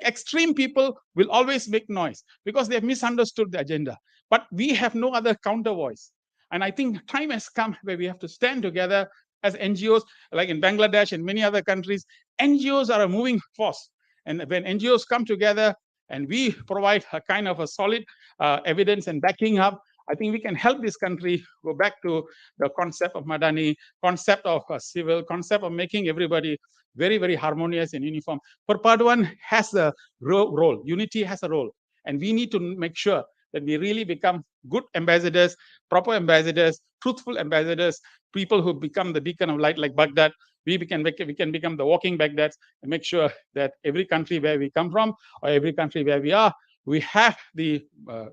extreme people will always make noise because they have misunderstood the agenda. But we have no other counter voice. And I think time has come where we have to stand together as NGOs, like in Bangladesh and many other countries. NGOs are a moving force. And when NGOs come together and we provide a kind of a solid evidence and backing up, I think we can help this country go back to the concept of Madani, concept of civil, concept of making everybody very, very harmonious and uniform. Perpaduan has a role, unity has a role. And we need to make sure that we really become good ambassadors, proper ambassadors, truthful ambassadors, people who become the beacon of light like Baghdad. We can become the walking Baghdads and make sure that every country where we come from or every country where we are, we have the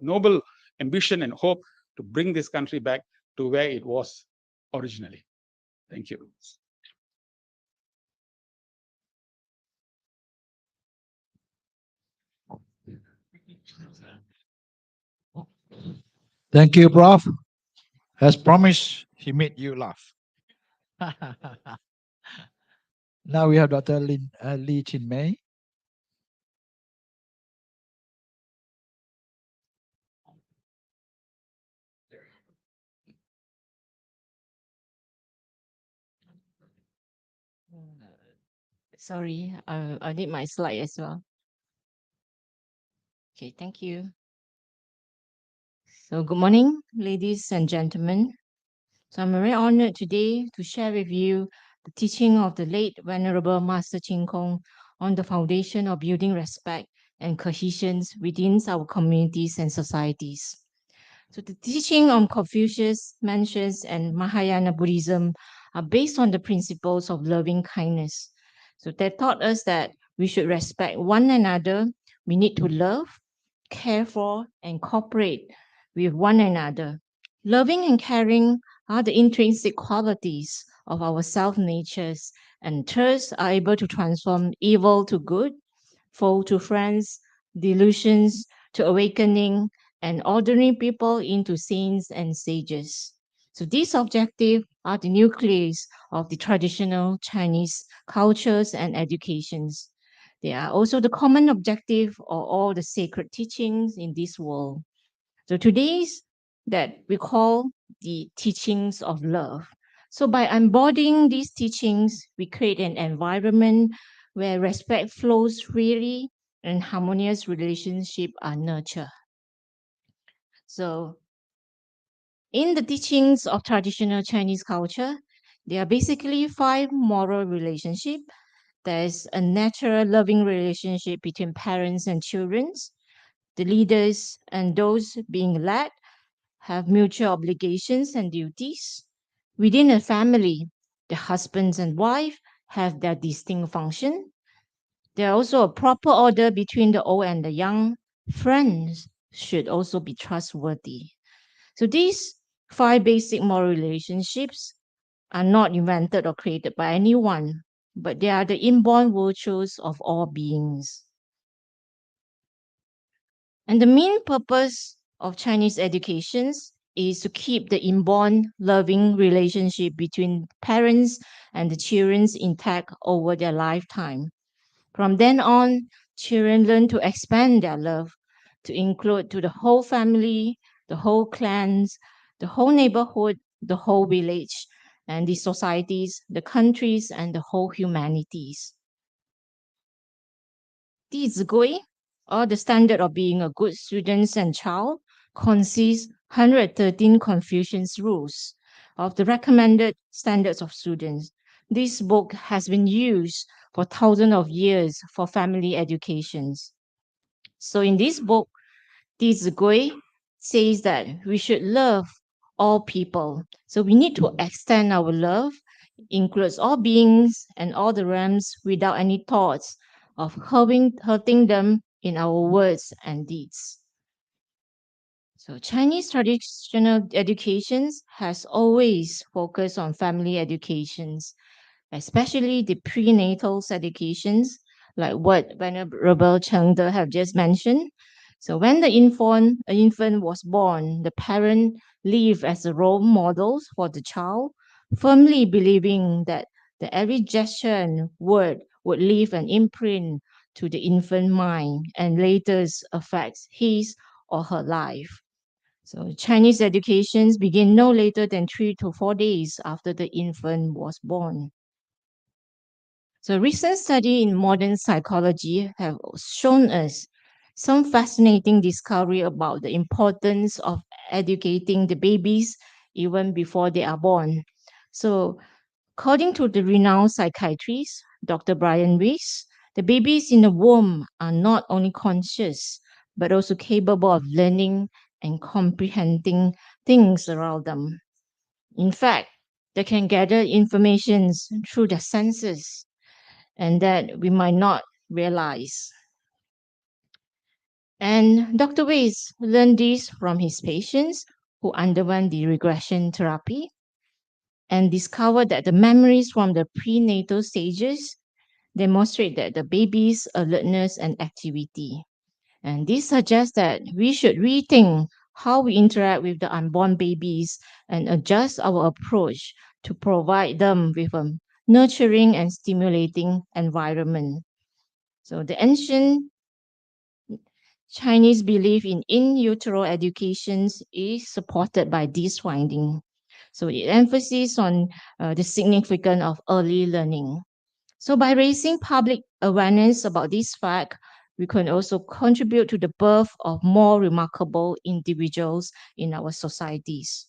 noble ambition and hope to bring this country back to where it was originally. Thank you. Thank you, Prof. As promised, he made you laugh. Now we have Dr. Lee Chin Mei. Sorry, I need my slide as well. Okay, thank you. So good morning, ladies and gentlemen. So I'm very honored today to share with you the teaching of the late Venerable Master Chin Kong on the foundation of building respect and cohesion within our communities and societies. So the teaching on Confucius, Mencius, and Mahayana Buddhism are based on the principles of loving kindness. So they taught us that we should respect one another. We need to love, care for, and cooperate with one another. Loving and caring are the intrinsic qualities of our self-natures, and thus are able to transform evil to good, foe to friends, delusions to awakening, and ordinary people into saints and sages. So these objectives are the nucleus of the traditional Chinese cultures and educations. They are also the common objective of all the sacred teachings in this world. So today's that we call the teachings of love. So by embodying these teachings, we create an environment where respect flows freely and harmonious relationships are nurtured. So in the teachings of traditional Chinese culture, there are basically 5 moral relationships. There's a natural loving relationship between parents and children. The leaders and those being led have mutual obligations and duties. Within a family, the husbands and wife have their distinct function. There are also a proper order between the old and the young. Friends should also be trustworthy. So these 5 basic moral relationships are not invented or created by anyone, but they are the inborn virtues of all beings. And the main purpose of Chinese educations is to keep the inborn loving relationship between parents and the children intact over their lifetime. From then on, children learn to expand their love to include to the whole family, the whole clans, the whole neighborhood, the whole village, and the societies, the countries, and the whole humanities. 弟子规, or the standard of being a good student and child, consists 113 Confucius rules of the recommended standards of students. This book has been used for thousands of years for family educations. So in this book, 弟子规 says that we should love all people. So we need to extend our love, includes all beings and all the realms without any thoughts of hurting them in our words and deeds. So Chinese traditional educations has always focused on family educations, especially the prenatal educations, like what Venerable Chengde have just mentioned. So when the infant was born, the parent lived as a role models for the child, firmly believing that the every gesture and word would leave an imprint to the infant mind and later affects his or her life. So Chinese educations begin no later than 3 to 4 days after the infant was born. So recent study in modern psychology have shown us some fascinating discovery about the importance of educating the babies even before they are born. So according to the renowned psychiatrist, Dr. Brian Weiss, the babies in the womb are not only conscious, but also capable of learning and comprehending things around them. In fact, they can gather information through their senses and that we might not realize. And Dr. Weiss learned this from his patients who underwent the regression therapy and discovered that the memories from the prenatal stages demonstrate that the baby's alertness and activity. And this suggests that we should rethink how we interact with the unborn babies and adjust our approach to provide them with a nurturing and stimulating environment. So the ancient Chinese belief in utero educations is supported by this finding. So it emphasizes on the significance of early learning. So by raising public awareness about this fact, we can also contribute to the birth of more remarkable individuals in our societies.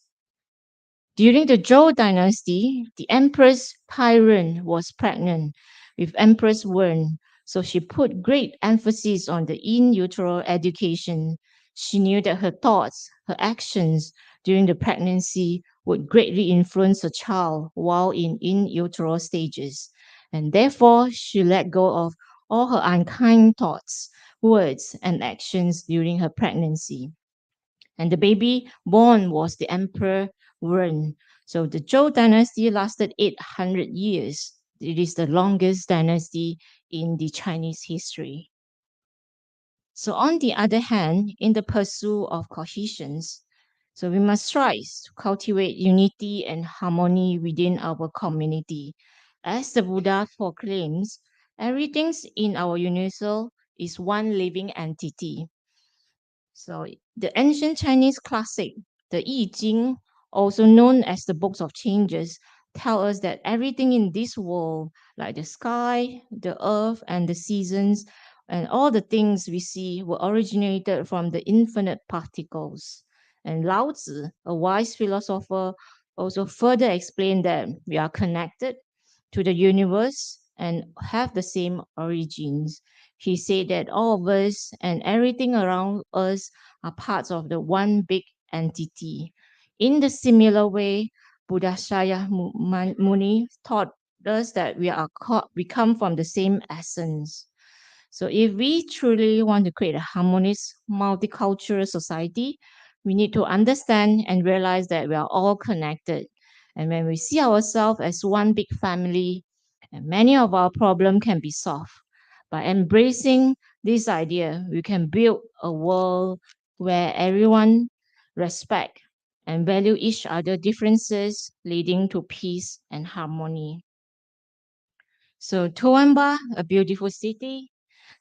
During the Zhou dynasty, the Empress Tyrant was pregnant with Empress Wen, so she put great emphasis on the in utero education. She knew that her thoughts, her actions during the pregnancy would greatly influence the child while in utero stages, and therefore she let go of all her unkind thoughts, words, and actions during her pregnancy. And the baby born was the Emperor Wen. So the Zhou dynasty lasted 800 years. It is the longest dynasty in the Chinese history. So on the other hand, in the pursuit of cohesion, So we must strive to cultivate unity and harmony within our community. As the Buddha proclaims, everything in our universal is one living entity. So the ancient Chinese classic, the I Ching, also known as the Books of Changes, tell us that everything in this world, like the sky, the earth, and the seasons, and all the things we see were originated from the infinite particles. And Lao Tzu, a wise philosopher, also further explained that we are connected to the universe and have the same origins. He said that all of us and everything around us are parts of the one big entity. In the similar way, Buddha Muni taught us that we come from the same essence. So if we truly want to create a harmonious, multicultural society, we need to understand and realize that we are all connected. And when we see ourselves as one big family, and many of our problems can be solved. By embracing this idea, we can build a world where everyone respect and value each other differences, leading to peace and harmony. So Toowoomba, a beautiful city,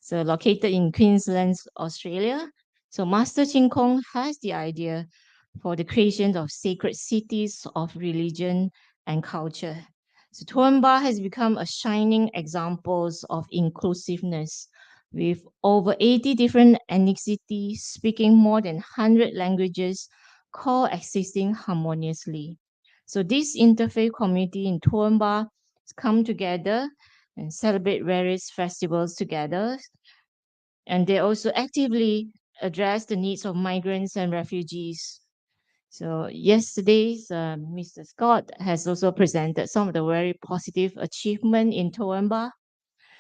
so located in Queensland, Australia. So Master Ching Kong has the idea for the creation of sacred cities of religion and culture. So Toowoomba has become a shining example of inclusiveness, with over 80 different ethnicities speaking more than 100 languages, coexisting harmoniously. So this interfaith community in Toowoomba has come together and celebrate various festivals together. And they also actively address the needs of migrants and refugees. So yesterday, Mr. Scott has also presented some of the very positive achievement in Toowoomba.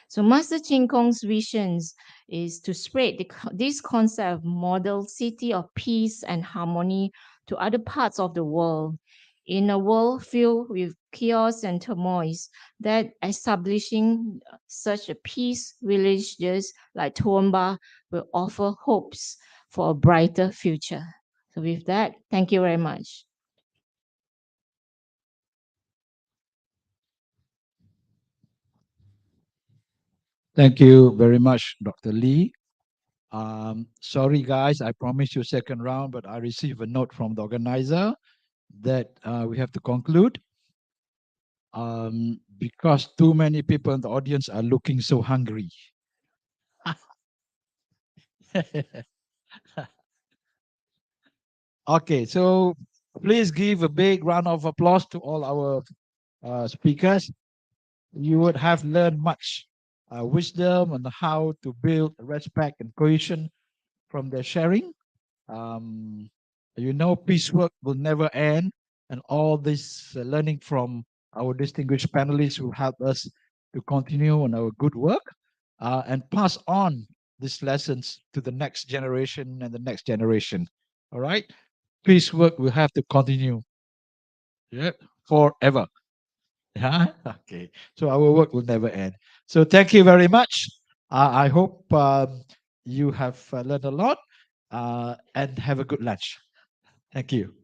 So Master Ching Kong's visions is to spread this concept of model city of peace and harmony to other parts of the world. In a world filled with chaos and turmoil, that establishing such a peace villages like Toowoomba will offer hopes for a brighter future. So with that, thank you very much. Thank you very much, Dr. Lee. Sorry, guys, I promised you a second round, but I received a note from the organizer that we have to conclude because too many people in the audience are looking so hungry. Okay, so please give a big round of applause to all our speakers. You would have learned much wisdom on how to build respect and cohesion from their sharing. You know, peace work will never end, and all this learning from our distinguished panelists will help us to continue on our good work and pass on these lessons to the next generation and the next generation. All right, peace work will have to continue, yeah, forever. Yeah, okay. So our work will never end. So thank you very much. I hope you have learned a lot and have a good lunch. Thank you.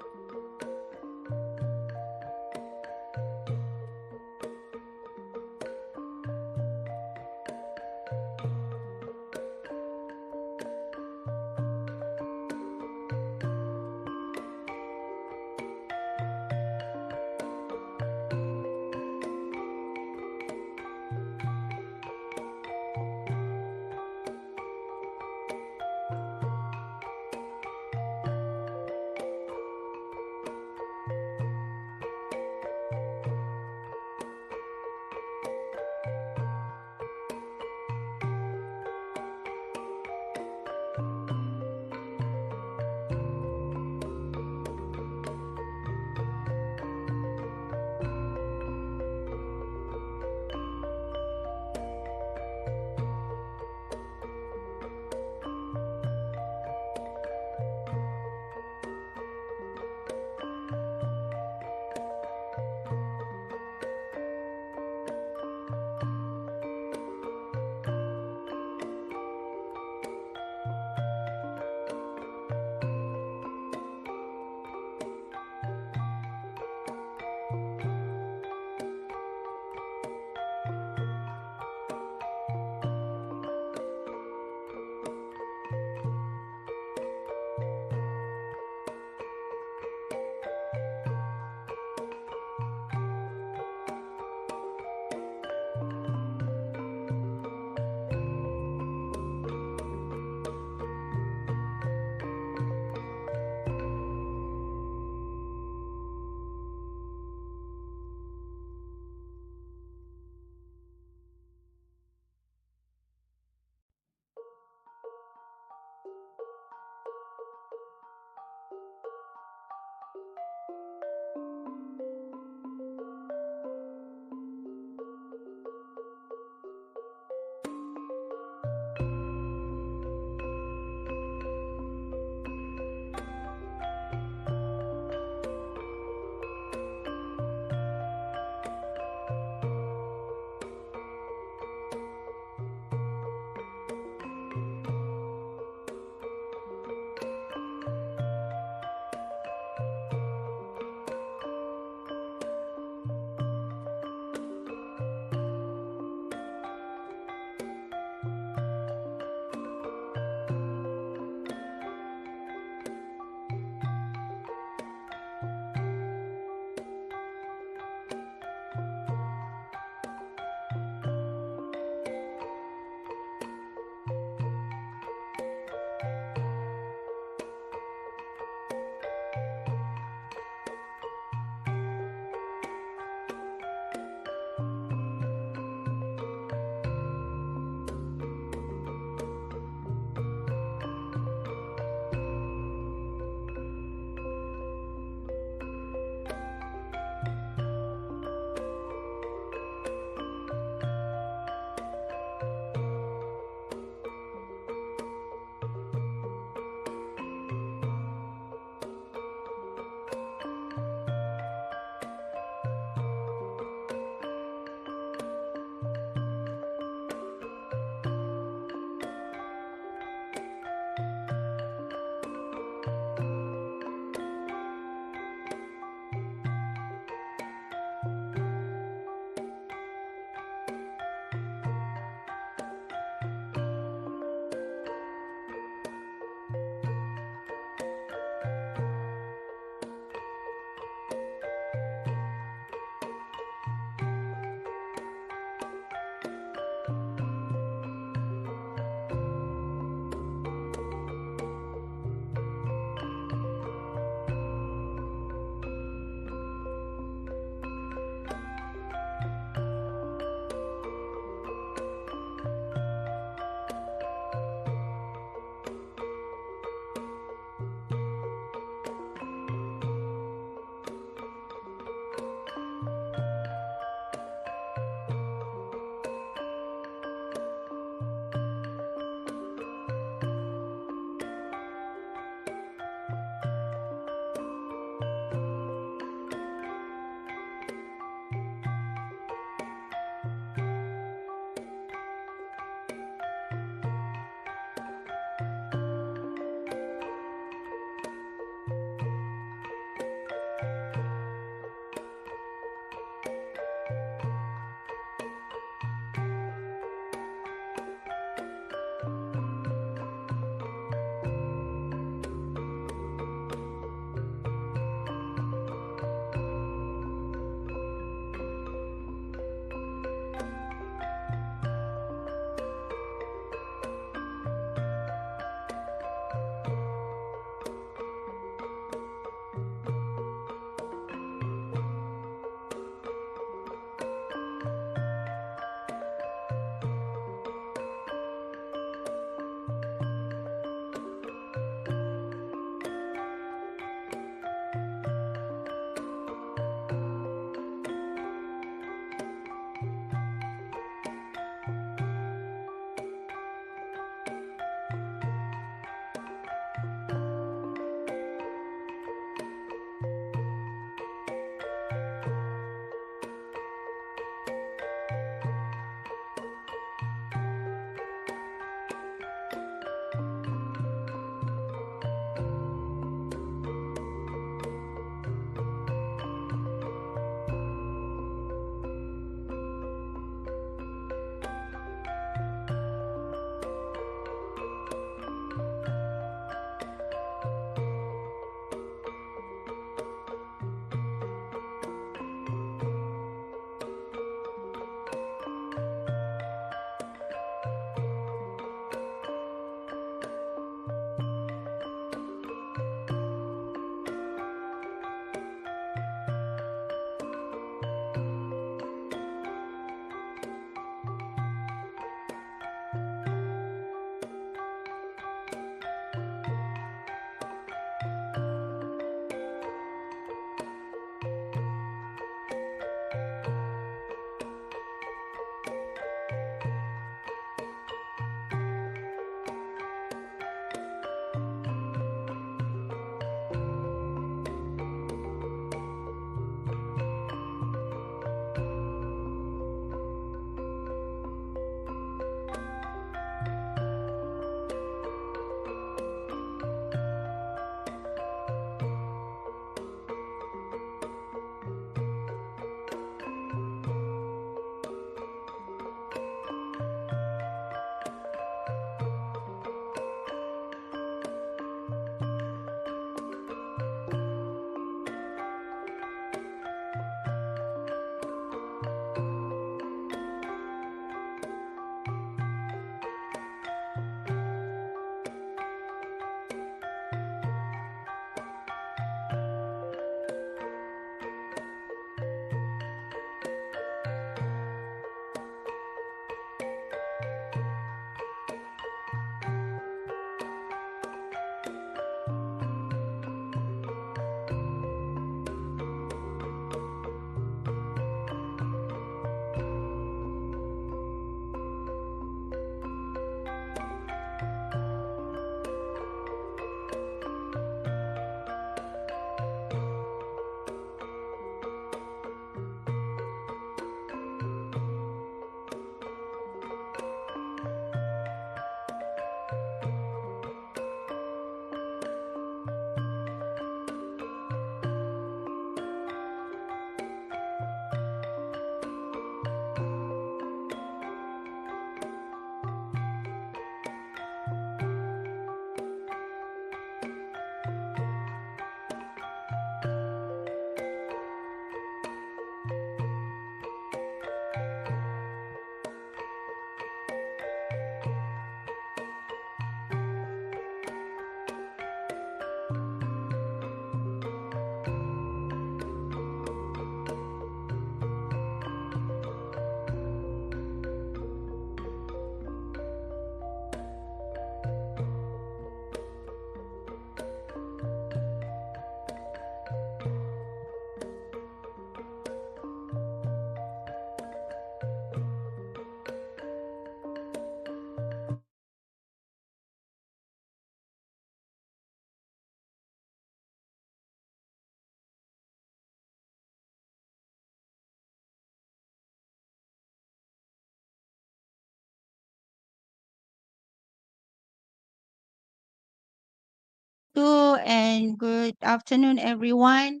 wabarakatuh and good afternoon, everyone.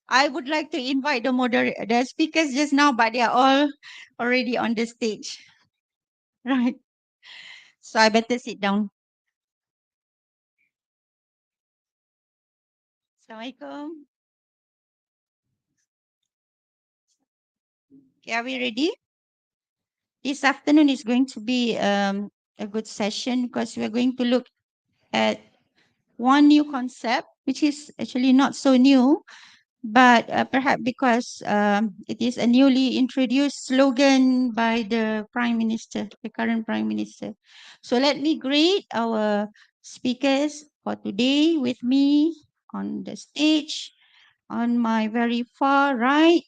I would like to invite the speakers just now, but they are all already on the stage. Right. So I better sit down. Assalamualaikum. Okay, are we ready? This afternoon is going to be a good session because we're going to look at one new concept, which is actually not so new, but perhaps because it is a newly introduced slogan by the Prime Minister, the current Prime Minister. So let me greet our speakers for today with me on the stage. On my very far right,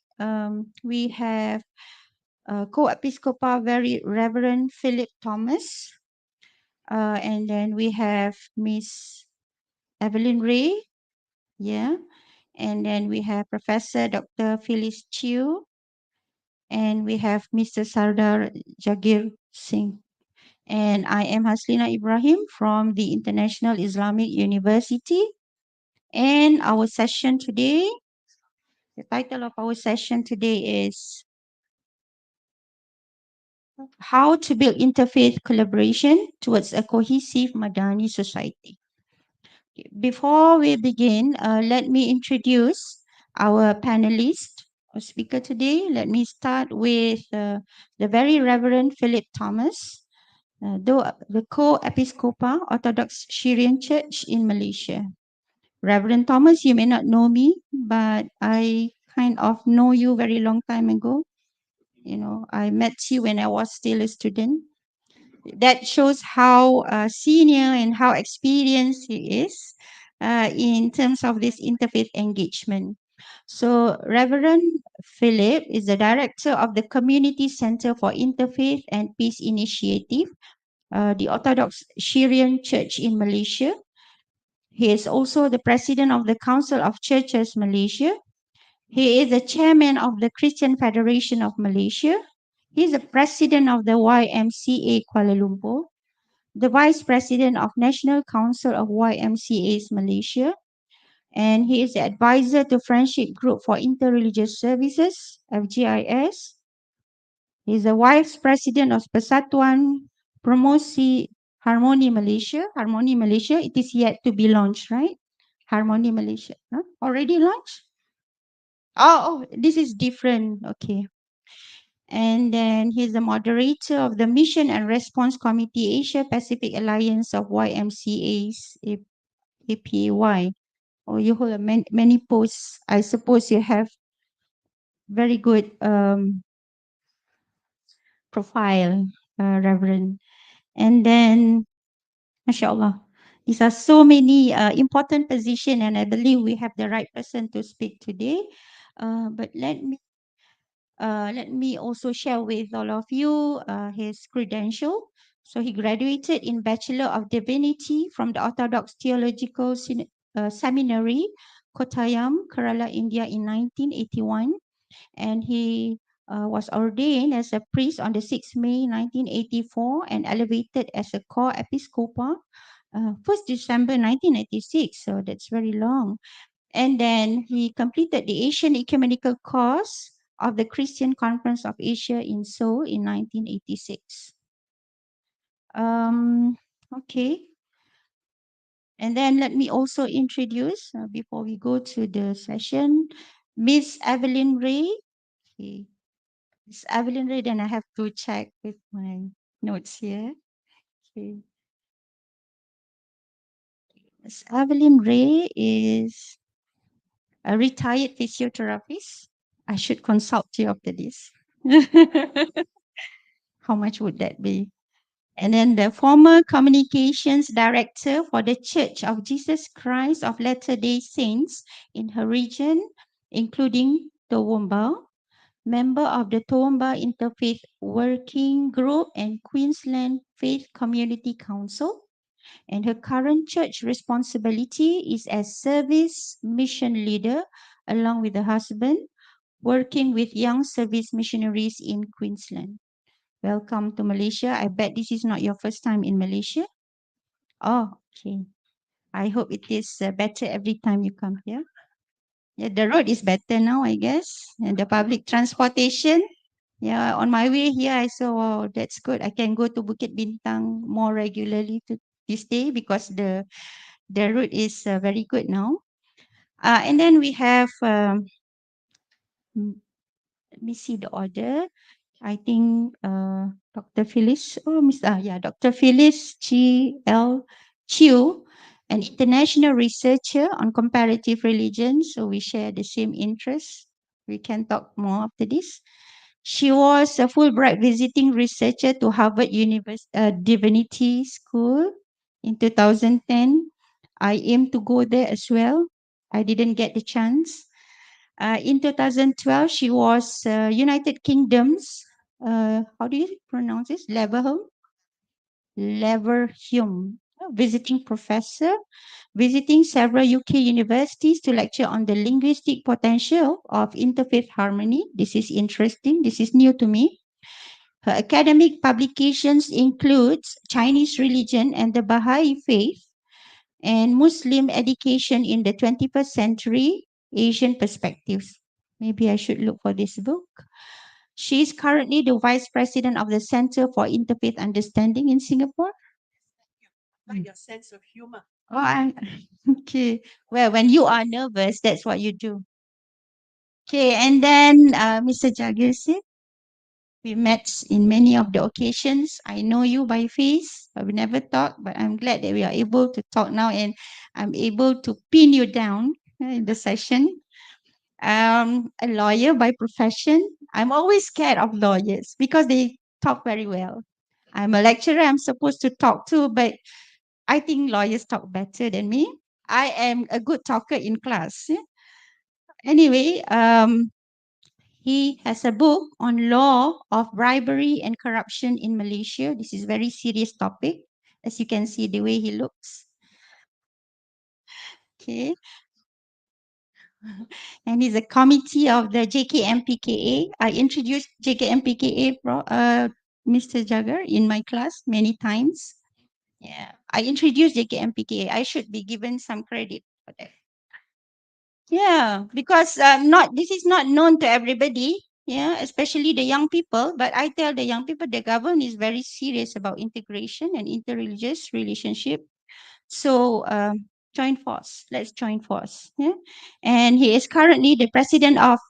we have Co-Episcopal Very Reverend Philip Thomas. And then we have Miss Evelyn Ray. Yeah. And then we have Professor Dr. Phyllis Chew. And we have Mr. Sardar Jagir Singh. And I am Haslina Ibrahim from the International Islamic University. And our session today, the title of our session today is How to Build Interfaith Collaboration Towards a Cohesive Madani Society. Before we begin, let me introduce our panelist or speaker today. Let me start with the Very Reverend Philip Thomas, the Co-Episcopal Orthodox Syrian Church in Malaysia. Reverend Thomas, you may not know me, but I kind of know you very long time ago. You know, I met you when I was still a student. That shows how senior and how experienced he is in terms of this interfaith engagement. So Reverend Philip is the director of the Community Center for Interfaith and Peace Initiative, the Orthodox Syrian Church in Malaysia. He is also the president of the Council of Churches Malaysia. He is the chairman of the Christian Federation of Malaysia. He is the president of the YMCA Kuala Lumpur, the Vice President of National Council of YMCAs Malaysia, and he is the advisor to Friendship Group for Interreligious Services, FGIS. He is the Vice President of Persekutuan Promosi Harmoni Malaysia. Harmoni Malaysia, it is yet to be launched, right? Harmoni Malaysia, huh? Already launched? Oh, this is different, okay. And then he's the moderator of the Mission and Response Committee Asia Pacific Alliance of YMCA's APAY. Oh, you hold many posts. I suppose you have very good profile, Reverend. And then, mashallah, these are so many important positions, and I believe we have the right person to speak today. But let me also share with all of you his credential. So he graduated in Bachelor of Divinity from the Orthodox Theological Seminary, Kottayam, Kerala, India in 1981. And he was ordained as a priest on the 6th May 1984 and elevated as a co-episcopal 1st December 1996. So that's very long. And then he completed the Asian Ecumenical Course of the Christian Conference of Asia in Seoul in 1986. Okay. And then let me also introduce, before we go to the session, Miss Evelyn Ray. Okay. Miss Evelyn Ray, then I have to check with my notes here. Okay. Miss Evelyn Ray is a retired physiotherapist. I should consult you after this. How much would that be? And then the former communications director for the Church of Jesus Christ of Latter-day Saints in her region, including Toowoomba, member of the Toowoomba Interfaith Working Group and Queensland Faith Community Council. And her current church responsibility is as service mission leader along with her husband, working with young service missionaries in Queensland. Welcome to Malaysia. I bet this is not your first time in Malaysia. Oh, okay. I hope it is better every time you come here. Yeah, the road is better now, I guess, and the public transportation. Yeah, on my way here, I saw, wow, that's good. I can go to Bukit Bintang more regularly to this day because the route is very good now. And then we have, let me see the order. I think Dr. Phyllis, Dr. Phyllis G.L. Chew, an international researcher on comparative religion. So we share the same interests. We can talk more after this. She was a Fulbright visiting researcher to Harvard Divinity School in 2010. I aim to go there as well. I didn't get the chance. In 2012, she was United Kingdom's, how do you pronounce this? Leverhulme, visiting professor, visiting several UK universities to lecture on the linguistic potential of interfaith harmony. This is interesting. This is new to me. Her academic publications includes Chinese religion and the Baha'i faith and Muslim education in the 21st century, Asian perspectives. Maybe I should look for this book. She is currently the vice president of the Center for Interfaith Understanding in Singapore. Like your sense of humor. Oh, okay. Well, when you are nervous, that's what you do. Okay, and then Mr. Jagirsi, we met in many of the occasions. I know you by face, but we never talked. But I'm glad that we are able to talk now, and I'm able to pin you down in the session. A lawyer by profession. I'm always scared of lawyers because they talk very well. I'm a lecturer. I'm supposed to talk too, but I think lawyers talk better than me. I am a good talker in class. Anyway, he has a book on law of bribery and corruption in Malaysia. This is very serious topic, as you can see the way he looks. Okay. And he's a committee of the JKMPKA. I introduced JKMPKA, Mr. Jagger, in my class many times. Yeah, I introduced JKMPKA. I should be given some credit for that. Yeah, because this is not known to everybody. Yeah, especially the young people. But I tell the young people the government is very serious about integration and interreligious relationship. So join force. Let's join force. Yeah, and he is currently the president of.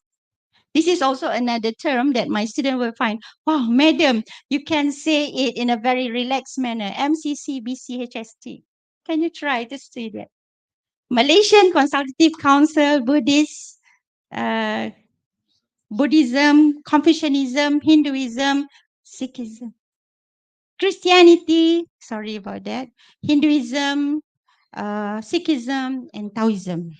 This is also another term that my student will find. Wow, madam, you can say it in a very relaxed manner. MCCBCHST. Can you try to say that? Malaysian Consultative Council, Buddhism, Confucianism, Hinduism, Sikhism, Christianity, sorry about that, Hinduism, Sikhism, and Taoism.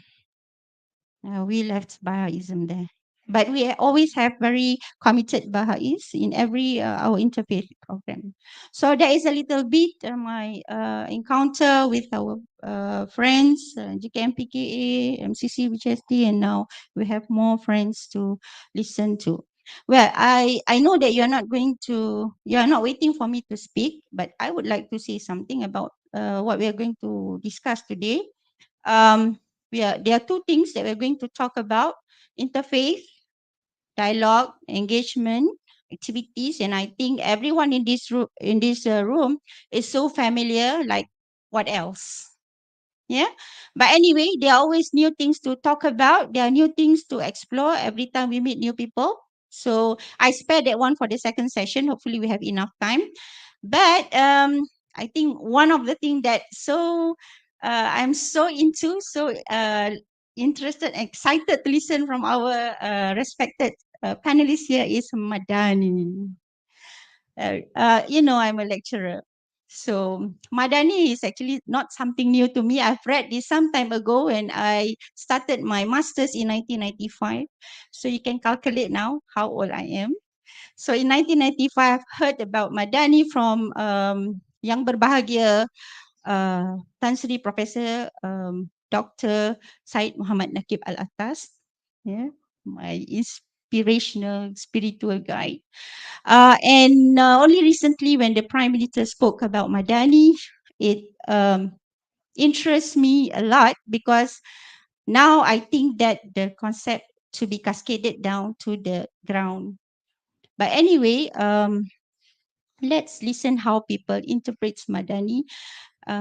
We left Baha'ism there. But we always have very committed Baha'is in every our interfaith program. So that is a little bit my encounter with our friends, GKMPKA, MCC, WHST, and now we have more friends to listen to. Well, I know that you are not waiting for me to speak, but I would like to say something about what we are going to discuss today. There are two things that we're going to talk about: interfaith, dialogue, engagement, activities, and I think everyone in this room is so familiar. Like, what else? Yeah. But anyway, there are always new things to talk about. There are new things to explore every time we meet new people. So I spare that one for the second session. Hopefully, we have enough time. But I think one of the things that I'm so interested, excited to listen from our respected panelists here is Madani. I'm a lecturer. So Madani is actually not something new to me. I've read this some time ago when I started my master's in 1995. So you can calculate now how old I am. So in 1995, I've heard about Madani from Yang Berbahagia, Tan Sri Professor Dr. Syed Muhammad Nakib Al-Atas, yeah, my inspirational spiritual guide. Only recently when the Prime Minister spoke about Madani, it interests me a lot because now I think that the concept to be cascaded down to the ground. But anyway, let's listen how people interpret Madani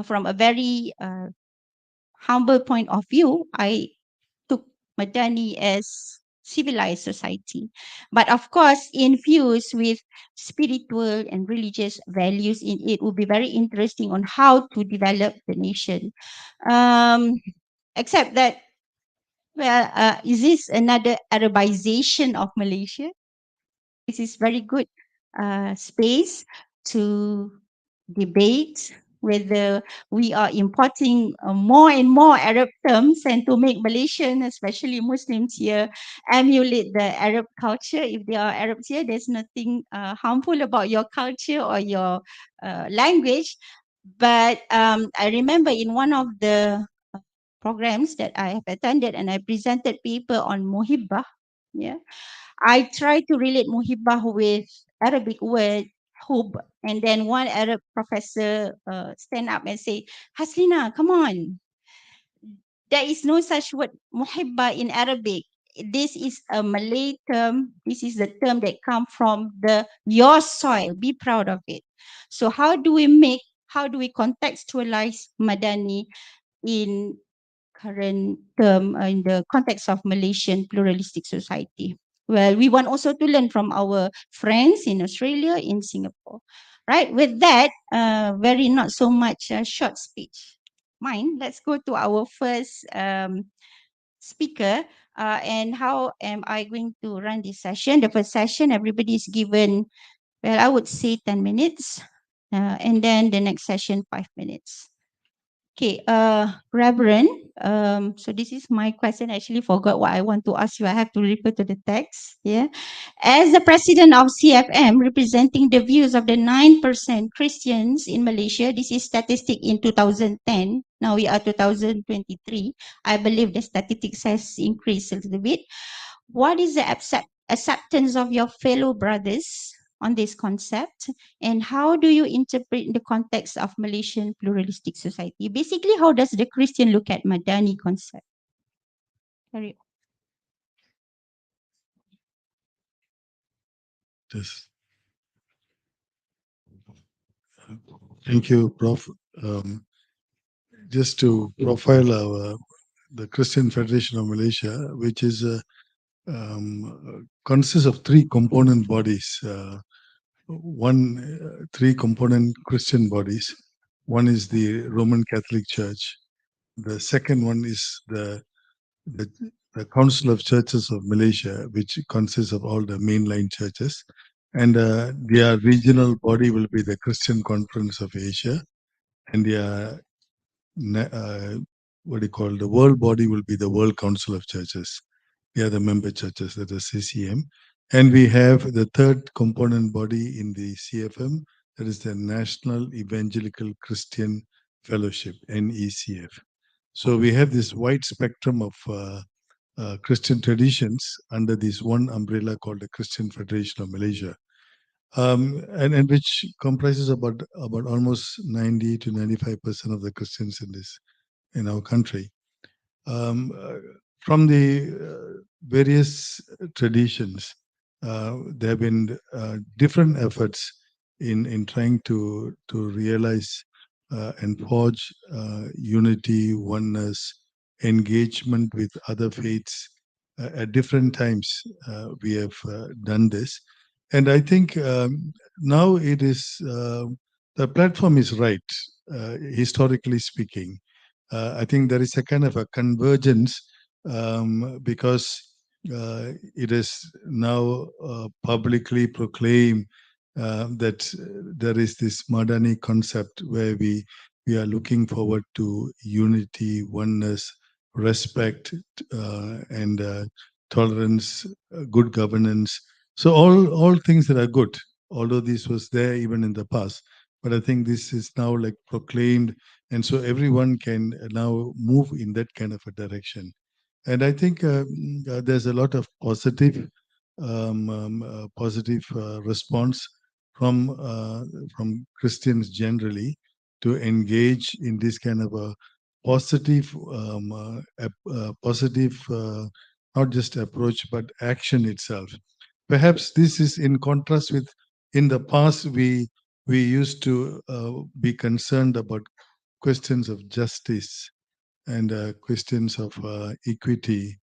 from a very humble point of view. I took Madani as civilized society, but of course infused with spiritual and religious values in it would be very interesting on how to develop the nation. Except that, well, is this another Arabization of Malaysia? This is very good space to debate whether we are importing more and more Arab terms and to make Malaysian, especially Muslims here, emulate the Arab culture. If there are Arabs here, there's nothing harmful about your culture or your language. But I remember in one of the programs that I have attended and I presented paper on Muhibbah. Yeah, I try to relate Muhibbah with Arabic word hub, and then one Arab professor stand up and say, Haslina, come on. There is no such word Muhibbah in Arabic. This is a Malay term. This is the term that come from your soil. Be proud of it. So how do we contextualize Madani in current term in the context of Malaysian pluralistic society? Well, we want also to learn from our friends in Australia, in Singapore. Right, with that, very not so much short speech. Mine, let's go to our first speaker. And how am I going to run this session? The first session, everybody is given, well, I would say 10 minutes. And then the next session, 5 minutes. Okay, Reverend, so this is my question. I actually forgot what I want to ask you. I have to refer to the text. Yeah. As the president of CFM, representing the views of the 9% Christians in Malaysia, this is statistic in 2010. Now we are 2023. I believe the statistics has increased a little bit. What is the acceptance of your fellow brothers on this concept, and how do you interpret in the context of Malaysian pluralistic society? Basically, how does the Christian look at Madani concept? Carry on. Yes. Thank you, Prof. Just to profile the Christian Federation of Malaysia, which is consists of three component bodies. Three component Christian bodies. One is the Roman Catholic Church. The second one is the Council of Churches of Malaysia, which consists of all the mainline churches. And their regional body will be the Christian Conference of Asia. And their, the world body will be the World Council of Churches. They are the member churches, that is CCM. And we have the third component body in the CFM, that is the National Evangelical Christian Fellowship, NECF. So we have this wide spectrum of Christian traditions under this one umbrella called the Christian Federation of Malaysia, and which comprises about almost 90 to 95% of the Christians in our country. From the various traditions, there have been different efforts in trying to realize and forge unity, oneness, engagement with other faiths. At different times, we have done this. And I think now it is, the platform is right, historically speaking. I think there is a kind of a convergence because it is now publicly proclaimed that there is this Madani concept where we are looking forward to unity, oneness, respect, and tolerance, good governance. So all things that are good, although this was there even in the past. But I think this is now like proclaimed, and so everyone can now move in that kind of a direction. And I think there's a lot of positive response from Christians generally to engage in this kind of a positive, positive, not just approach, but action itself. Perhaps this is in contrast with in the past we used to be concerned about questions of justice and questions of equity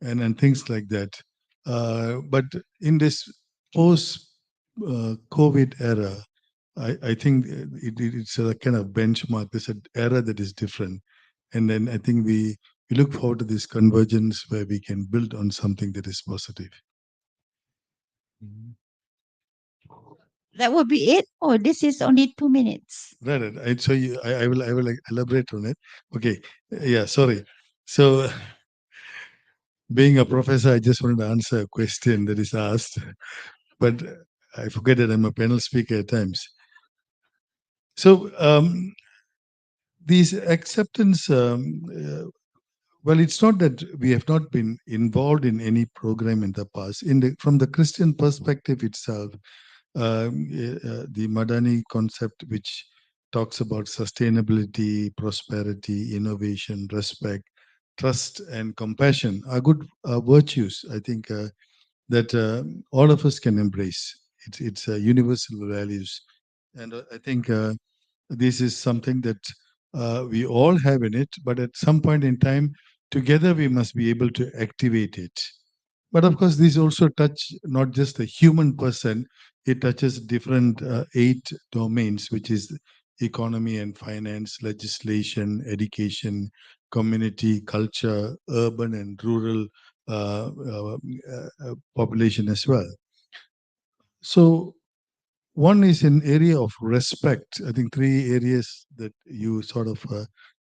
and things like that. But in this post COVID era, I think it's a kind of benchmark. There's an era that is different. And then I think we look forward to this convergence where we can build on something that is positive. That will be it, or this is only 2 minutes? Right. So I will elaborate on it. Okay. Yeah, sorry. So being a professor, I just wanted to answer a question that is asked, but I forget that I'm a panel speaker at times. So these acceptance, well, it's not that we have not been involved in any program in the past. From the Christian perspective itself, the Madani concept, which talks about sustainability, prosperity, innovation, respect, trust, and compassion, are good virtues. I think that all of us can embrace. It's universal values, and I think this is something that we all have in it. But at some point in time, together we must be able to activate it. But of course, these also touch not just the human person, it touches different 8 domains, which is economy and finance, legislation, education, community, culture, urban and rural population as well. So one is an area of respect. I think 3 areas that you sort of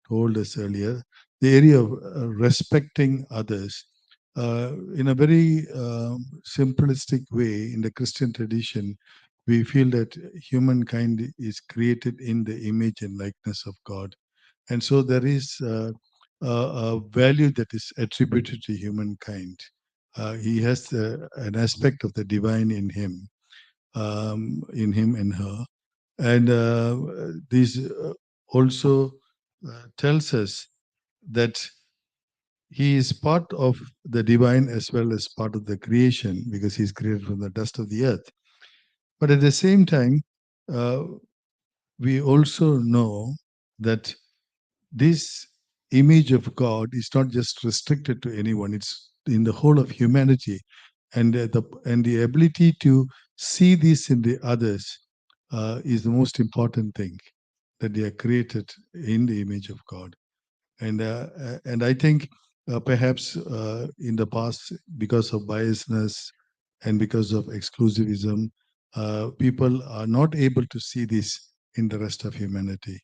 told us earlier. The area of respecting others. In a very simplistic way, in the Christian tradition, we feel that humankind is created in the image and likeness of God. And so there is a value that is attributed to humankind. He has an aspect of the divine in him and her. And this also tells us that he is part of the divine as well as part of the creation, because he's created from the dust of the earth. But at the same time, we also know that this image of God is not just restricted to anyone, it's in the whole of humanity. And the ability to see this in the others is the most important thing, that they are created in the image of God. And I think perhaps in the past, because of biasness and because of exclusivism, people are not able to see this in the rest of humanity.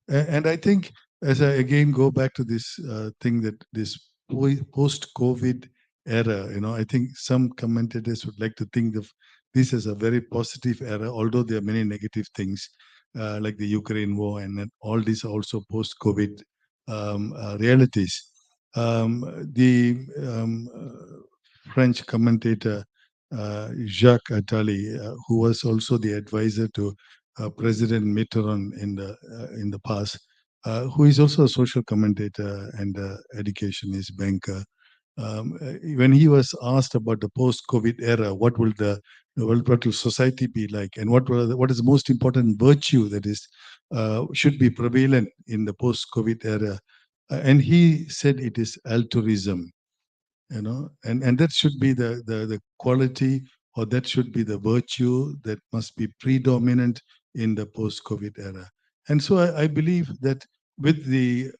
And I think, as I again go back to this thing, that this post-COVID era, I think some commentators would like to think of this as a very positive era, although there are many negative things like the Ukraine war, and then all these are also post-COVID realities. The French commentator Jacques Attali, who was also the advisor to President Mitterrand in the past, who is also a social commentator and educationist banker. When he was asked about the post-COVID era, what will society be like, and what is the most important virtue that is should be prevalent in the post-COVID era, and he said it is altruism. And that should be the quality, or that should be the virtue that must be predominant in the post-COVID era. And so I believe that with the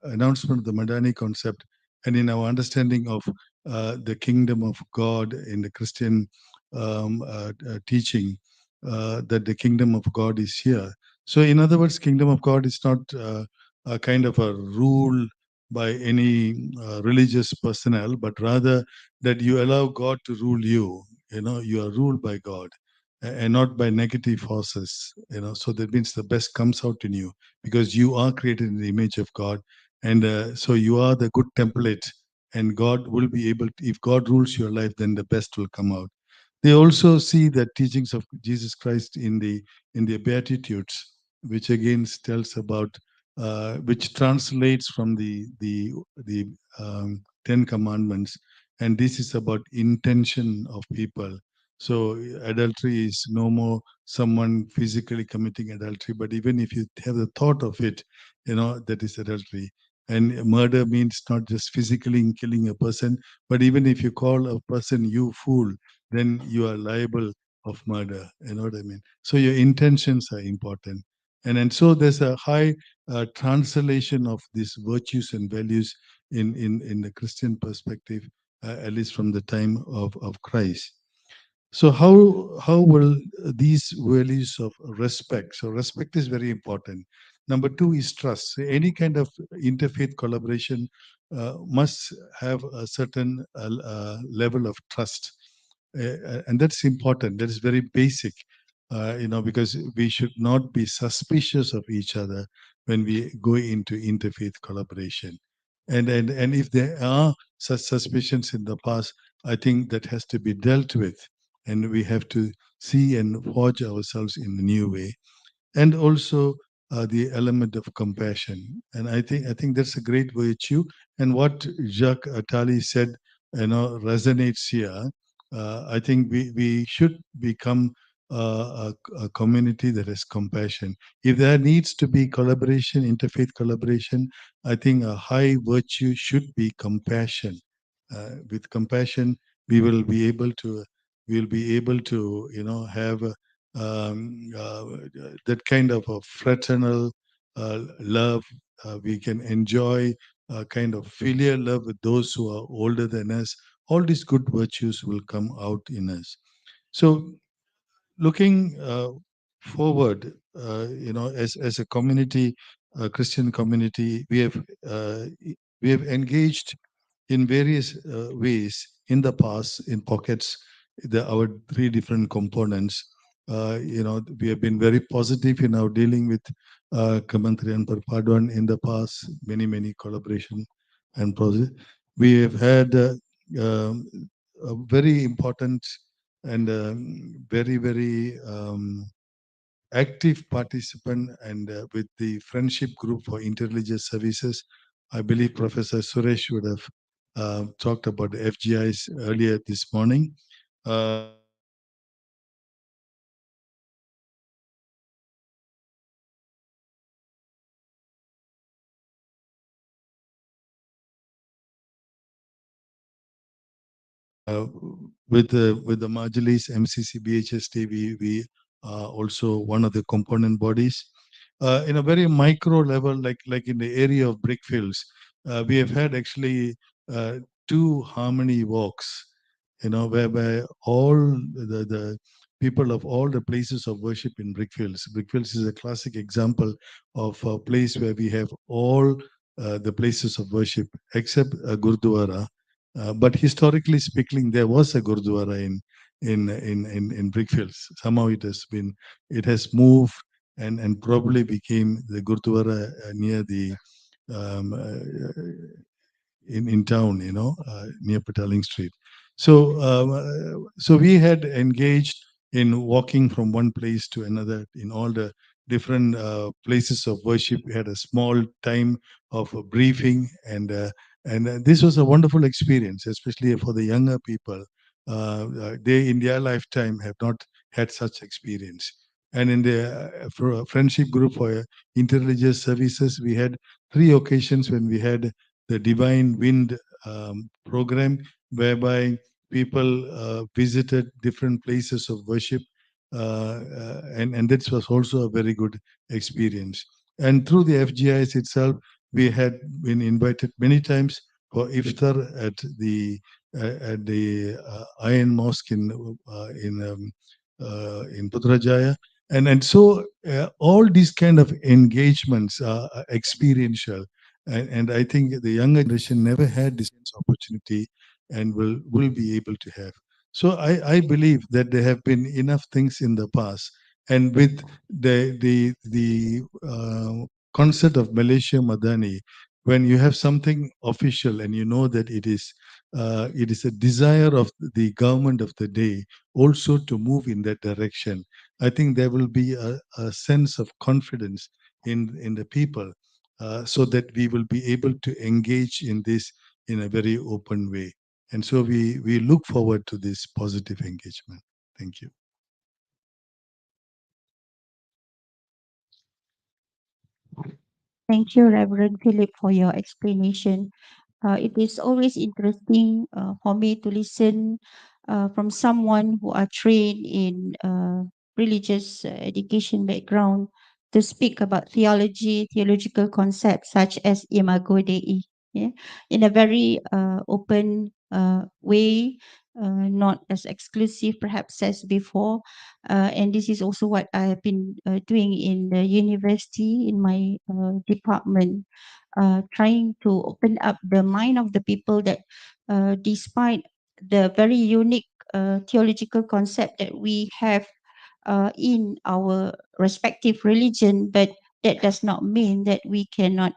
announcement of the Madani concept, and in our understanding of the kingdom of God in the Christian teaching, that the kingdom of God is here. So in other words, kingdom of God is not a kind of a rule by any religious personnel, but rather that you allow God to rule you. You are ruled by God and not by negative forces. So that means the best comes out in you, because you are created in the image of God, and so you are the good template. And God will be able to, if God rules your life, then the best will come out. They also see the teachings of Jesus Christ in the Beatitudes, which again tells about which translates from the 10 Commandments, and this is about intention of people. So adultery is no more someone physically committing adultery, but even if you have the thought of it, that is adultery. And murder means not just physically killing a person, but even if you call a person you fool, then you are liable of murder. You know what I mean? So your intentions are important. And so there's a high translation of these virtues and values in the Christian perspective, at least from the time of Christ. So how will these values of respect? So respect is very important. Number two is trust. So any kind of interfaith collaboration must have a certain level of trust, and that's important. That is very basic, because we should not be suspicious of each other when we go into interfaith collaboration. And if there are such suspicions in the past, I think that has to be dealt with, and we have to see and forge ourselves in a new way. And also the element of compassion. And I think that's a great virtue. And what Jacques Attali said, resonates here. I think we should become a community that has compassion. If there needs to be collaboration, interfaith collaboration, I think a high virtue should be compassion. With compassion, we will be able to have that kind of a fraternal love. We can enjoy a kind of filial love with those who are older than us. All these good virtues will come out in us. So looking forward, as a community, a Christian community, we have engaged in various ways in the past in pockets. Our three different components. We have been very positive in our dealing with Kementerian Perpaduan in the past. Many collaboration and process. We have had a very important and very active participant, and with the friendship group for interreligious services. I believe Professor Suresh would have talked about the FGIs earlier this morning. With the Majlis, MCC, BHST, we are also one of the component bodies. In a very micro level, like in the area of brickfields, we have had actually 2 harmony walks, whereby all the people of all the places of worship in brickfields. Brickfields is a classic example of a place where we have all the places of worship except a Gurdwara. But historically speaking, there was a Gurdwara in Brickfields. Somehow it has moved and probably became the Gurdwara near the in town, near Petaling Street. So we had engaged in walking from one place to another in all the different places of worship. We had a small time of a briefing, and this was a wonderful experience, especially for the younger people. They, in their lifetime, have not had such experience. And in the friendship group for interreligious services, we had 3 occasions when we had the Divine Wind program, whereby people visited different places of worship, and this was also a very good experience. And through the FGIs itself, we had been invited many times for iftar at the Iron Mosque in Putrajaya. And so all these kind of engagements are experiential. And I think the younger generation never had this opportunity and will be able to have. So I believe that there have been enough things in the past, and with the concept of Malaysia Madani, when you have something official and you know that it is a desire of the government of the day also to move in that direction, I think there will be a sense of confidence in the people so that we will be able to engage in this in a very open way. And so we look forward to this positive engagement. Thank you. Thank you, Reverend Philip, for your explanation. It is always interesting for me to listen from someone who are trained in religious education background to speak about theology, theological concepts such as Imago Dei, yeah, in a very open way, not as exclusive perhaps as before. And this is also what I have been doing in the university, in my department, trying to open up the mind of the people that despite the very unique theological concept that we have in our respective religion, but that does not mean that we cannot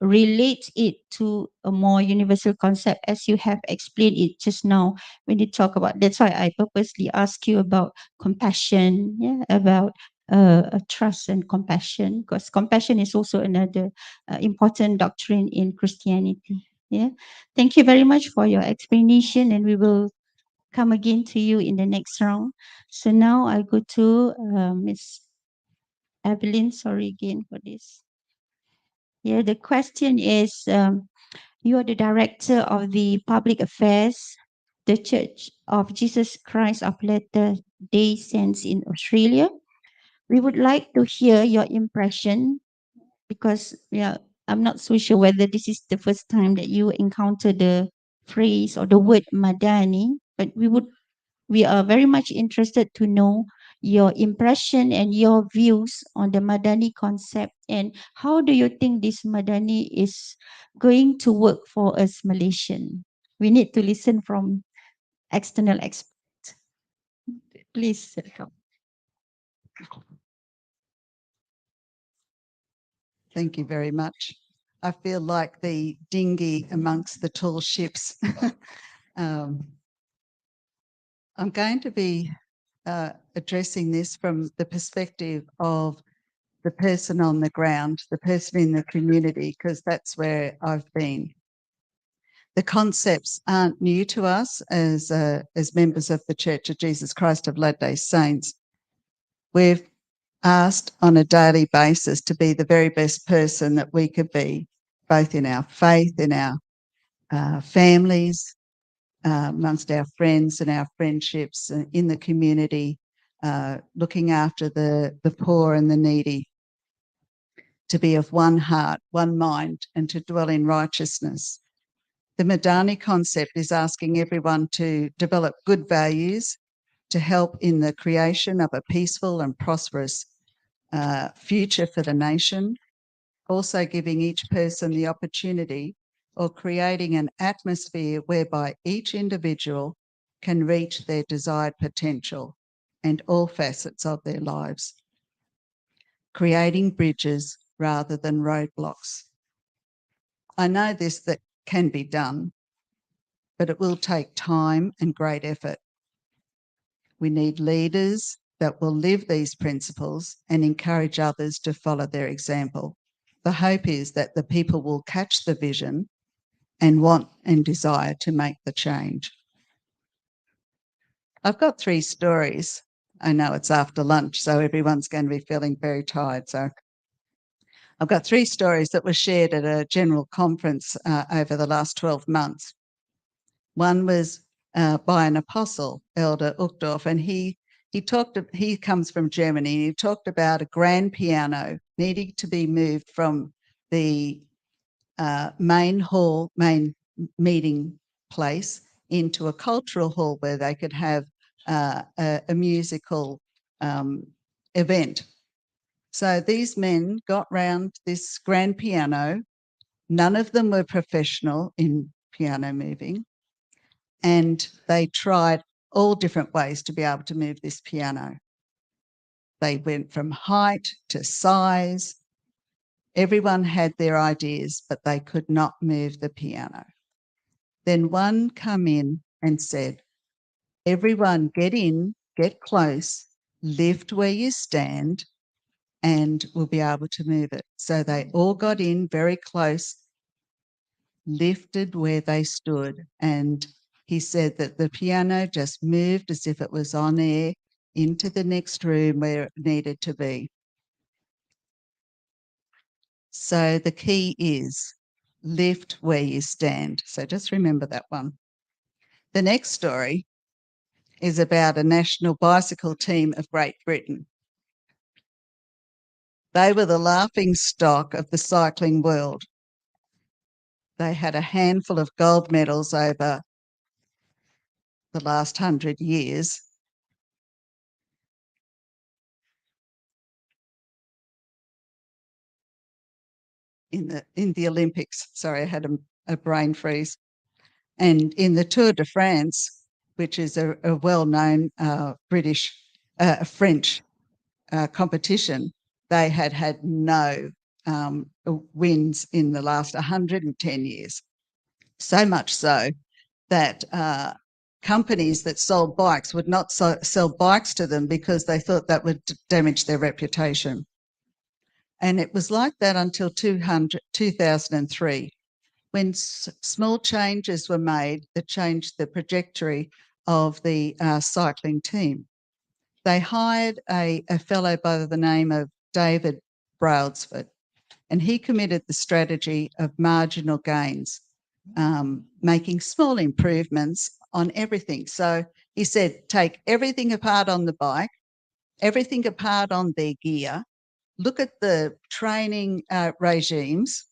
relate it to a more universal concept, as you have explained it just now when you talk about. That's why I purposely ask you about compassion, yeah, about trust and compassion, because compassion is also another important doctrine in Christianity. Yeah, thank you very much for your explanation, and we will come again to you in the next round. So now I go to Miss Evelyn. Sorry again for this. Yeah, the question is, you are the director of the public affairs, the Church of Jesus Christ of Latter-day Saints in Australia. We would like to hear your impression, because I'm not so sure whether this is the first time that you encounter the phrase or the word Madani, but we are very much interested to know your impression and your views on the Madani concept, and how do you think this Madani is going to work for us Malaysian? We need to listen from external experts. Please, welcome. Thank you very much. I feel like the dinghy amongst the tall ships. I'm going to be addressing this from the perspective of the person on the ground, the person in the community, because that's where I've been. The concepts aren't new to us as members of the Church of Jesus Christ of Latter-day Saints. We've asked on a daily basis to be the very best person that we could be, both in our faith, in our families, amongst our friends and our friendships, in the community, looking after the poor and the needy, to be of one heart, one mind, and to dwell in righteousness. The Madani concept is asking everyone to develop good values to help in the creation of a peaceful and prosperous future for the nation, also giving each person the opportunity or creating an atmosphere whereby each individual can reach their desired potential and all facets of their lives, creating bridges rather than roadblocks. I know that can be done, but it will take time and great effort. We need leaders that will live these principles and encourage others to follow their example. The hope is that the people will catch the vision and want and desire to make the change. I've got 3 stories. I know it's after lunch, so everyone's going to be feeling very tired. So I've got 3 stories that were shared at a general conference over the last 12 months. One was by an apostle, Elder Uchtdorf, and he comes from Germany, and he talked about a grand piano needing to be moved from the main meeting place into a cultural hall where they could have a musical event. So these men got round this grand piano. None of them were professional in piano moving, and they tried all different ways to be able to move this piano. They went from height to size. Everyone had their ideas, but they could not move the piano. Then one come in and said, everyone get in, get close, lift where you stand, and will be able to move it. So they all got in very close, lifted where they stood, and he said that the piano just moved as if it was on air into the next room where it needed to be. So the key is lift where you stand. So just remember that one. The next story is about a national bicycle team of Great Britain. They were the laughing stock of the cycling world. They had a handful of gold medals over the last 100 years. In the Olympics. Sorry, I had a brain freeze. And in the Tour de France, which is a well-known French competition, they had no wins in the last 110 years. So much so that companies that sold bikes would not sell bikes to them because they thought that would damage their reputation. And it was like that until 2003, when small changes were made that changed the trajectory of the cycling team. They hired a fellow by the name of David Brailsford, and he committed the strategy of marginal gains, making small improvements on everything. So he said, take everything apart on the bike, everything apart on their gear, look at the training regimes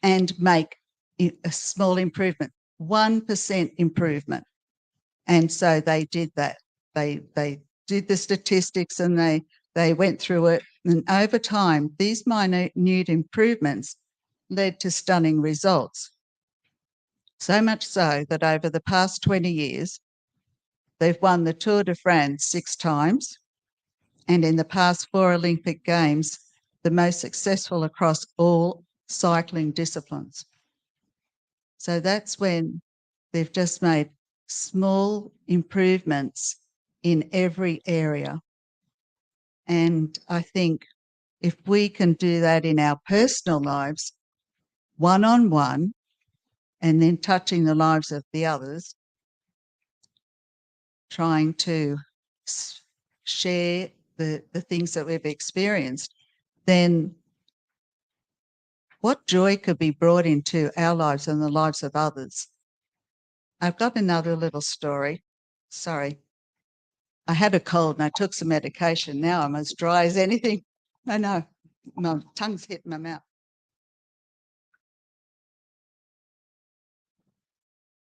and make a small improvement, 1% improvement. And so they did that. They did the statistics and they went through it. And over time, these minute improvements led to stunning results. So much so that over the past 20 years, they've won the Tour de France 6 times. And in the past 4 Olympic Games, the most successful across all cycling disciplines. So that's when they've just made small improvements in every area. And I think if we can do that in our personal lives, one-on-one, and then touching the lives of the others, trying to share the things that we've experienced, then what joy could be brought into our lives and the lives of others. I've got another little story. Sorry. I had a cold and I took some medication. Now I'm as dry as anything. I know. My tongue's hitting my mouth.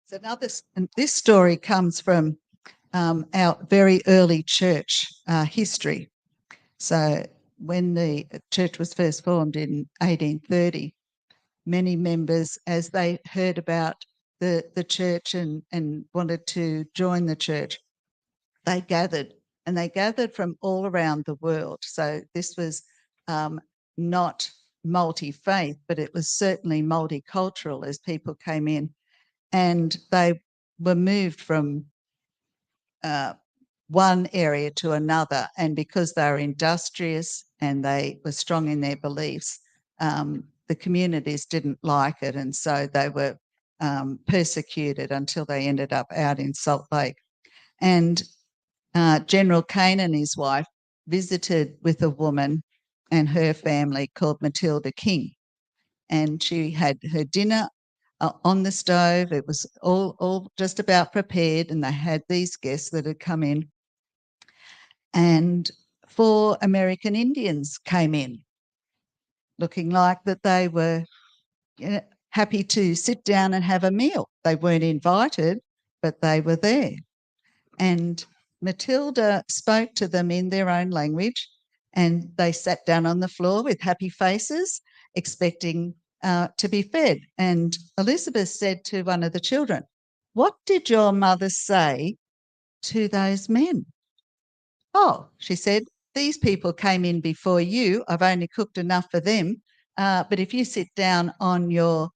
So now this story comes from our very early church history. So when the church was first formed in 1830, many members, as they heard about the church and wanted to join the church, they gathered, and they gathered from all around the world. So this was not multi-faith, but it was certainly multicultural as people came in, and they were moved from one area to another. And because they were industrious and they were strong in their beliefs, the communities didn't like it. And so they were persecuted until they ended up out in Salt Lake. And General Kane and his wife visited with a woman and her family called Matilda King. And she had her dinner on the stove. It was all just about prepared, and they had these guests that had come in. And 4 American Indians came in, looking like that they were happy to sit down and have a meal. They weren't invited, but they were there. And Matilda spoke to them in their own language, and they sat down on the floor with happy faces, expecting to be fed. And Elizabeth said to one of the children, "What did your mother say to those men?" "Oh," she said, "these people came in before you. I've only cooked enough for them. But if you sit down on your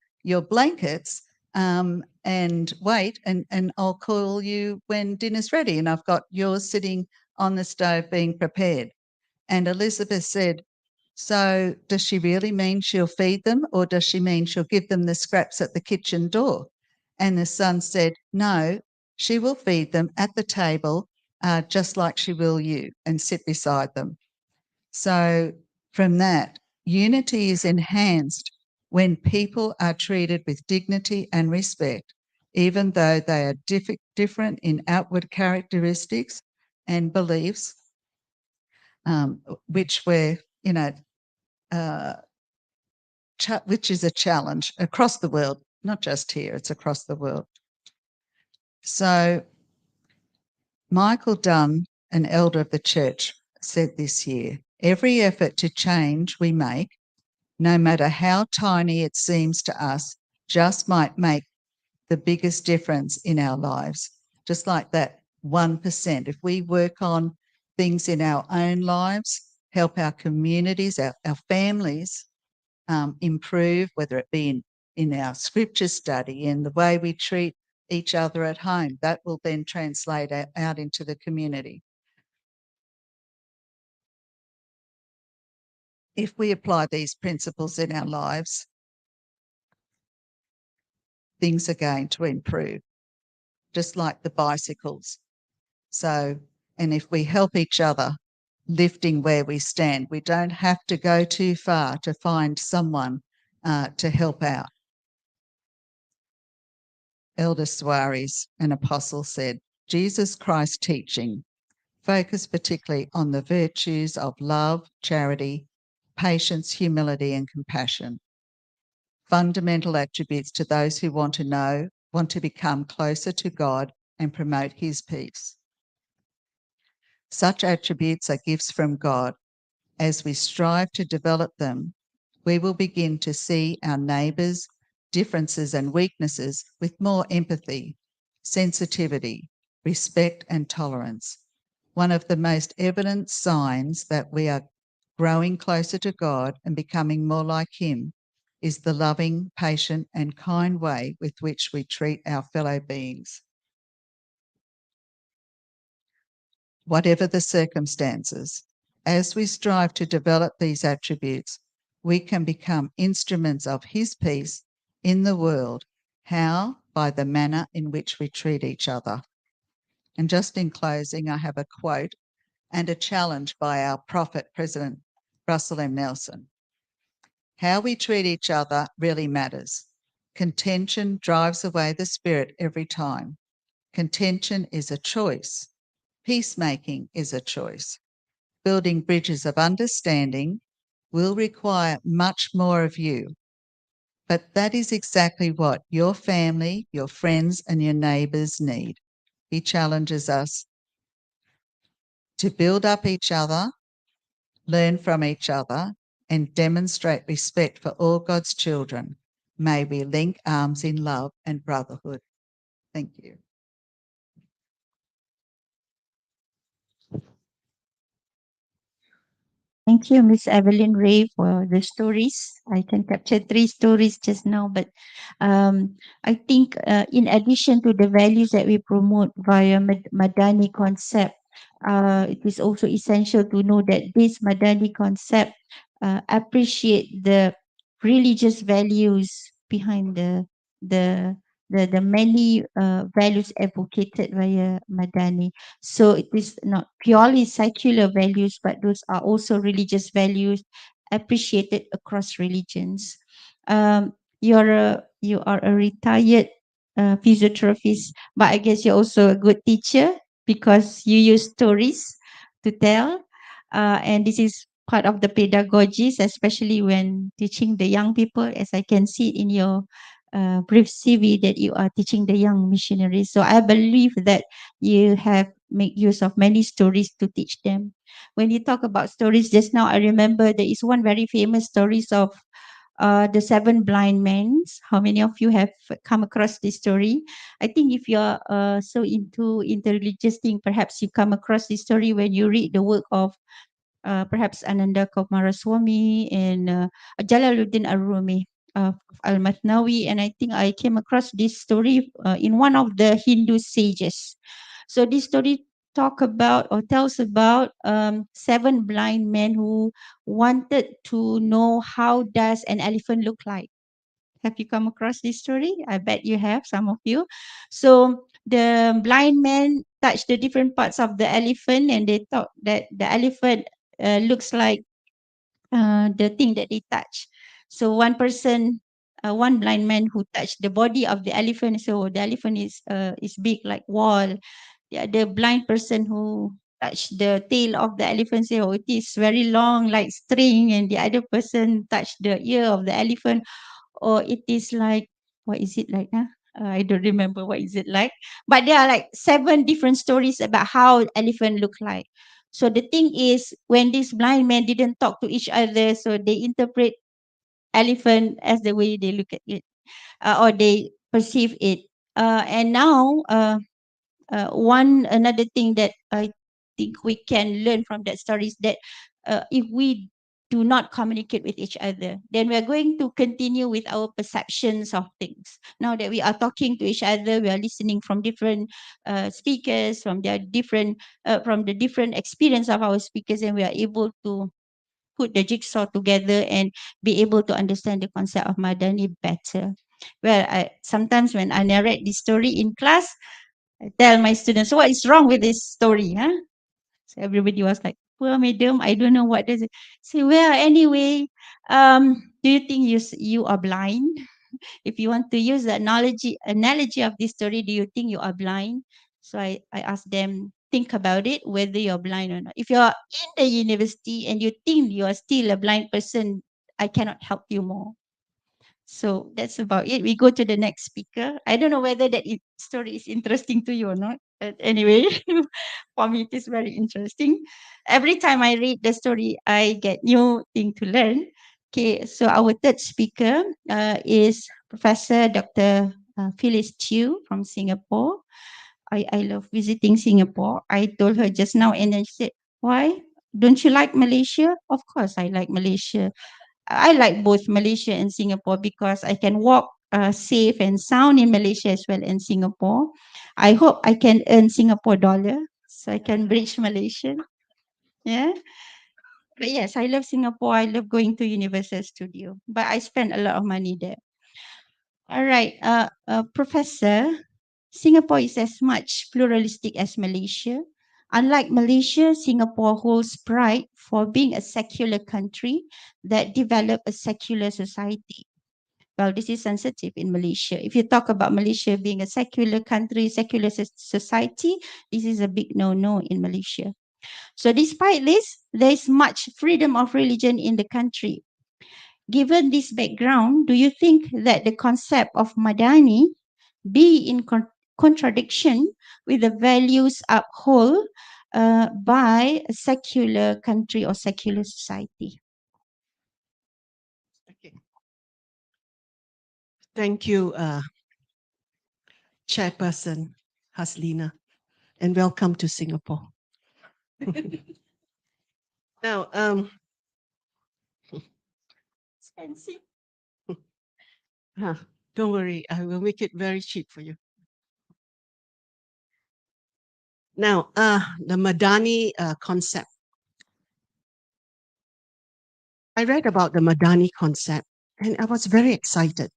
blankets and wait, and I'll call you when dinner's ready. And I've got yours sitting on the stove being prepared." And Elizabeth said, So does she really mean she'll feed them, or does she mean she'll give them the scraps at the kitchen door? And the son said, no, she will feed them at the table, just like she will you, and sit beside them. So from that, unity is enhanced when people are treated with dignity and respect, even though they are different in outward characteristics and beliefs, which which is a challenge across the world, not just here, it's across the world. So Michael Dunn, an elder of the church, said this year, every effort to change we make, no matter how tiny it seems to us, just might make the biggest difference in our lives. Just like that 1%. If we work on things in our own lives, help our communities, our families improve, whether it be in our scripture study, in the way we treat each other at home, that will then translate out into the community. If we apply these principles in our lives, things are going to improve, just like the bicycles. So, and if we help each other, lifting where we stand, we don't have to go too far to find someone to help out. Elder Suarez, an apostle, said, Jesus Christ's teaching focused particularly on the virtues of love, charity, patience, humility, and compassion. Fundamental attributes to those who want to become closer to God and promote his peace. Such attributes are gifts from God. As we strive to develop them, we will begin to see our neighbours' differences and weaknesses with more empathy, sensitivity, respect, and tolerance. One of the most evident signs that we are growing closer to God and becoming more like him is the loving, patient, and kind way with which we treat our fellow beings. Whatever the circumstances, as we strive to develop these attributes, we can become instruments of his peace in the world. How? By the manner in which we treat each other. And just in closing, I have a quote and a challenge by our prophet, President Russell M. Nelson. How we treat each other really matters. Contention drives away the spirit every time. Contention is a choice. Peacemaking is a choice. Building bridges of understanding will require much more of you. But that is exactly what your family, your friends, and your neighbours need. He challenges us to build up each other, learn from each other, and demonstrate respect for all God's children. May we link arms in love and brotherhood. Thank you. Thank you, Miss Evelyn Ray, for the stories. I can capture 3 stories just now, but I think in addition to the values that we promote via Madani concept, it is also essential to know that this Madani concept appreciate the religious values behind the many values advocated via Madani. So it is not purely secular values, but those are also religious values appreciated across religions. You are a retired physiotherapist, but I guess you're also a good teacher because you use stories to tell. And this is part of the pedagogies, especially when teaching the young people, as I can see in your brief CV that you are teaching the young missionaries. So I believe that you have made use of many stories to teach them. When you talk about stories just now, I remember there is one very famous stories of the 7 blind men. How many of you have come across this story? I think if you're so into interreligious thing, perhaps you come across this story when you read the work of perhaps Ananda Kumaraswamy and Jalaluddin Ar-Rumi of Al-Matnawi, and I think I came across this story in one of the Hindu sages. So this story talk about or tells about 7 blind men who wanted to know how does an elephant look like. Have you come across this story? I bet you have, some of you. So the blind men touched the different parts of the elephant and they thought that the elephant looks like the thing that they touch. So one person, one blind man who touched the body of the elephant, so the elephant is big like wall. The other blind person who touched the tail of the elephant say, oh, it is very long like string, and the other person touched the ear of the elephant, or it is like, what is it like? Huh? I don't remember what is it like. But there are like 7 different stories about how elephant look like. So the thing is, when these blind men didn't talk to each other, so they interpret elephant as the way they look at it, or they perceive it. And now, one another thing that I think we can learn from that story is that if we do not communicate with each other, then we are going to continue with our perceptions of things. Now that we are talking to each other, we are listening from different speakers, from their different from the different experience of our speakers, and we are able to put the jigsaw together and be able to understand the concept of Madani better. Well, sometimes when I narrate this story in class, I tell my students, so what is wrong with this story? Huh? So everybody was like, well, madam, I don't know what does it say. Well, anyway, do you think you are blind? If you want to use the analogy of this story, do you think you are blind? So I asked them, think about it, whether you're blind or not. If you're in the university and you think you are still a blind person, I cannot help you more. So that's about it. We go to the next speaker. I don't know whether that story is interesting to you or not. But anyway, for me, it is very interesting. Every time I read the story, I get new thing to learn. Okay, so our third speaker is Professor Dr. Phyllis Chew from Singapore. I love visiting Singapore. I told her just now, and then she said, why? Don't you like Malaysia? Of course, I like Malaysia. I like both Malaysia and Singapore because I can walk safe and sound in Malaysia as well in Singapore. I hope I can earn Singapore dollar so I can bridge Malaysia. Yeah. But yes, I love Singapore. I love going to Universal Studio, but I spend a lot of money there. All right, Professor, Singapore is as much pluralistic as Malaysia. Unlike Malaysia, Singapore holds pride for being a secular country that developed a secular society. Well, this is sensitive in Malaysia. If you talk about Malaysia being a secular country, secular society, this is a big no-no in Malaysia. So despite this, there is much freedom of religion in the country. Given this background, do you think that the concept of Madani be in contradiction with the values upheld by a secular country or secular society? Okay. Thank you, Chairperson Haslina, and welcome to Singapore. Now, Expensive. don't worry, I will make it very cheap for you. Now, the Madani concept. I read about the Madani concept and I was very excited.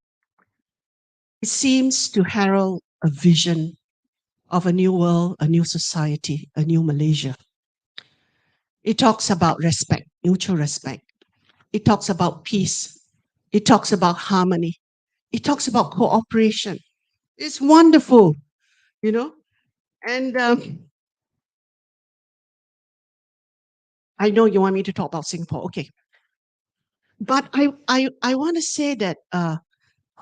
It seems to herald a vision of a new world, a new society, a new Malaysia. It talks about respect, mutual respect. It talks about peace. It talks about harmony. It talks about cooperation. It's wonderful, you know. And I know you want me to talk about Singapore, okay. But I want to say that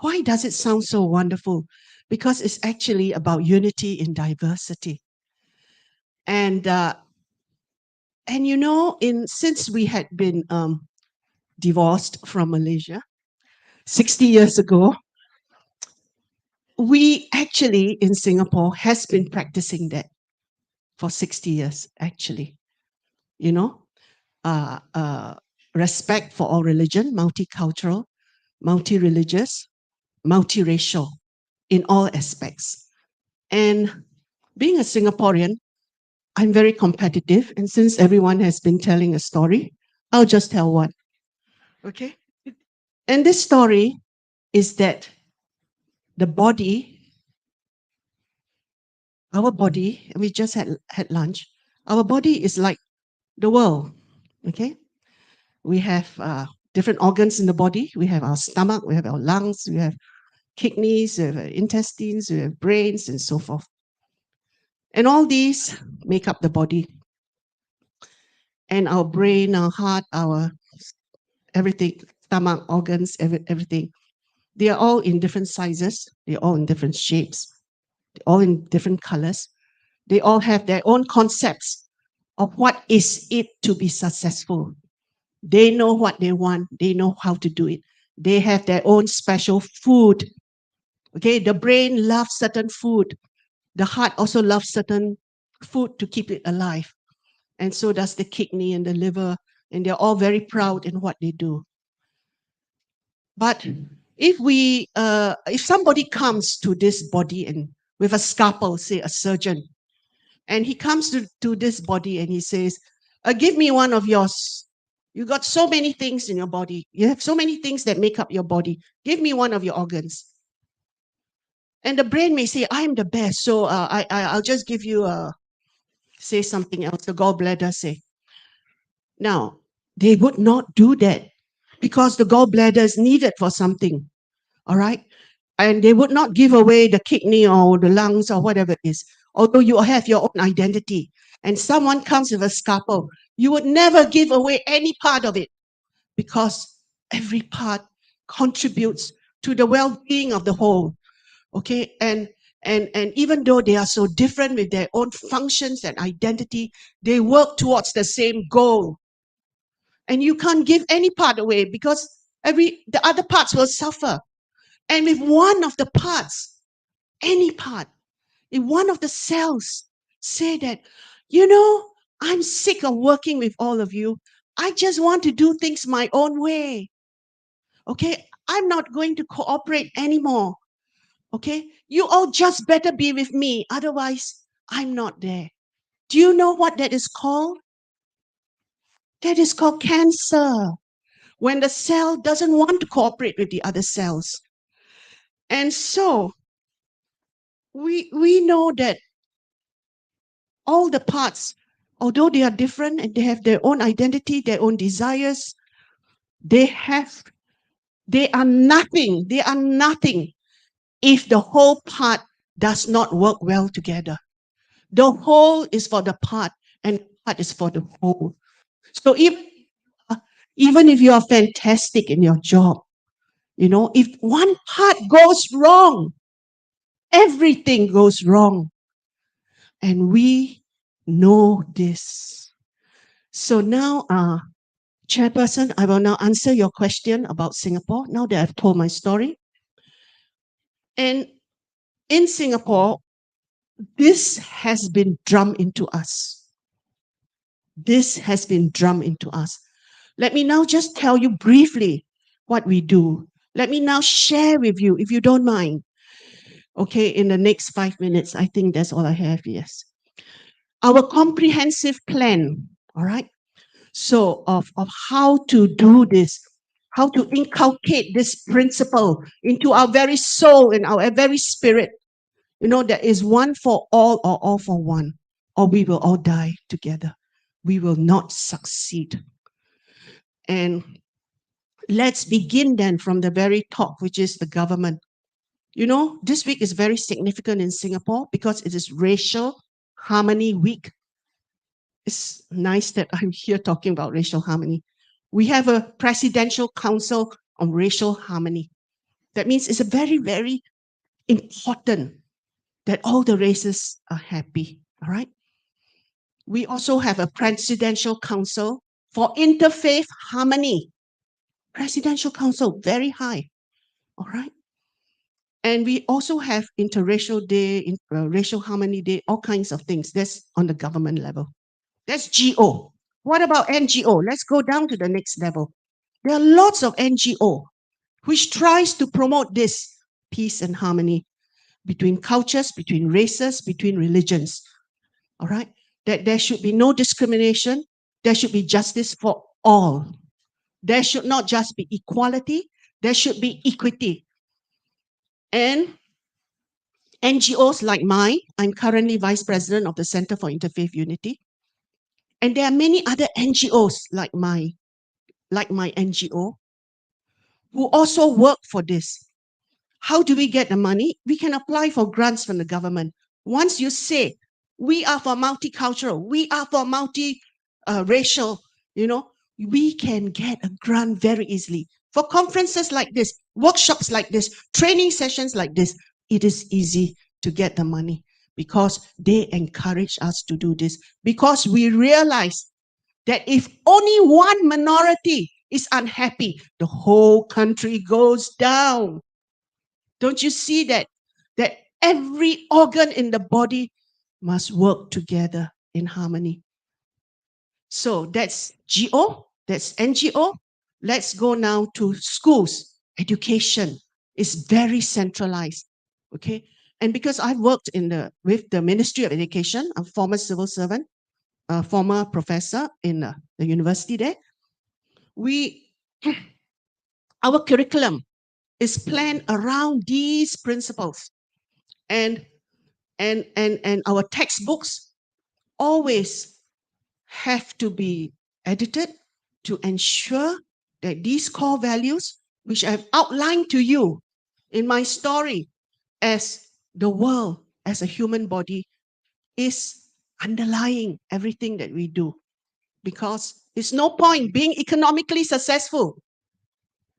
why does it sound so wonderful? Because it's actually about unity in diversity. And you know, since we had been divorced from Malaysia 60 years ago, we actually in Singapore has been practicing that for 60 years, actually. You know, respect for all religion, multicultural, multi-religious, multiracial in all aspects. And being a Singaporean, I'm very competitive, and since everyone has been telling a story, I'll just tell one. Okay? And this story is that the body, our body, we just had lunch, our body is like the world. Okay? We have different organs in the body. We have our stomach, we have our lungs, we have kidneys, we have intestines, we have brains, and so forth. And all these make up the body. And our brain, our heart, our everything, stomach, organs, everything, they are all in different sizes. They're all in different shapes. They're all in different colors. They all have their own concepts of what is it to be successful. They know what they want. They know how to do it. They have their own special food. Okay, the brain loves certain food. The heart also loves certain food to keep it alive. And so does the kidney and the liver. And they're all very proud in what they do. But if somebody comes to this body and with a scalpel, say a surgeon, and he comes to this body and he says, give me one of yours. You got so many things in your body. You have so many things that make up your body. Give me one of your organs. And the brain may say, I'm the best, so I'll just give you, say something else, the gallbladder say. Now, they would not do that because the gallbladder is needed for something, all right? And they would not give away the kidney or the lungs or whatever it is, although you have your own identity. And someone comes with a scalpel, you would never give away any part of it because every part contributes to the well-being of the whole. Okay, and even though they are so different with their own functions and identity, they work towards the same goal. And you can't give any part away because the other parts will suffer. And with one of the parts, any part, if one of the cells say that, you know, I'm sick of working with all of you. I just want to do things my own way. Okay, I'm not going to cooperate anymore. Okay, you all just better be with me, otherwise I'm not there. Do you know what that is called? That is called cancer. When the cell doesn't want to cooperate with the other cells. And so we know that all the parts, although they are different and they have their own identity, their own desires, they are nothing if the whole part does not work well together. The whole is for the part and the part is for the whole. So even if you are fantastic in your job, you know, if one part goes wrong, everything goes wrong. And we know this. So now, Chairperson, I will now answer your question about Singapore, now that I've told my story. And in Singapore, this has been drummed into us. This has been drummed into us. Let me now just tell you briefly what we do. Let me now share with you, if you don't mind. Okay, in the next 5 minutes, I think that's all I have, yes. Our comprehensive plan, all right? So of how to do this, how to inculcate this principle into our very soul and our very spirit. You know, there is one for all or all for one, or we will all die together. We will not succeed. And let's begin then from the very top, which is the government. You know, this week is very significant in Singapore because it is Racial Harmony Week. It's nice that I'm here talking about racial harmony. We have a Presidential Council on Racial Harmony. That means it's a very, very important that all the races are happy, all right? We also have a Presidential Council for Interfaith Harmony. Presidential Council, very high, all right? And we also have Interracial Day, Racial Harmony Day, all kinds of things. That's on the government level. That's GO. What about NGO? Let's go down to the next level. There are lots of NGO which tries to promote this peace and harmony between cultures, between races, between religions. All right? that there should be no discrimination, there should be justice for all. There should not just be equality, there should be equity. And NGOs like mine, I'm currently Vice President of the Center for Interfaith Unity. And there are many other NGOs like my NGO who also work for this. How do we get the money? We can apply for grants from the government. Once you say, we are for multicultural, we are for multi-racial, we can get a grant very easily. For conferences like this, workshops like this, training sessions like this, it is easy to get the money because they encourage us to do this. Because we realize that if only one minority is unhappy, the whole country goes down. Don't you see that every organ in the body must work together in harmony? So that's GO, that's NGO. Let's go now to schools. Education is very centralized, okay? And because I've worked with the Ministry of Education, I'm a former civil servant, a former professor in the university there, our curriculum is planned around these principles. And our textbooks always have to be edited to ensure that these core values, which I've outlined to you in my story as the world, as a human body, is underlying everything that we do. Because it's no point being economically successful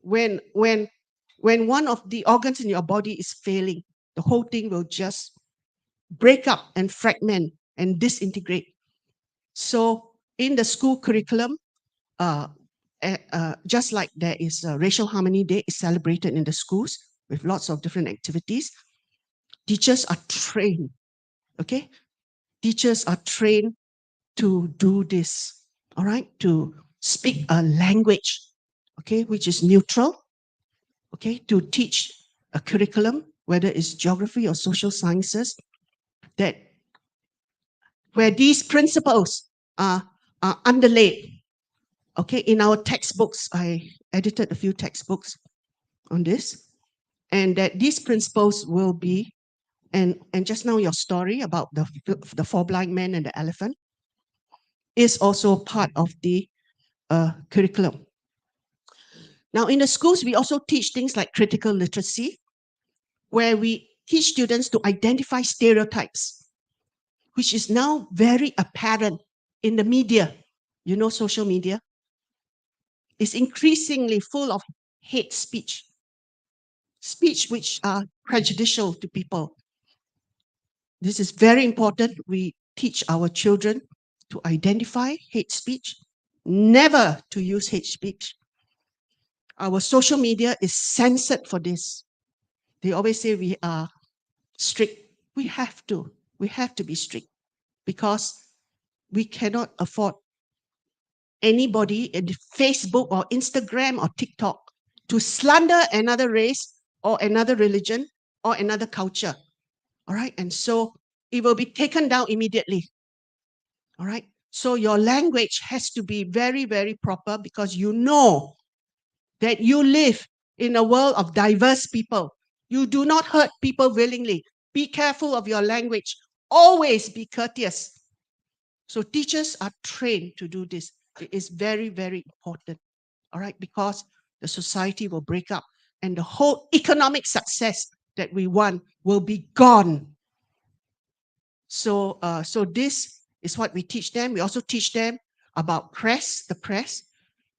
when one of the organs in your body is failing. The whole thing will just break up and fragment and disintegrate. So in the school curriculum, just like there is a Racial Harmony Day is celebrated in the schools with lots of different activities, teachers are trained, okay? Teachers are trained to do this, all right? To speak a language, okay, which is neutral, okay? To teach a curriculum, whether it's geography or social sciences, where these principles are underlaid. Okay, in our textbooks, I edited a few textbooks on this, and that these principles will be, and just now your story about the four blind men and the elephant is also part of the curriculum. Now, in the schools, we also teach things like critical literacy, where we teach students to identify stereotypes, which is now very apparent in the media. You know, social media is increasingly full of hate speech which are prejudicial to people. This is very important. We teach our children to identify hate speech, never to use hate speech. Our social media is censored for this. They always say we are strict. We have to be strict because we cannot afford anybody in Facebook or Instagram or TikTok to slander another race or another religion or another culture. All right. And so it will be taken down immediately. All right. So your language has to be very, very proper because you know that you live in a world of diverse people. You do not hurt people willingly. Be careful of your language. Always be courteous. So teachers are trained to do this. It is very, very important. All right, because the society will break up and the whole economic success that we want will be gone. So, so this is what we teach them. We also teach them about the press,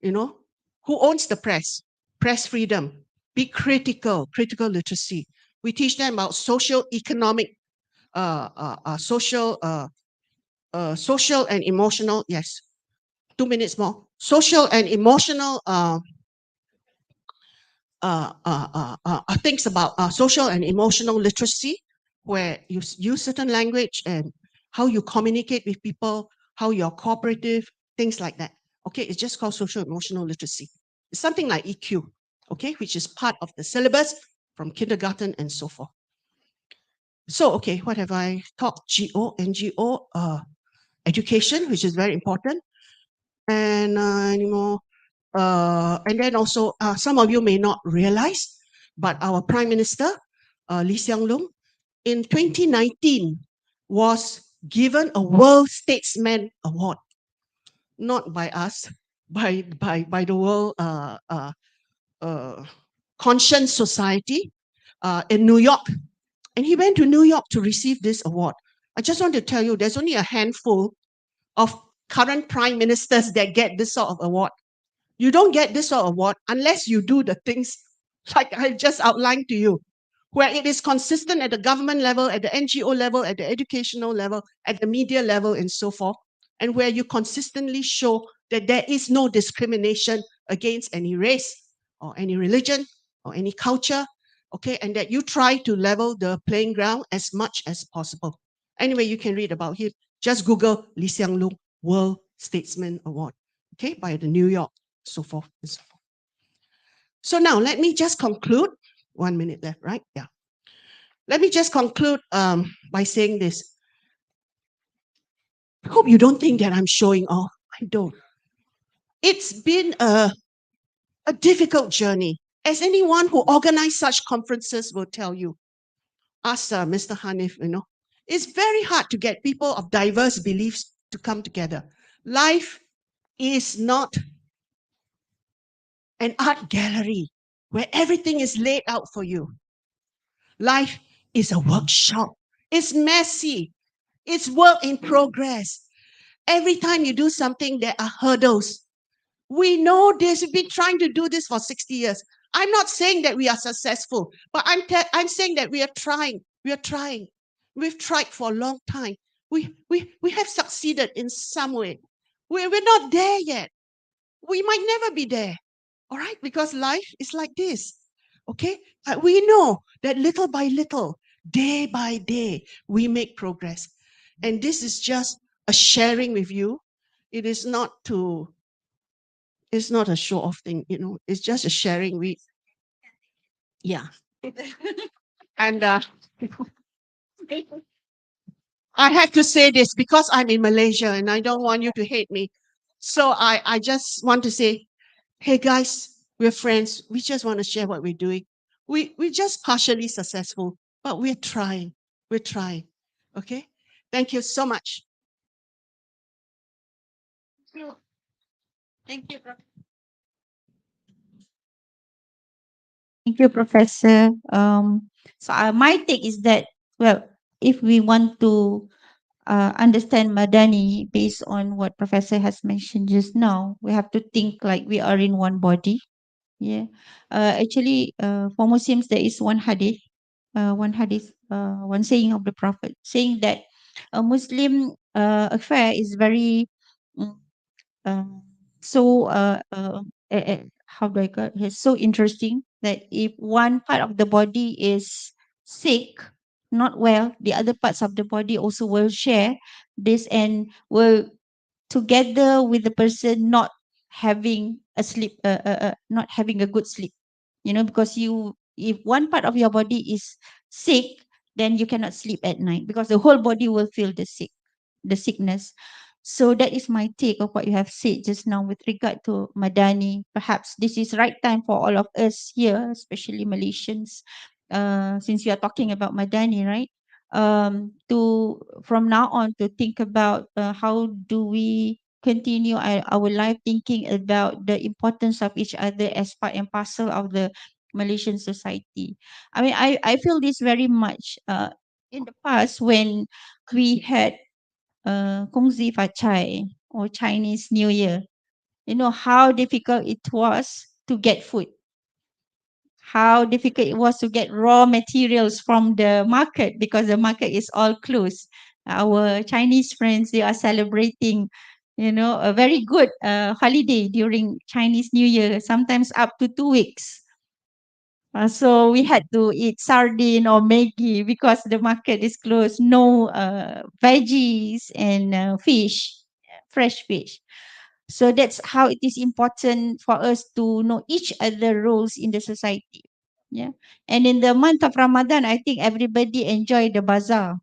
you know, who owns the press? Press freedom, be critical literacy. We teach them about social and emotional, yes, 2 minutes more. Social and emotional things about social and emotional literacy, where you use certain language and how you communicate with people, how you're cooperative, things like that. Okay, it's just called social emotional literacy. It's something like EQ, okay, which is part of the syllabus from kindergarten and so forth. So, okay, what have I talked? GO, NGO, education, which is very important, and anymore. And then also, some of you may not realize, but our Prime Minister, Lee Hsien Loong, in 2019 was given a World Statesman Award, not by us, by the World Conscience Society in New York. And he went to New York to receive this award. I just want to tell you, there's only a handful of current prime ministers that get this sort of award. You don't get this sort of award unless you do the things like I just outlined to you, where it is consistent at the government level, at the NGO level, at the educational level, at the media level, and so forth, and where you consistently show that there is no discrimination against any race or any religion or any culture, okay, and that you try to level the playing ground as much as possible. Anyway, you can read about him. Just Google Lee Hsien Loong World Statesman Award, okay, by the New York, so forth and so forth. So now let me just conclude. 1 minute left, right? Yeah. Let me just conclude by saying this. I hope you don't think that I'm showing off. I don't. It's been a difficult journey, as anyone who organized such conferences will tell you. Ask Mr. Hanif, it's very hard to get people of diverse beliefs to come together. Life is not an art gallery where everything is laid out for you. Life is a workshop. It's messy. It's work in progress. Every time you do something, there are hurdles. We know this. We've been trying to do this for 60 years. I'm not saying that we are successful, but I'm saying that we are trying. We are trying. We've tried for a long time. We have succeeded in some way. We're not there yet. We might never be there. All right? Because life is like this. Okay? But we know that little by little, day by day, we make progress. And this is just a sharing with you. It is not it's not a show-off thing, it's just a sharing. Yeah. And I have to say this because I'm in Malaysia and I don't want you to hate me. So I just want to say, hey guys, we're friends. We just want to share what we're doing. We're just partially successful, but we're trying. We're trying. Okay? Thank you so much. Thank you, Thank you, Professor. My take is that, well, if we want to understand Madani based on what Professor has mentioned just now, we have to think like we are in one body. Yeah. Actually, for Muslims, there is one hadith, one saying of the Prophet, saying that a Muslim affair is very how do I call it? It's so interesting that if one part of the body is sick, not well, the other parts of the body also will share this and will together with the person not having a sleep, not having a good sleep, because if one part of your body is sick, then you cannot sleep at night because the whole body will feel the sickness. So that is my take of what you have said just now with regard to Madani. Perhaps this is right time for all of us here, especially Malaysians, since we are talking about Madani, right? To from now on to think about how do we continue our life thinking about the importance of each other as part and parcel of the Malaysian society. I mean, I feel this very much in the past when we had Kongzi Fachai or Chinese New Year. You know how difficult it was to get food. How difficult it was to get raw materials from the market because the market is all closed. Our Chinese friends, they are celebrating, a very good holiday during Chinese New Year, sometimes up to 2 weeks. So we had to eat sardine or Maggi because the market is closed. No veggies and fish, fresh fish. So that's how it is important for us to know each other roles in the society. Yeah. And in the month of Ramadan, I think everybody enjoy the bazaar.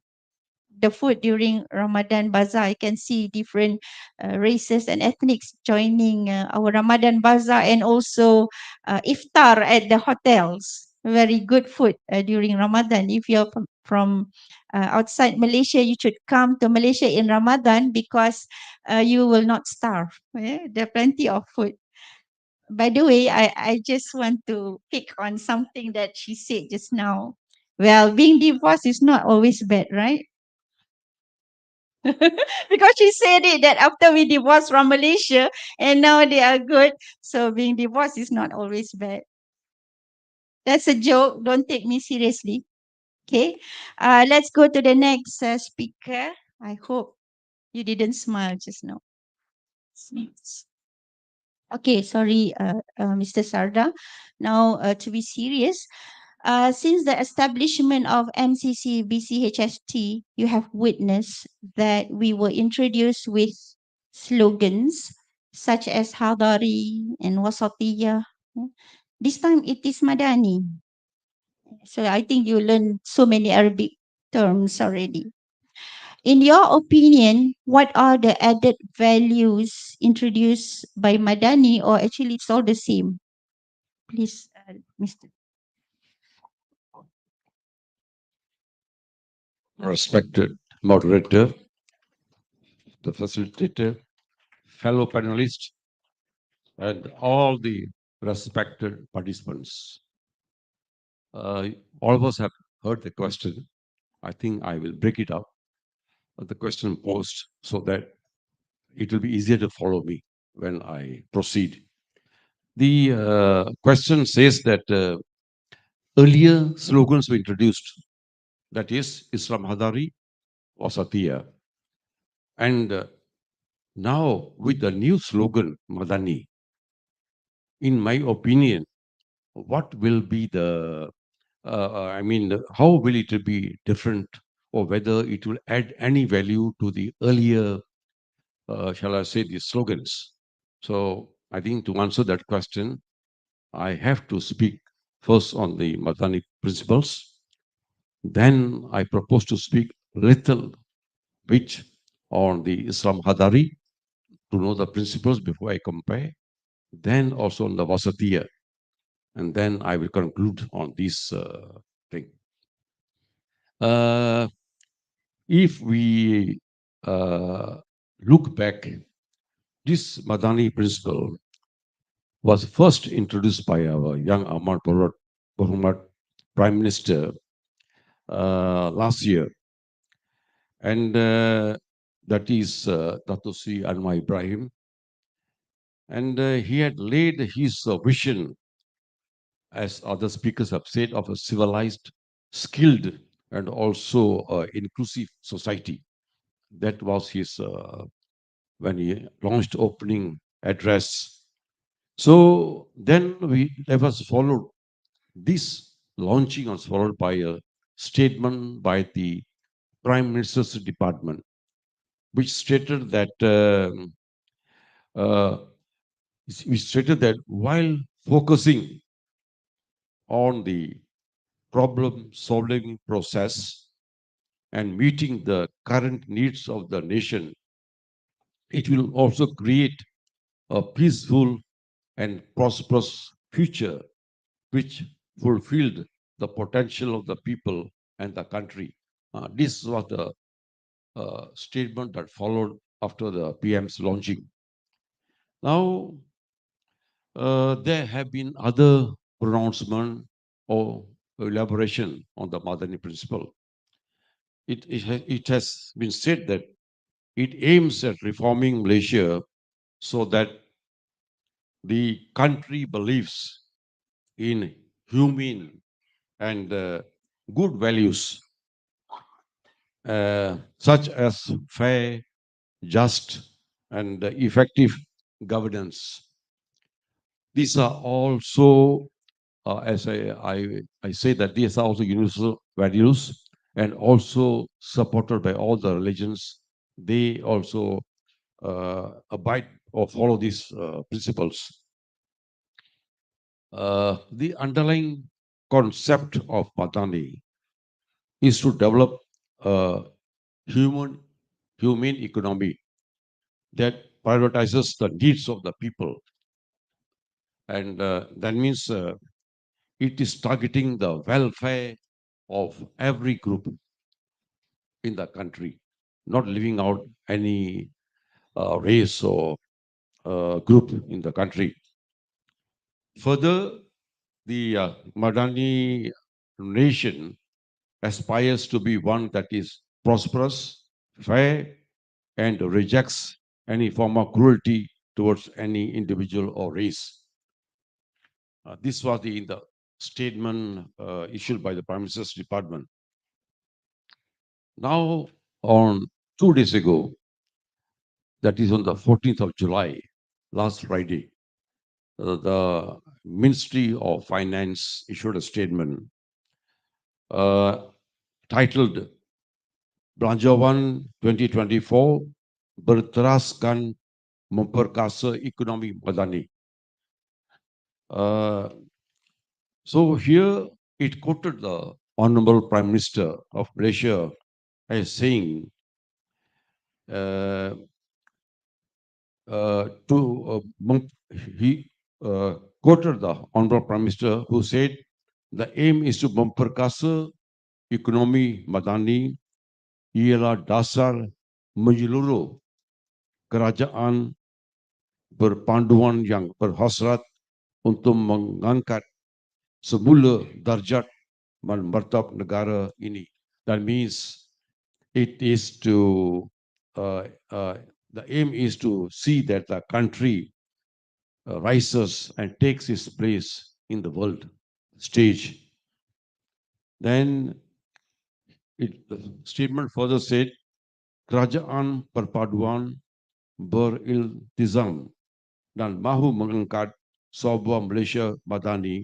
the food during Ramadan Bazaar. I can see different races and ethnics joining our Ramadan Bazaar, and also iftar at the hotels. Very good food during Ramadan. If you're from outside Malaysia, you should come to Malaysia in Ramadan because you will not starve. There are plenty of food. By the way, I just want to pick on something that she said just now. Well, being divorced is not always bad, right? Because she said it that after we divorced from Malaysia and now they are good. So being divorced is not always bad. That's a joke. Don't take me seriously. Okay. Let's go to the next speaker. I hope you didn't smile just now. Okay, sorry, Mr. Sarda. Now, to be serious, since the establishment of MCC BCHST, you have witnessed that we were introduced with slogans such as Hadari and Wasatiyah. This time it is Madani. So I think you learned so many Arabic terms already. In your opinion, what are the added values introduced by Madani, or actually it's all the same? Please, Mr. Respected moderator, the facilitator, fellow panelists, and all the respected participants. All of us have heard the question. I think I will break it up, the question posed, so that it will be easier to follow me when I proceed. The question says that earlier slogans were introduced, that is Islam Hadari, Wasatiyah. And now with the new slogan, Madani, in my opinion, what will be the, how will it be different, or whether it will add any value to the earlier, shall I say, the slogans? So I think to answer that question, I have to speak first on the Madani principles. Then I propose to speak little bit on the Islam Hadari to know the principles before I compare. Then also on the Wasatiyah. And then I will conclude on this thing. If we look back, this Madani principle was first introduced by our young Ahmad Muhammad Prime Minister last year. And that is Dato Sri Anwar Ibrahim. And he had laid his vision, as other speakers have said, of a civilized, skilled, and also inclusive society. That was his, when he launched opening address. So then that was followed, this launching was followed by a statement by the Prime Minister's Department, which stated that while focusing on the problem-solving process and meeting the current needs of the nation, it will also create a peaceful and prosperous future which fulfilled the potential of the people and the country. This was the statement that followed after the PM's launching. Now, there have been other pronouncements or elaboration on the Madani principle. It has been said that it aims at reforming Malaysia so that the country believes in humane and good values, such as fair, just, and effective governance. These are also, as I say, that these are also universal values and also supported by all the religions. They also abide or follow these principles. The underlying concept of Madani is to develop a humane economy that prioritizes the needs of the people. And that means it is targeting the welfare of every group in the country, not leaving out any race or group in the country. Further, the Madani nation aspires to be one that is prosperous, fair, and rejects any form of cruelty towards any individual or race. This was the statement issued by the Prime Minister's Department. Now, on 2 days ago, that is on the 14th of July, last Friday, the Ministry of Finance issued a statement titled Belanjawan 2024 berteraskan memperkasa ekonomi madani. So here it quoted the Honorable Prime Minister of Malaysia as saying he quoted the Honorable Prime Minister who said the aim is to memperkasa ekonomi madani ialah dasar menyeluruh kerajaan berpanduan yang berhasrat untuk mengangkat semula darjat dan martabat negara ini. That means it is to the aim is to see that the country rises and takes its place in the world stage. Then the statement further said, kerajaan perpaduan beriltizam dan mahu mengangkat sebuah Malaysia madani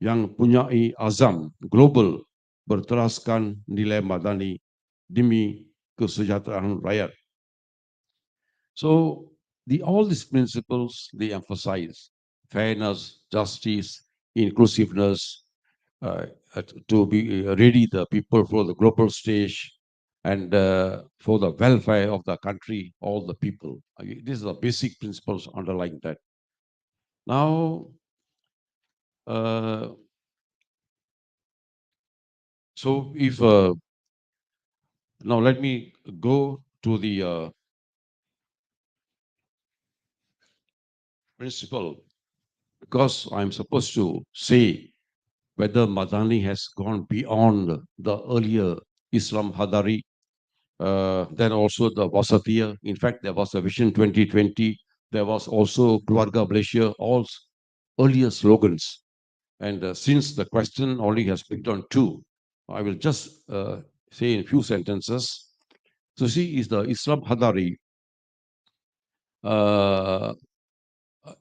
yang punyai azam global berteraskan nilai madani demi kesejahteraan rakyat. So all these principles, they emphasize fairness, justice, inclusiveness, to be ready the people for the global stage and for the welfare of the country, all the people. These are the basic principles underlying that. Now, so if now let me go to the principle, because I'm supposed to say whether Madani has gone beyond the earlier Islam Hadari, then also the Wasatiyah. In fact, there was a Vision 2020. There was also Keluarga Malaysia, all earlier slogans. And since the question only has picked on two, I will just say in a few sentences. So see, is the Islam Hadari,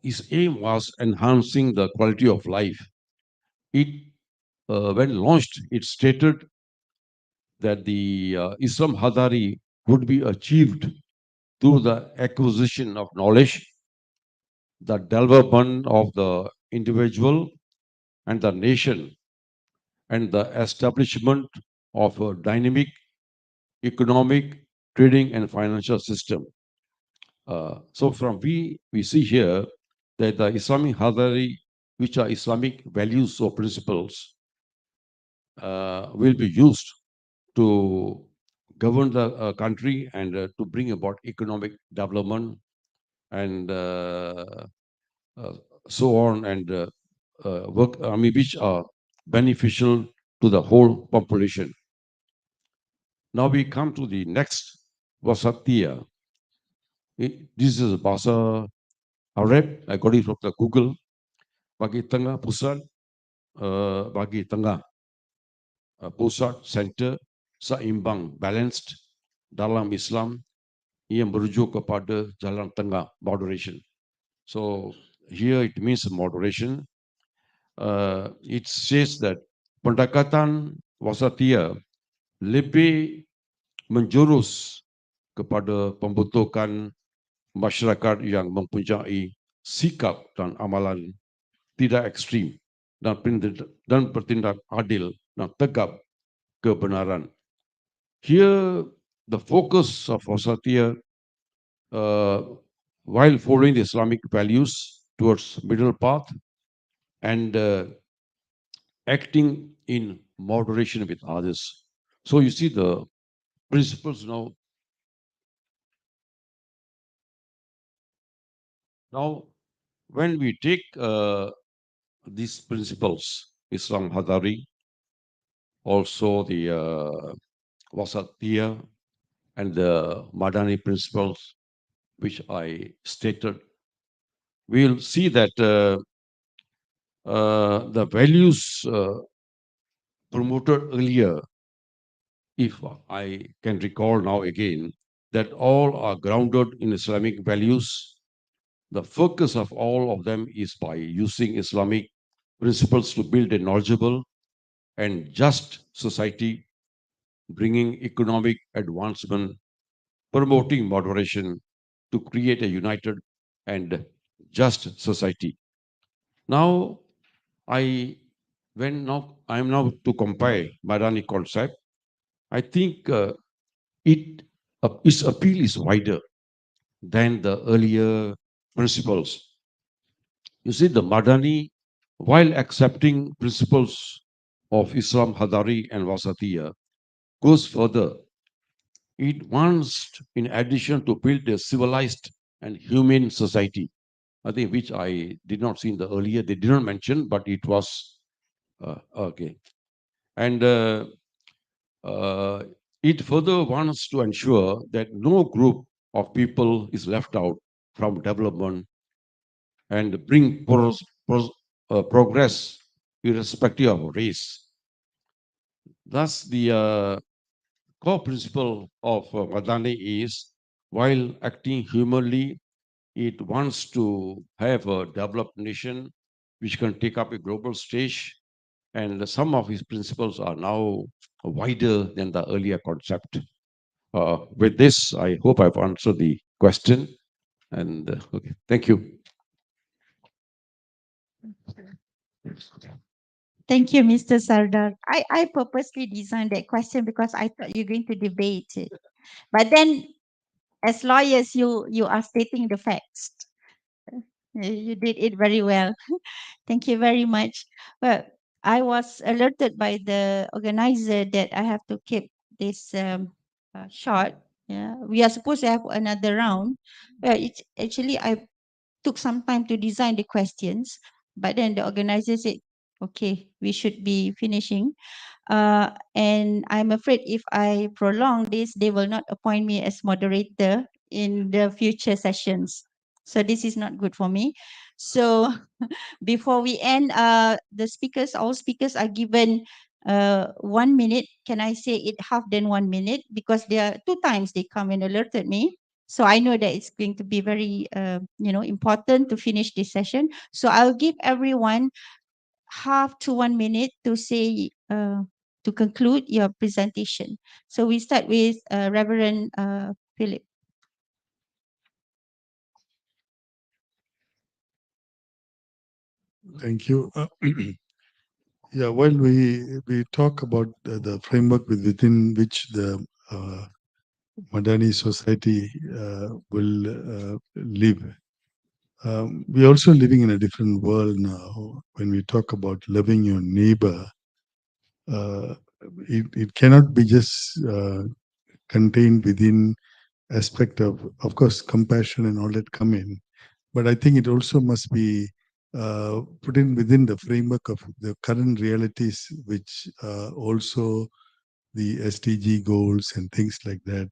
its aim was enhancing the quality of life. It, when launched, it stated that the Islam Hadari would be achieved through the acquisition of knowledge, the development of the individual and the nation, and the establishment of a dynamic economic, trading, and financial system. So from we see here that the Islamic Hadari, which are Islamic values or principles, will be used to govern the country and to bring about economic development and so on, and work, which are beneficial to the whole population. Now we come to the next Wasatiyah. This is Bahasa Arab. I got it from the Google. Bagi tengah pusat, bagi tengah pusat center seimbang, balanced dalam Islam yang merujuk kepada jalan tengah, moderation. So here it means moderation. It says that pendekatan Wasatiyah lebih menjurus kepada pembentukan masyarakat yang mempunyai sikap dan amalan tidak ekstrim dan bertindak adil dan tegak kebenaran. Here the focus of Wasatiyah, while following the Islamic values towards middle path and acting in moderation with others. So you see the principles now. Now, when we take these principles, Islam Hadari, also the Wasatiyah and the Madani principles, which I stated, we'll see that the values promoted earlier, if I can recall now again, that all are grounded in Islamic values. The focus of all of them is by using Islamic principles to build a knowledgeable and just society, bringing economic advancement, promoting moderation to create a united and just society. Now, I am now to compare Madani concept. I think its appeal is wider than the earlier principles. You see, the Madani, while accepting principles of Islam Hadari and Wasatiyah, goes further. It wants, in addition, to build a civilized and humane society. I think which I did not see in the earlier, they did not mention, but it was okay. And it further wants to ensure that no group of people is left out from development and bring progress irrespective of race. Thus, the core principle of Madani is, while acting humanly, it wants to have a developed nation which can take up a global stage. And some of his principles are now wider than the earlier concept. With this, I hope I've answered the question. And okay, thank you. Thank you, Mr. Sardar. I purposely designed that question because I thought you're going to debate it. But then, as lawyers, you are stating the facts. You did it very well. Thank you very much. Well, I was alerted by the organizer that I have to keep this short. Yeah, we are supposed to have another round. Well, it's actually I took some time to design the questions, but then the organizer said, "Okay, we should be finishing." And I'm afraid if I prolong this, they will not appoint me as moderator in the future sessions. So this is not good for me. So before we end, all speakers are given 1 minute. Can I say it half than 1 minute? Because there are 2 times they come and alerted me. So I know that it's going to be very, important to finish this session. So I'll give everyone half to 1 minute to say, to conclude your presentation. So we start with Reverend Philip. Thank you. Yeah, while we talk about the framework within which the Madani society will live, we're also living in a different world now. When we talk about loving your neighbor, it cannot be just contained within aspect of course, compassion and all that come in. But I think it also must be put in within the framework of the current realities, which also the SDG goals and things like that.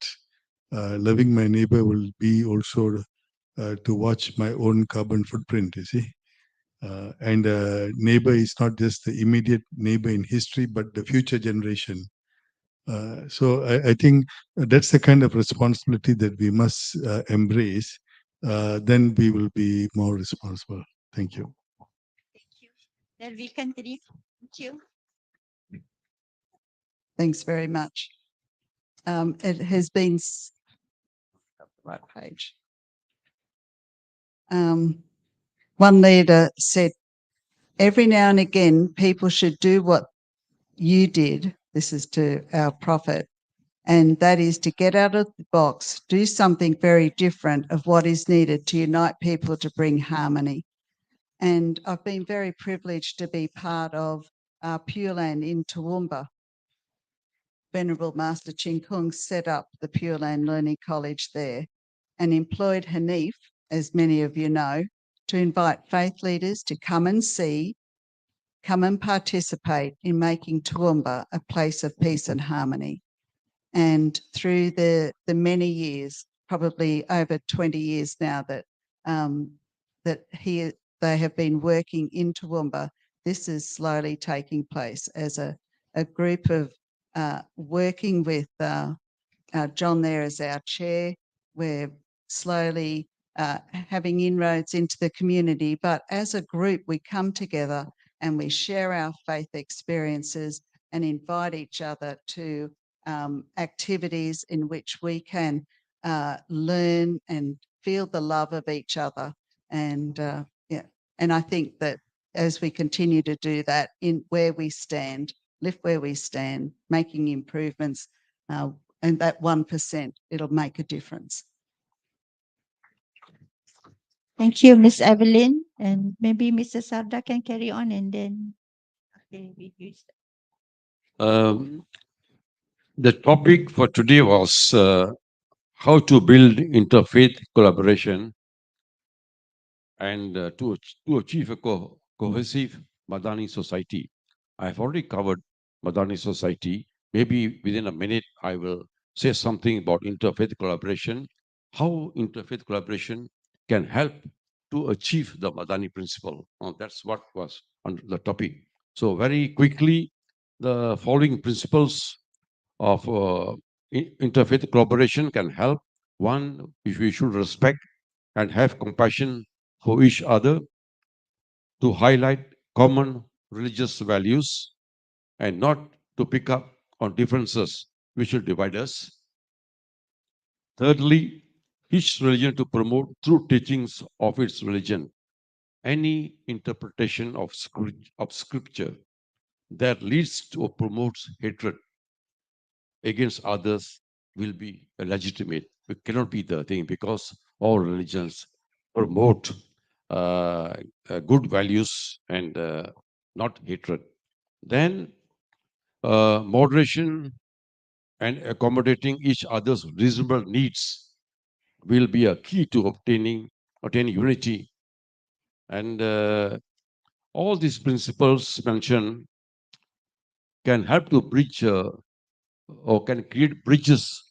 Loving my neighbor will be also to watch my own carbon footprint, you see. And neighbor is not just the immediate neighbor in history, but the future generation. So I think that's the kind of responsibility that we must embrace. Then we will be more responsible. Thank you. Thank you. Then we continue. Thank you. Thanks very much. It has been right page. One leader said, every now and again, people should do what you did. This is to our prophet, And that is to get out of the box, do something very different of what is needed to unite people to bring harmony. And I've been very privileged to be part of Pure Land in Toowoomba. Venerable Master Ching Kung set up the Pure Land Learning College there and employed Hanif, as many of you know, to invite faith leaders to come and see, come and participate in making Toowoomba a place of peace and harmony. And through the many years, probably over 20 years now that they have been working in Toowoomba, this is slowly taking place as a group of working with John there as our chair. We're slowly having inroads into the community, but as a group, we come together and we share our faith experiences and invite each other to activities in which we can learn and feel the love of each other. And and I think that as we continue to do that in where we stand, lift where we stand, making improvements, and that 1%, it'll make a difference. Thank you, Miss Evelyn. And maybe Mr. Sarda can carry on and then. Okay, we use The topic for today was how to build interfaith collaboration and to achieve a cohesive Madani society. I've already covered Madani society. Maybe within a minute, I will say something about interfaith collaboration, how interfaith collaboration can help to achieve the Madani principle. That's what was on the topic. So very quickly, the following principles of interfaith collaboration can help. One, we should respect and have compassion for each other, to highlight common religious values and not to pick up on differences which will divide us. Thirdly, each religion to promote true teachings of its religion. Any interpretation of scripture that leads to or promotes hatred against others will be legitimate. It cannot be the thing, because all religions promote good values and not hatred. Then moderation and accommodating each other's reasonable needs will be a key to attaining unity. And all these principles mentioned can help to bridge or can create bridges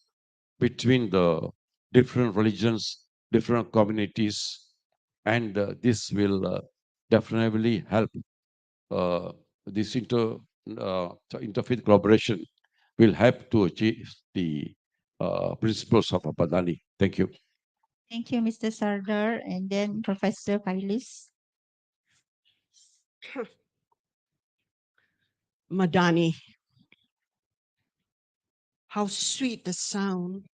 between the different religions, different communities, and this will definitely help this interfaith collaboration will help to achieve the principles of Abadani. Thank you. Thank you, Mr. Sardar. And then Professor Kailis. Madani. How sweet the sound.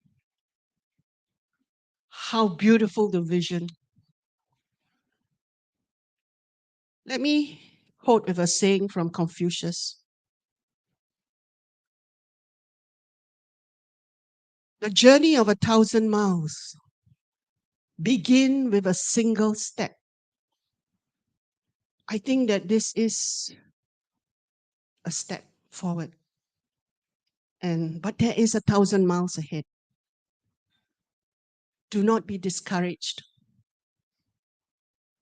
How beautiful the vision. Let me quote with a saying from Confucius. The journey of 1,000 miles begin with a single step. I think that this is a step forward. But there is 1,000 miles ahead. Do not be discouraged.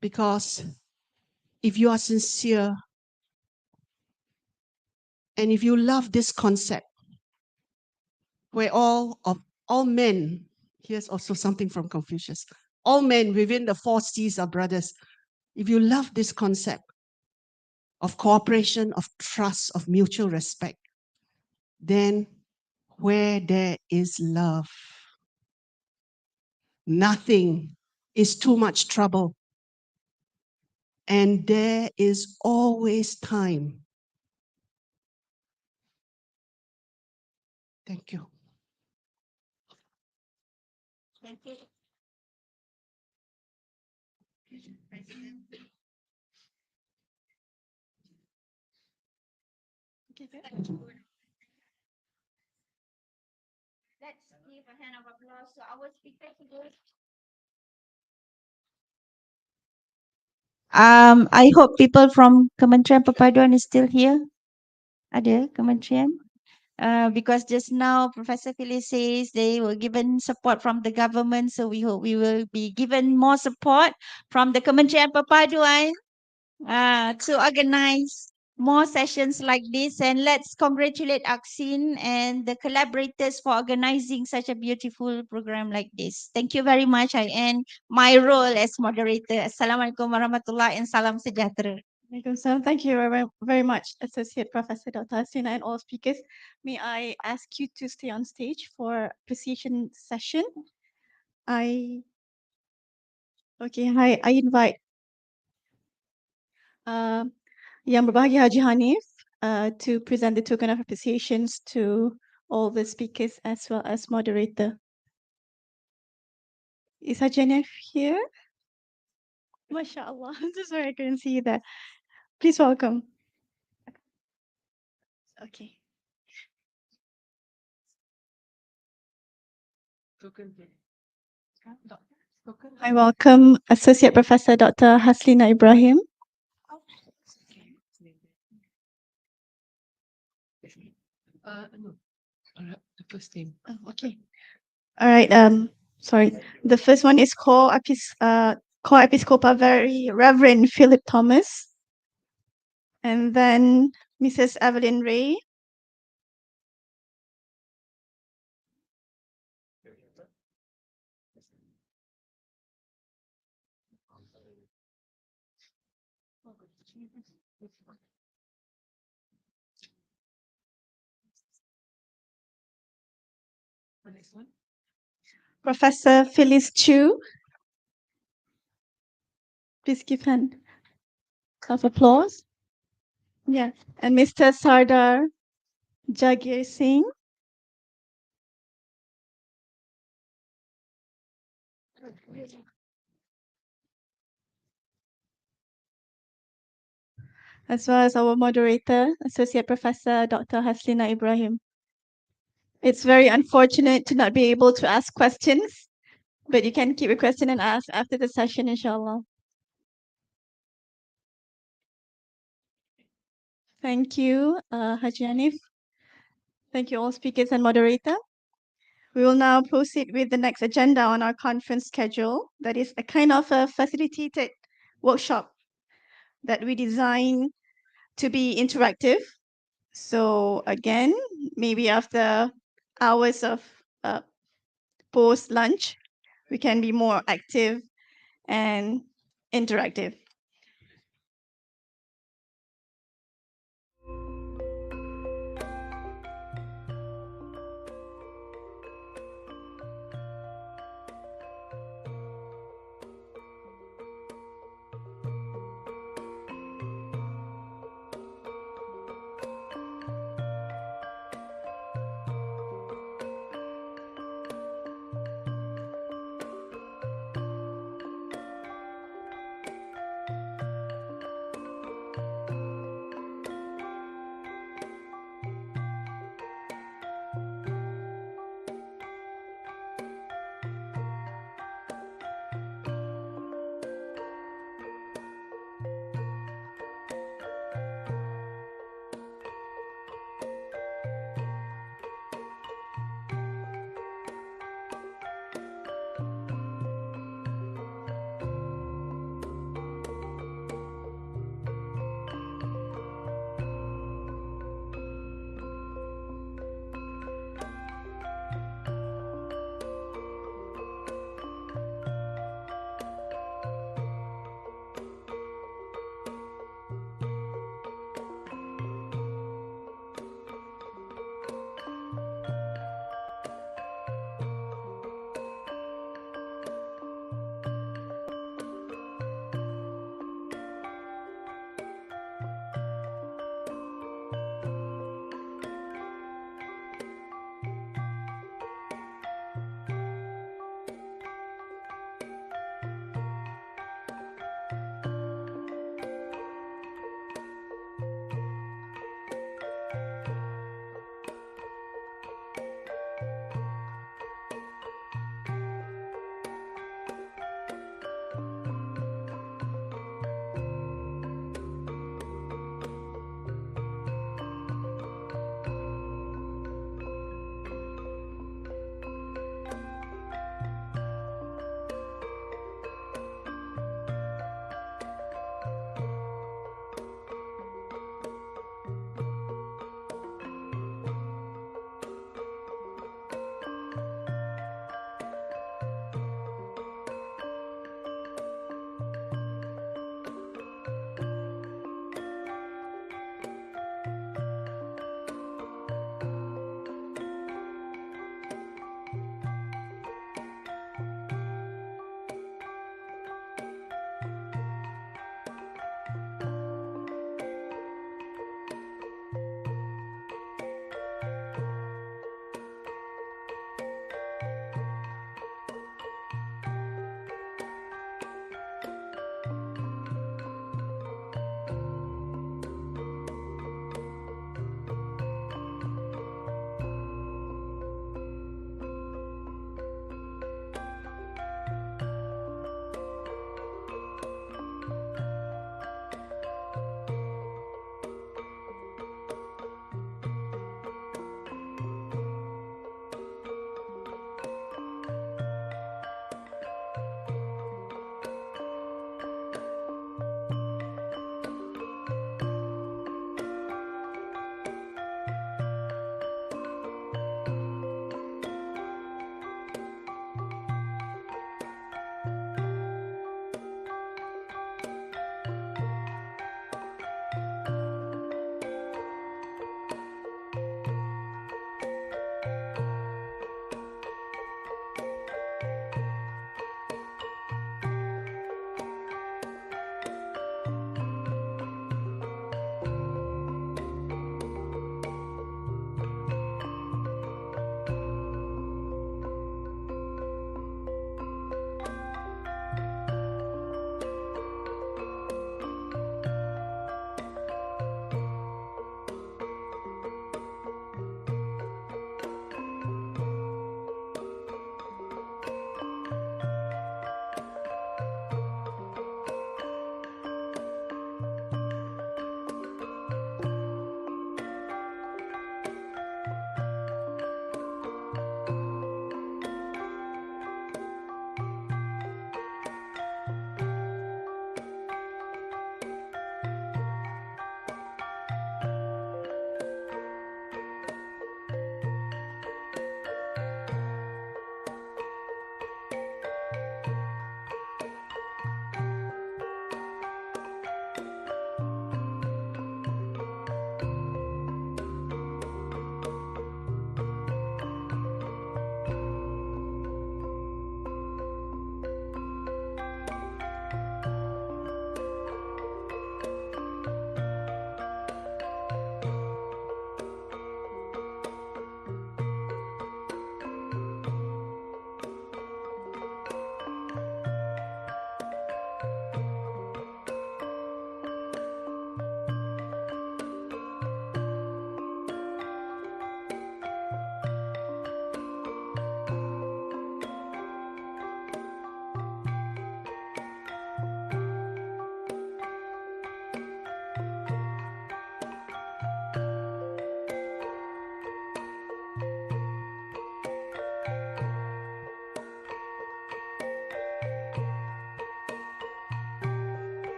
Because if you are sincere and if you love this concept, where all men, here's also something from Confucius, all men within the 4 C's are brothers. If you love this concept of cooperation, of trust, of mutual respect, then where there is love, nothing is too much trouble. And there is always time. Thank you. Thank you. give a hand of applause to our speaker today. I hope people from Kementerian Perpaduan is still here. Ada Kementerian? Because just now Professor Phyllis says they were given support from the government, so we hope we will be given more support from the Kementerian Perpaduan to organize more sessions like this. And let's congratulate ACCIN and the collaborators for organizing such a beautiful program like this. Thank you very much. I end my role as moderator. Assalamualaikum warahmatullahi and salam sejahtera. Waalaikumsalam. Thank you very, very much, Associate Professor Dr. Hasina and all speakers. May I ask you to stay on stage for appreciation session? I invite Yang Berbahagia Haji Hanif to present the token of appreciations to all the speakers as well as moderator. Is Haji Hanif here? MashaAllah. I'm so sorry I couldn't see you there. Please welcome. Okay. I welcome Associate Professor Dr. Haslina Ibrahim. No, the first name. Oh, okay. All right. Sorry. The first one is Co-Episcopal Very Reverend Philip Thomas, and then Mrs. Evelyn Ray. Professor Phyllis Chu. Please give hand of applause. Yeah. And Mr. Sardar Jagir Singh. As well as our moderator, Associate Professor Dr. Haslina Ibrahim. It's very unfortunate to not be able to ask questions, but you can keep your question and ask after the session, inshallah. Thank you, Haji Hanif. Thank you all speakers and moderator. We will now proceed with the next agenda on our conference schedule. That is a kind of a facilitated workshop that we design to be interactive. So again, maybe after hours of post lunch, we can be more active and interactive.